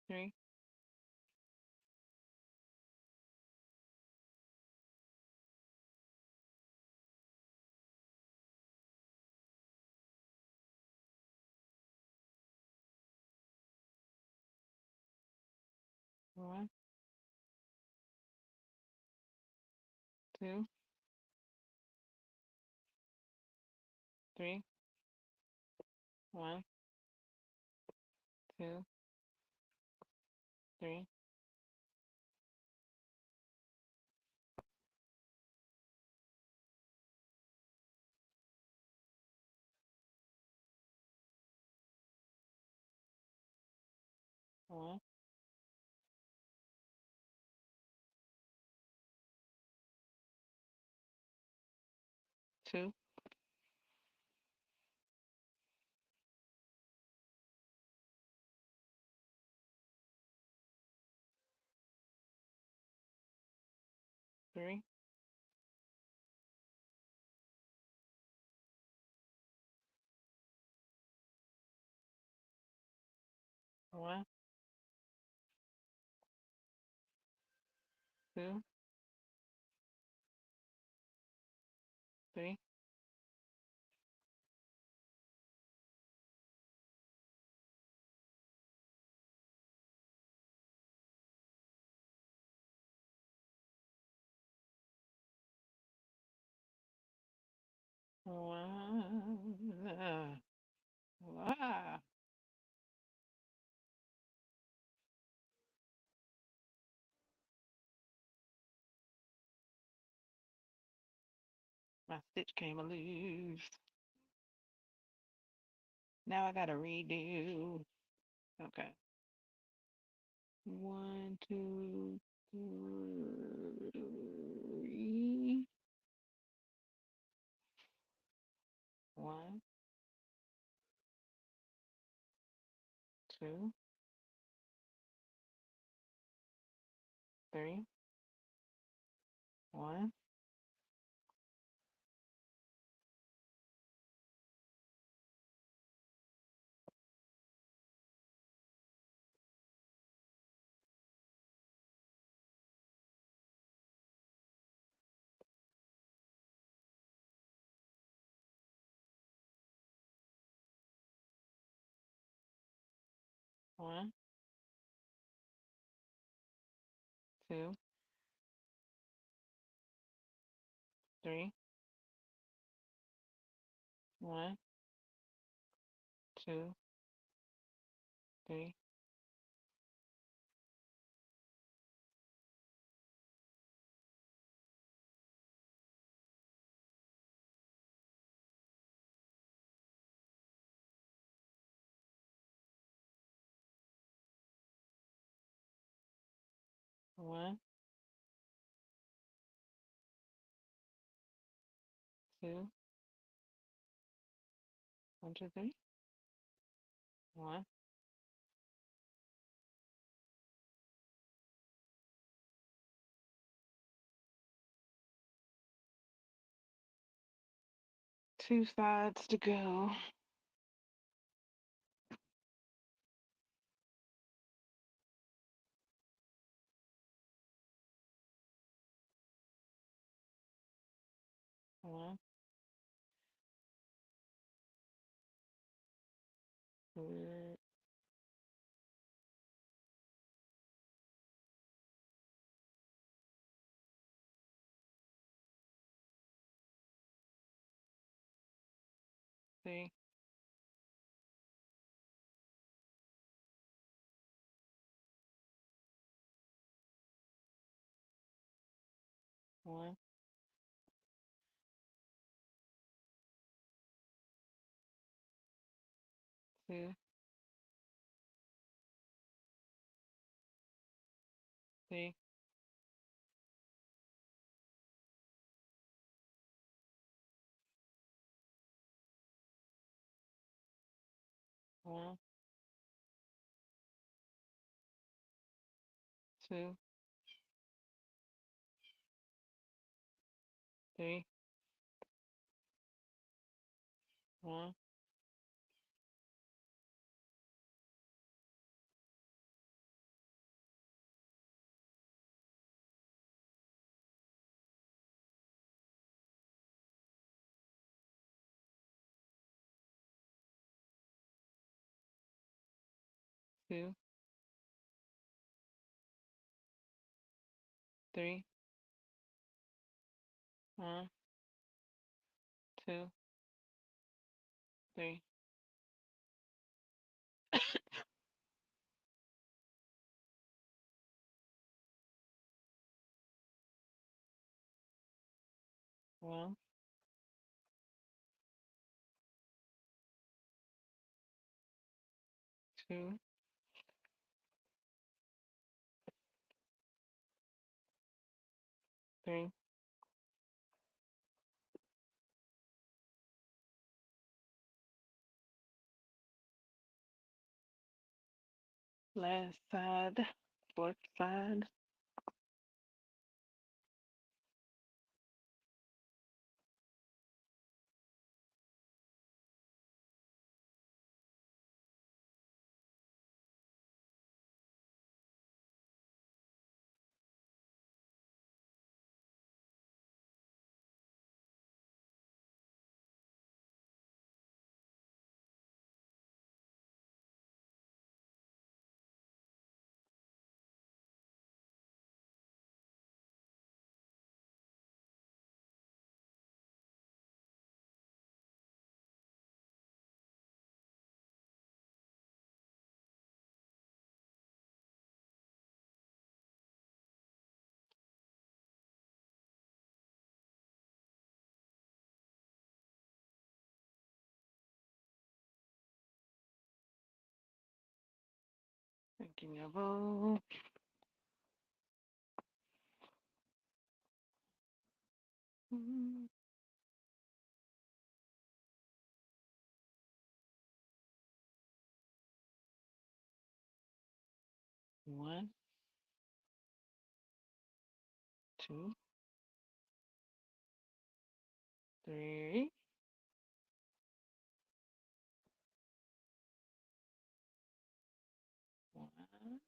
three, one, two, three, one, two, three, one, two, three, one, two, three, one. Ah, my stitch came loose. Now I gotta redo. Okay. One, two, three. One, two, three. One, 1, 2, 3, 1, 2, 3, 1, 2, 1, 2, 3, 1, 2 sides to go. 1, 2, 3, 1, 2, 3, 1, 2, 3, 1, 2, 3, 1, 2, 3. One, 2, 3, last side, fourth side. 'Give me a bowl. 1, 2, 3, 1,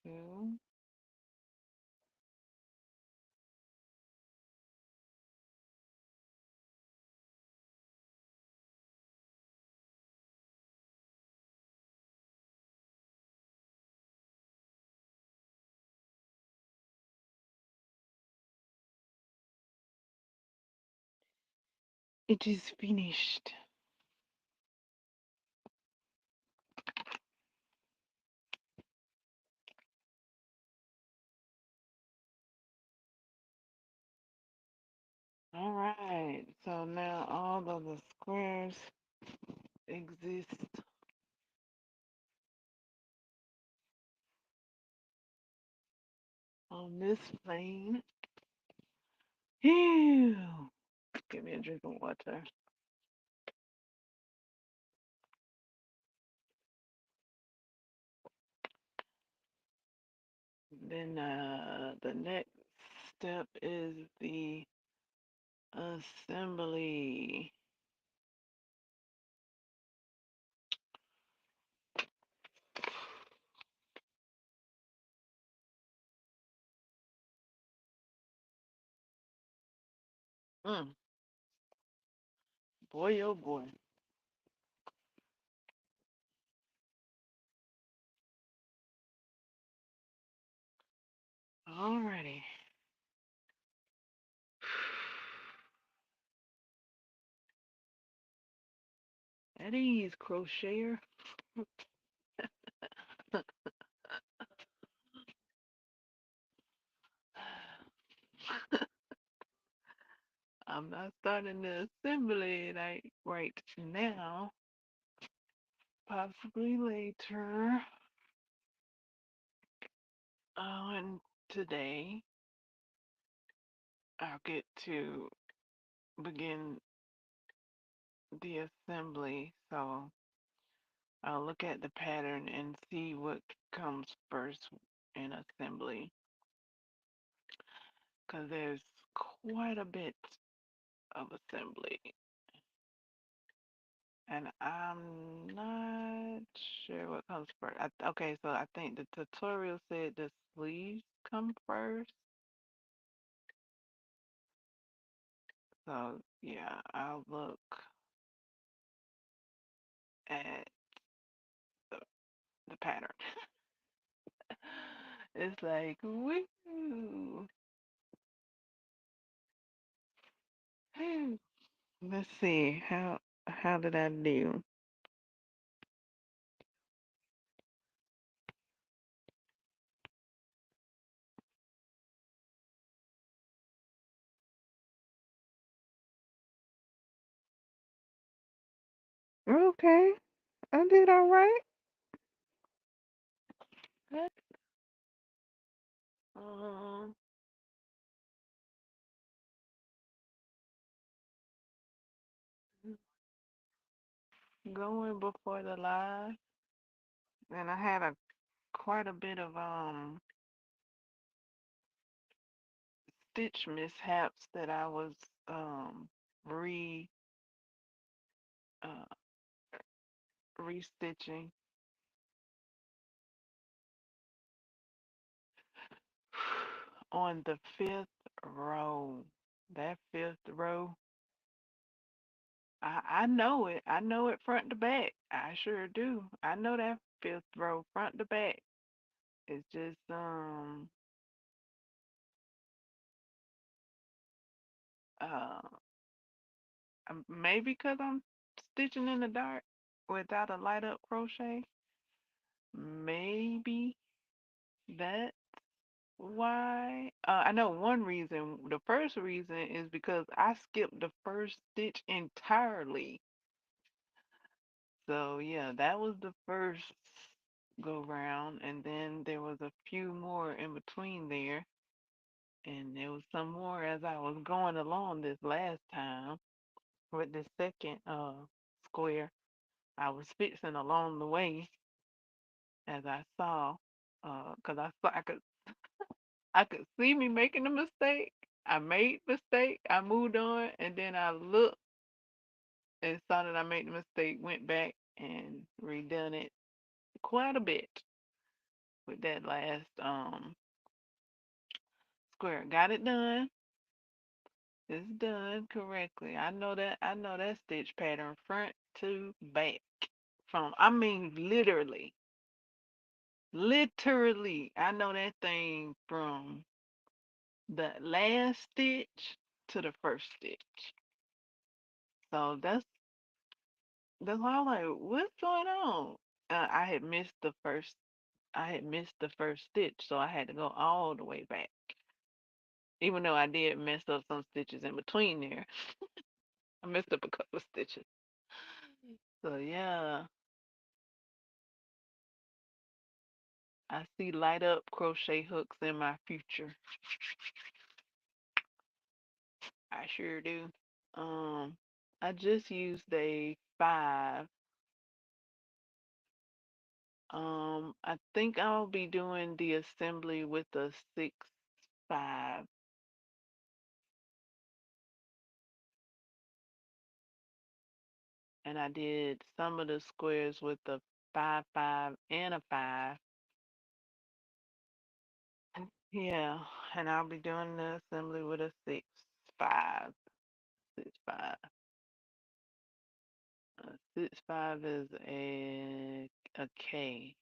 2, it is finished. All right, so now all of the squares exist on this plane. Ew. Give me a drink of water. Then the next step is the assembly. Mm, boy, oh boy. Alrighty. At ease, crocheter. I'm not starting the assembly like right now. Possibly later. And today I'll get to begin the assembly. So I'll look at the pattern and see what comes first in assembly. Because there's quite a bit of assembly. And I'm not sure what comes first. Okay, so I think the tutorial said the sleeves come first. So yeah, I'll look at the, the pattern. It's like, woo. Let's see, how did I do? Okay, I did all right. Good. Um, going before the live, and I had a quite a bit of stitch mishaps that I was re uh restitching. On the fifth row. That fifth row, I know it. I know it front to back. I sure do. I know that fifth row front to back. It's just uh maybe because I'm stitching in the dark without a light up crochet. Maybe that why. I know one reason. The first reason is because I skipped the first stitch entirely. So yeah, that was the first go round, and then there was a few more in between there, and there was some more as I was going along this last time with the second square. I was fixing along the way as I saw, 'cause I saw I could see me making a mistake. I made mistake. I moved on, and then I looked and saw that I made the mistake. Went back and redone it quite a bit with that last square. Got it done. It's done correctly. I know that stitch pattern front to back. From I mean literally. Literally. I know that thing from the last stitch to the first stitch. So that's why I'm like, what's going on? I had missed the first. I had missed the first stitch, so I had to go all the way back. Even though I did mess up some stitches in between there, I messed up a couple of stitches. So yeah, I see light up crochet hooks in my future. I sure do. Um, I just used a 5. I think I'll be doing the assembly with a 6-5, and I did some of the squares with a 5-5 and a 5. Yeah, and I'll be doing the assembly with a 6-5. 6-5. 6-5 is a K,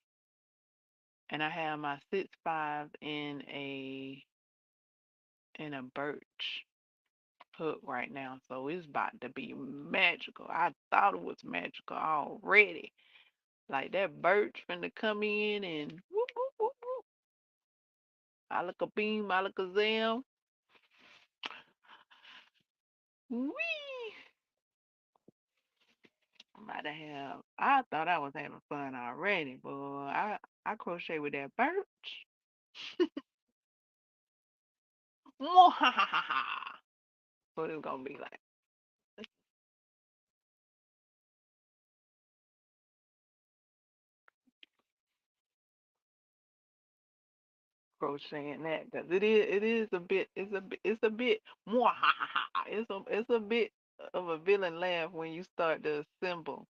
and I have my 6-5 in a birch hook right now, so it's about to be magical. I thought it was magical already. Like that birch finna come in and whoop whoop whoop whoop. I look a beam, I look a zam. Wee! I'm about to have. I thought I was having fun already, boy. I crochet with that birch. Mwahahaha. What it's gonna be like. Crocheting that because it is a bit it's a bit mwahaha. It's a bit of a villain laugh when you start to assemble.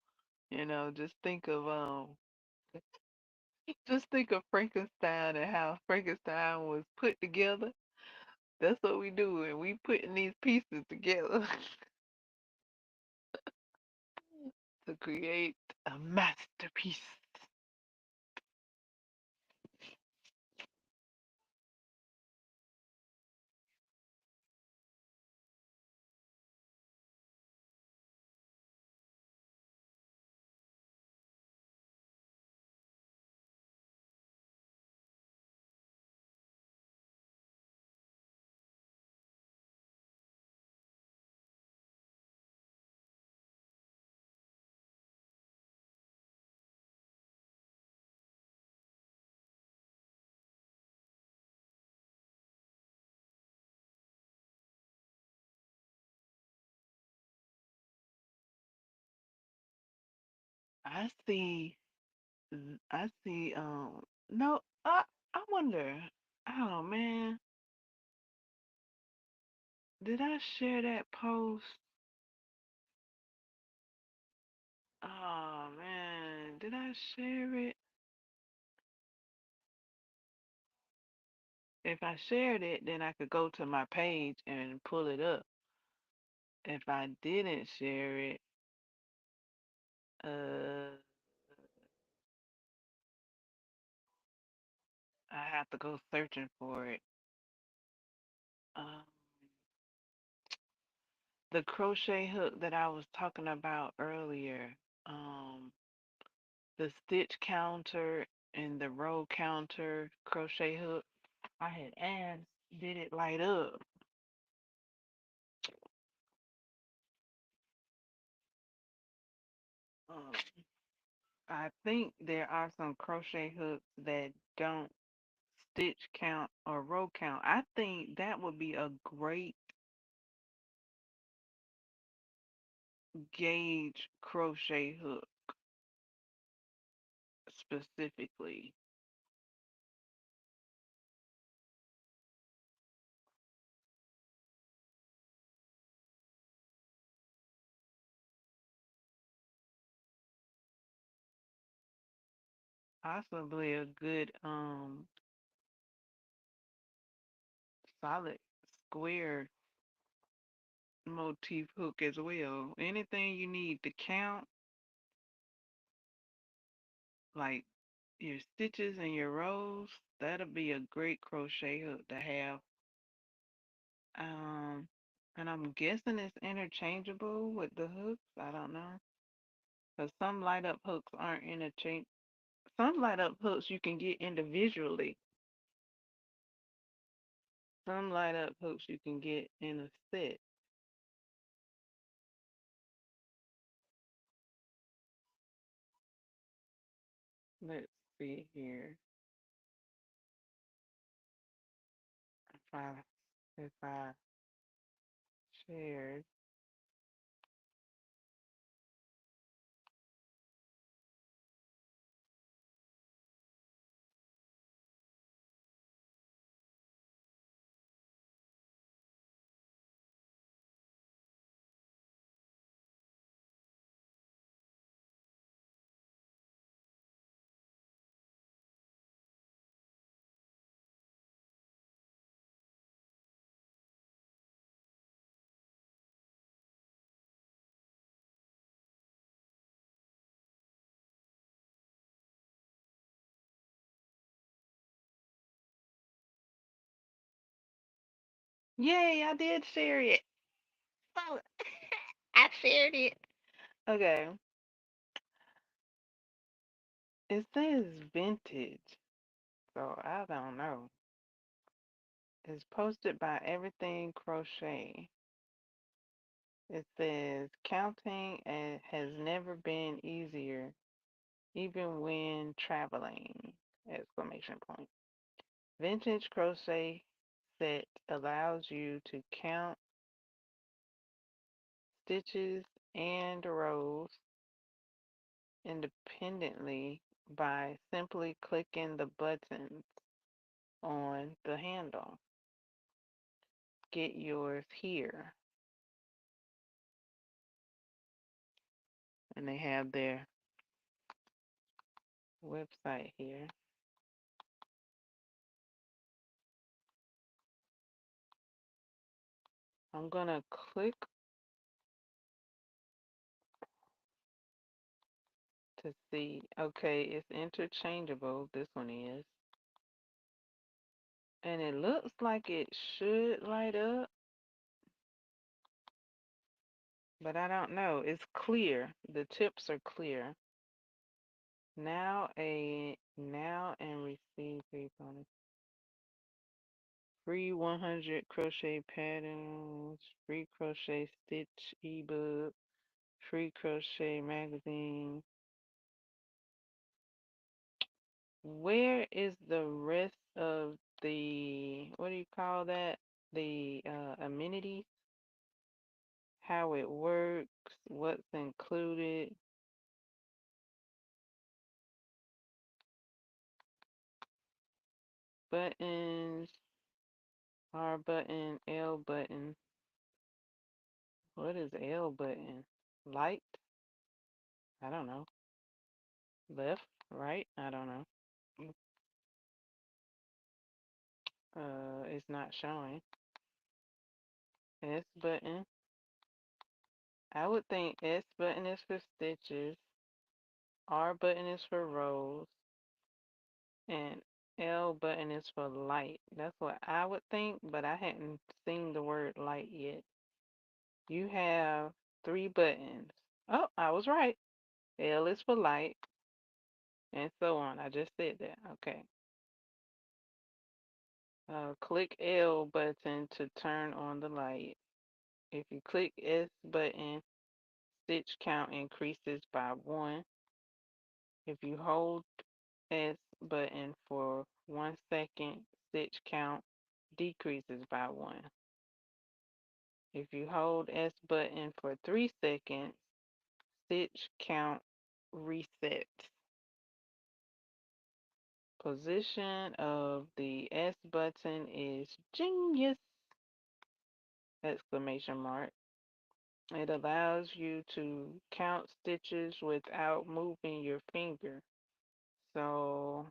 Just think of Frankenstein and how Frankenstein was put together. That's what we do, and we putting these pieces together to create a masterpiece. I see. I see. No. I wonder. Oh man, did I share that post? Oh man, did I share it? If I shared it, then I could go to my page and pull it up. If I didn't share it, uh, I have to go searching for it. Um, the crochet hook that I was talking about earlier, um, the stitch counter and the row counter crochet hook, I had asked, did it light up? Um, I think there are some crochet hooks that don't stitch count or row count. I think that would be a great gauge crochet hook specifically. Possibly a good solid square motif hook as well. Anything you need to count, like your stitches and your rows, that'll be a great crochet hook to have. Um, And I'm guessing it's interchangeable with the hooks. I don't know. Because some light up hooks aren't interchange. Some light up hooks you can get individually. Some light up hooks you can get in a set. Let's see here. If I if I shared. Yay, I did share it. Oh, I shared it. Okay. It says vintage, so I don't know. It's posted by Everything Crochet. It says counting and has never been easier, even when traveling! Exclamation point. Vintage crochet set allows you to count stitches and rows independently by simply clicking the buttons on the handle. Get yours here. And they have their website here. I'm going to click to see. Okay, it's interchangeable. This one is. And it looks like it should light up, but I don't know. It's clear. The tips are clear. Now and receive free 100 crochet patterns, free crochet stitch ebook, free crochet magazine. Where is the rest of the, what do you call that? The amenities, how it works, what's included. Buttons, R button, L button. What is L button? Light? I don't know. Left, right? I don't know. It's not showing. S button. I would think S button is for stitches, R button is for rows, and L button is for light. That's what I would think, but I hadn't seen the word light yet. You have three buttons. Oh, I was right. L is for light, and so on. I just said that. Okay. Click L button to turn on the light. If you click S button, stitch count increases by 1. If you hold S button for 1 second, stitch count decreases by 1. If you hold S button for 3 seconds, stitch count resets. Position of the S button is genius! Exclamation mark. It allows you to count stitches without moving your finger, so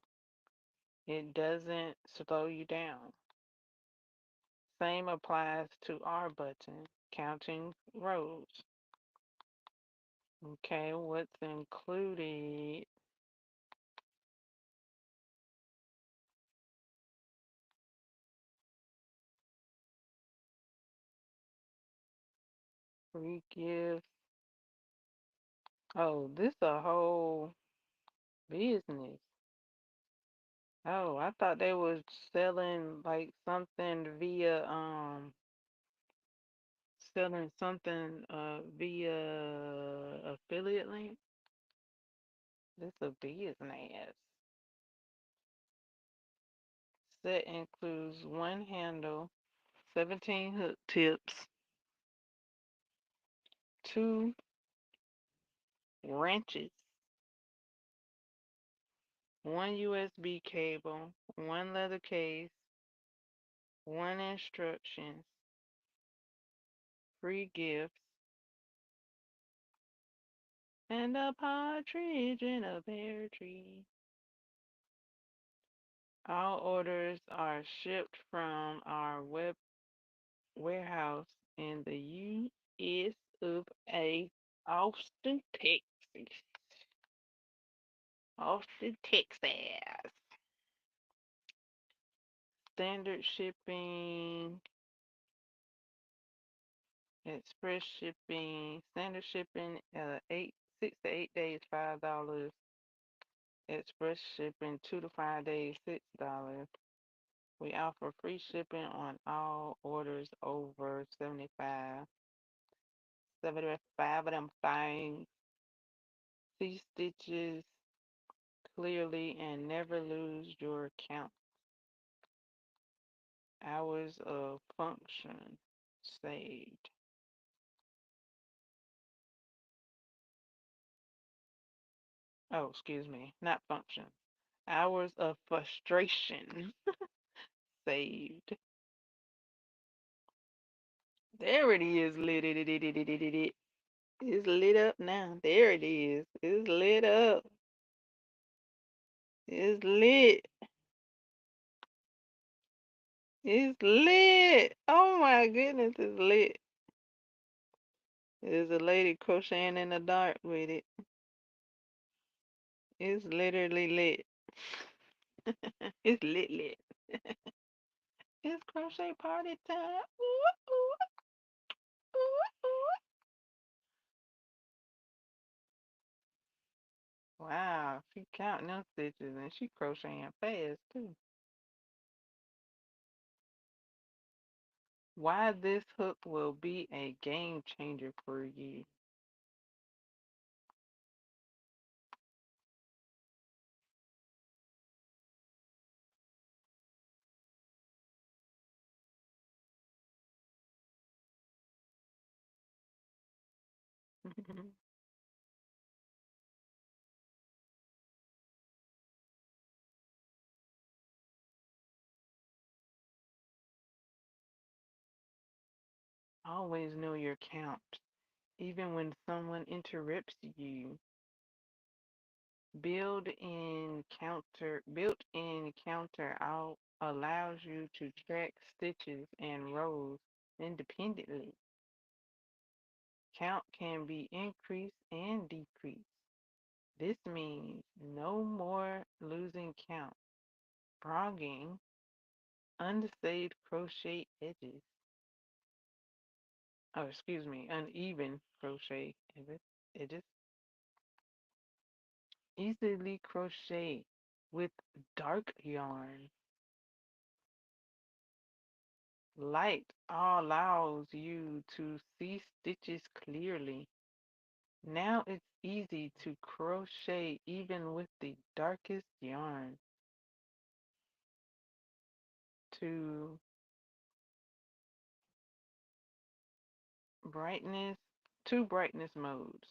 it doesn't slow you down. Same applies to R button, counting rows. Okay, what's included? Free gifts. Oh, this a whole business. Oh, I thought they was selling like something via selling something via affiliate link. This a business. Set includes one handle, 17 hook tips, two wrenches, one USB cable, one leather case, one instructions, free gifts, and a partridge in a pear tree. All orders are shipped from our web warehouse in the U.S. of A, Austin, Texas. Austin, Texas. Standard shipping, express shipping, standard shipping, 6 to 8 days, $5. Express shipping, 2 to 5 days, $6. We offer free shipping on all orders over 75. 75 of them things. See stitches clearly and never lose your count. Hours of function saved. Oh, excuse me, not function. Hours of frustration saved. There it is, lit it. It's lit up now. There it is. It's lit up. It's lit. It's lit. Oh my goodness, it's lit. There's a lady crocheting in the dark with it. It's literally lit. It's lit lit. It's crochet party time. Ooh, ooh, ooh, ooh. Wow, she counting them stitches and she crocheting fast too. Why this hook will be a game changer for you. Always know your count, even when someone interrupts you. Built-in counter out allows you to track stitches and rows independently. Count can be increased and decreased. This means no more losing count, frogging, unsaved crochet edges. Oh, excuse me, uneven crochet edges. Easily crochet with dark yarn. Light allows you to see stitches clearly. Now it's easy to crochet even with the darkest yarn. To brightness, two brightness modes.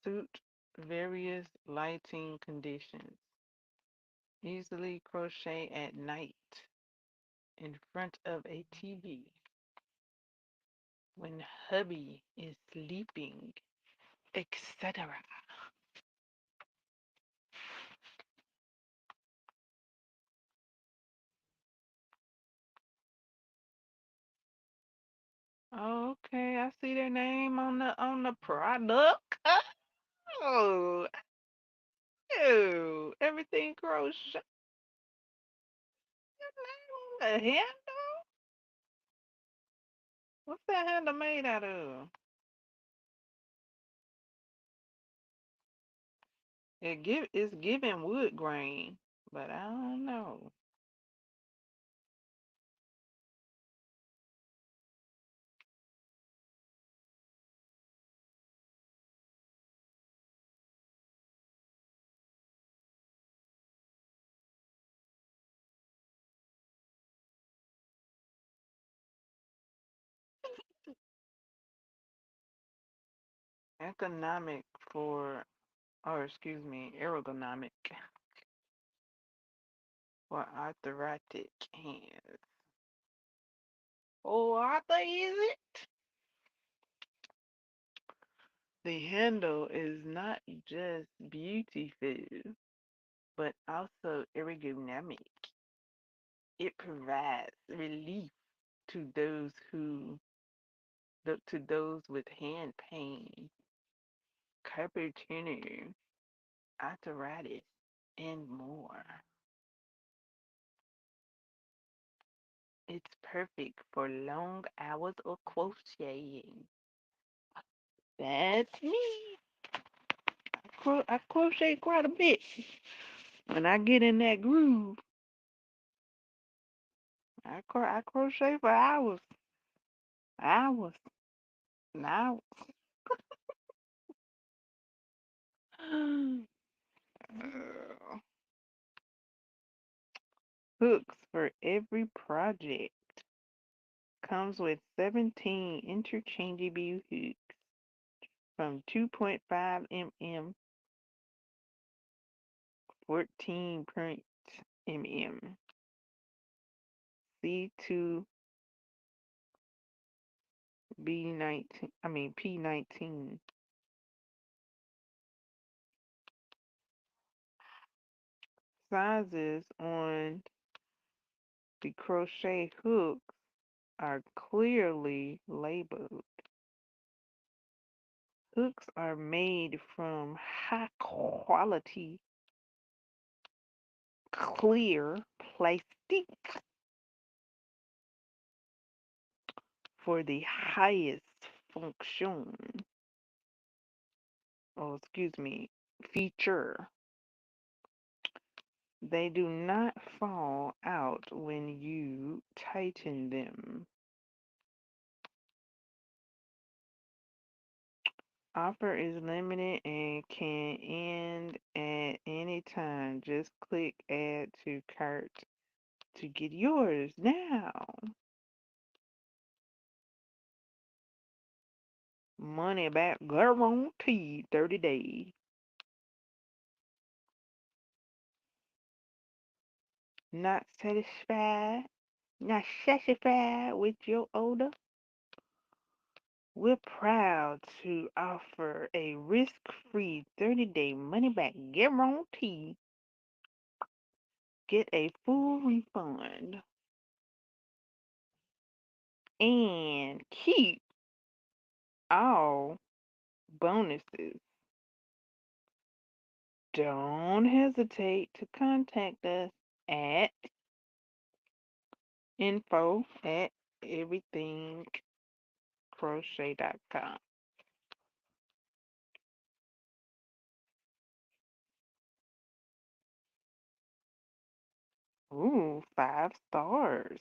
Suit various lighting conditions. Easily crochet at night in front of a TV when hubby is sleeping, etc. Okay, I see their name on the product. Oh, oh, everything crochet. The handle. What's that handle made out of? It's giving wood grain, but I don't know. Economic for, or excuse me, ergonomic for arthritic hands. Oh, Arthur, is it? The handle is not just beautiful, but also ergonomic. It provides relief to those with hand pain, carpal tunnel, arthritis, and more. It's perfect for long hours of crocheting. That's me. I crochet quite a bit. When I get in that groove, I crochet for hours, hours, and hours. Hooks for every project. Comes with 17 interchangeable hooks from 2.5 mm, 14 mm, C2 B19, I mean P19. Sizes on the crochet hooks are clearly labeled. Hooks are made from high quality clear plastic for the highest function, oh, excuse me, feature. They do not fall out when you tighten them. Offer is limited and can end at any time. Just click add to cart to get yours now. Money back guaranteed 30 days. Not satisfied? Not satisfied with your order? We're proud to offer a risk-free 30-day money-back guarantee. Get a full refund and keep all bonuses. Don't hesitate to contact us at info at everythingcrochet.com. Ooh, 5 stars.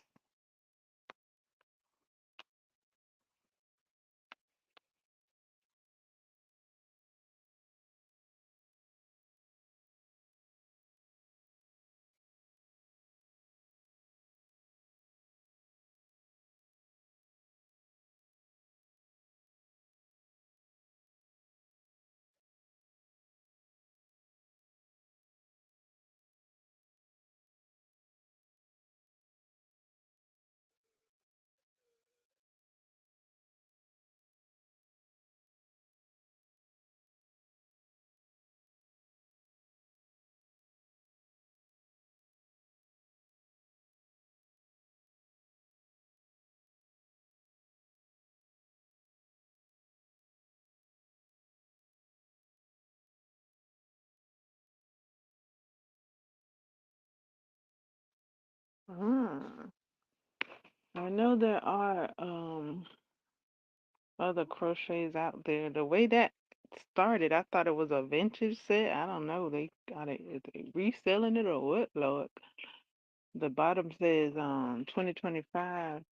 Mm. I know there are other crochets out there. The way that started, I thought it was a vintage set. I don't know. They got it. Is they reselling it or what, Lord? The bottom says 2025.